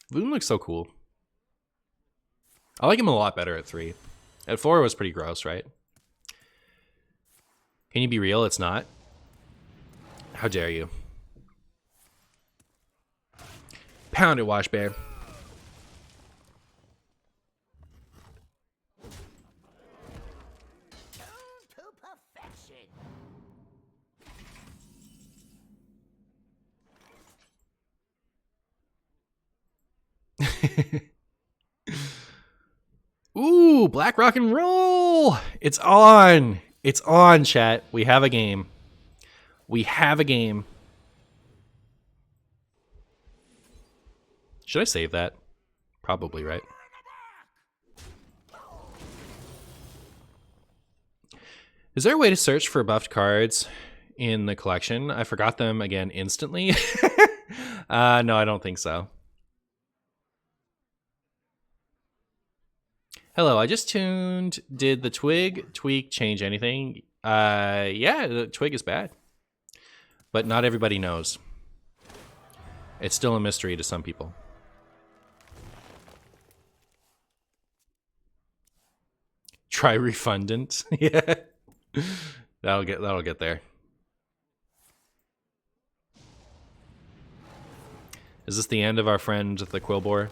Voon looks so cool. I like him a lot better at 3. At 4 it was pretty gross, right? Can you be real? It's not. How dare you? Pound it, Wash Bear. Ooh, Black Rock and Roll! It's on! It's on, chat. We have a game. We have a game. Should I save that? Probably, right? Is there a way to search for buffed cards in the collection? I forgot them again instantly. No, I don't think so. Hello, I just tuned. Did the Twig tweak change anything? Yeah, the Twig is bad. But not everybody knows. It's still a mystery to some people. Try refundant. Yeah. That'll get there. Is this the end of our friend the Quillbore?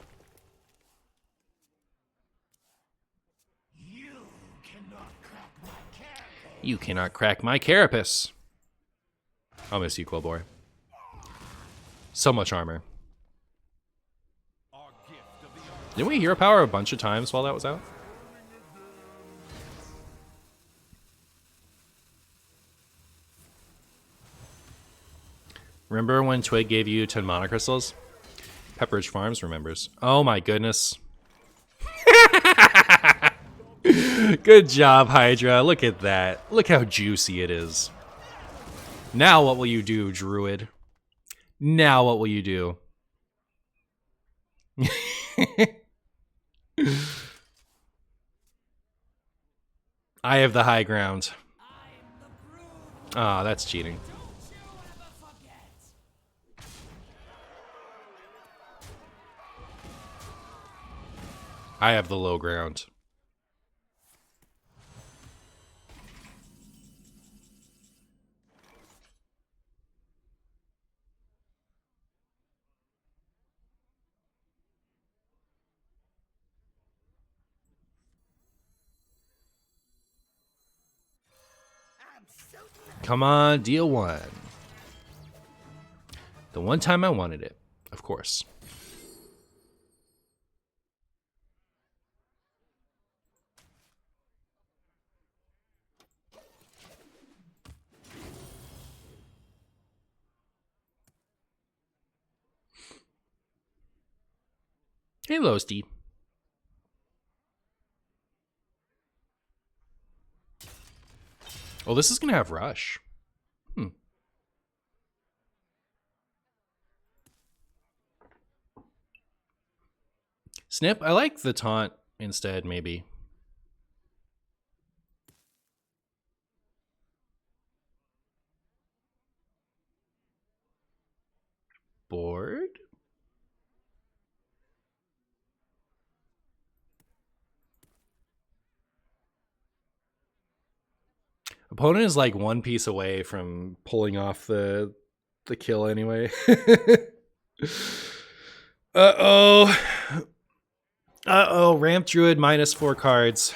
You cannot crack my carapace. I'll miss you, Quillbore. So much armor. Didn't we hero power a bunch of times while that was out? Remember when Twig gave you 10 mana crystals? Pepperidge Farms remembers. Oh my goodness. Good job, Hydra. Look at that. Look how juicy it is. Now what will you do, Druid? Now what will you do? I have the high ground. Ah, that's cheating. I have the low ground. Come on, deal one. The one time I wanted it, of course. Hello, Steve. Oh, this is gonna have rush. Snip, I like the taunt instead, maybe. Board? Opponent is like one piece away from pulling off the kill anyway. Uh-oh. Uh-oh, Ramp Druid minus 4 cards.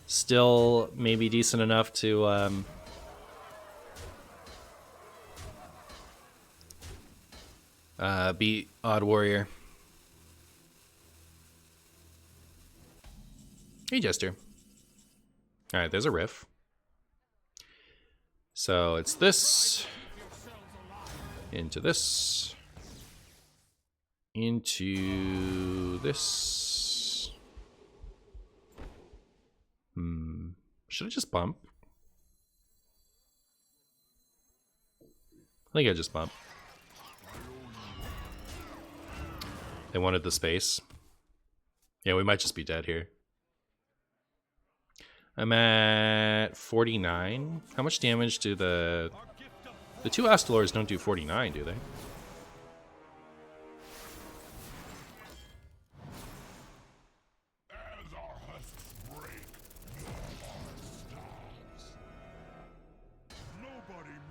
Still maybe decent enough to beat Odd Warrior. Hey, Jester. Alright, there's a riff. So it's this, into this, into this. Should I just bump? I think I just bump. They wanted the space. Yeah, we might just be dead here. I'm at 49. How much damage do the 2 Astalors don't do 49, do they?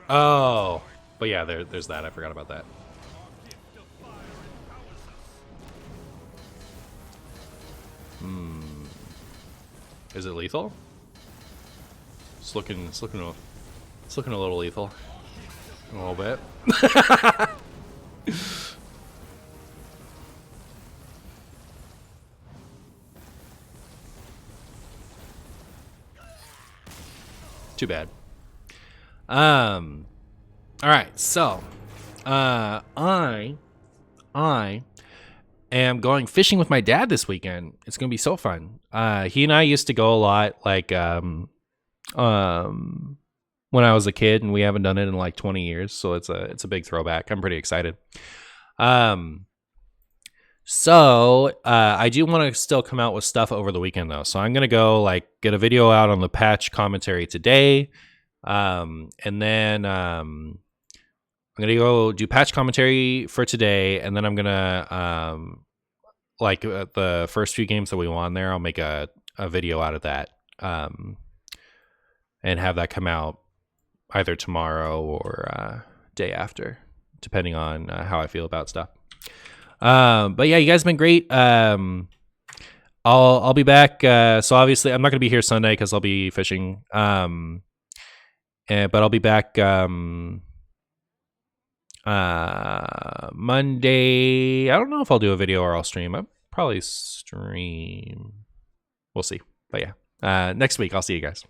Oh, but yeah, there's that. I forgot about that. Is it lethal? It's looking a little lethal. A little bit. Too bad. All right, so I am going fishing with my dad this weekend. It's gonna be so fun. He and I used to go a lot, like when I was a kid, and we haven't done it in like 20 years. So it's a big throwback. I'm pretty excited. So I do want to still come out with stuff over the weekend though. So I'm gonna go like get a video out on the patch commentary today, and then I'm gonna go do patch commentary for today, and then I'm gonna like the first few games that we won there, I'll make a video out of that, and have that come out either tomorrow or day after, depending on how I feel about stuff. But yeah, you guys have been great. I'll be back. So obviously I'm not gonna be here Sunday because I'll be fishing. But I'll be back Monday. I don't know if I'll do a video or I'll stream. I'll probably stream. We'll see. But yeah, next week I'll see you guys.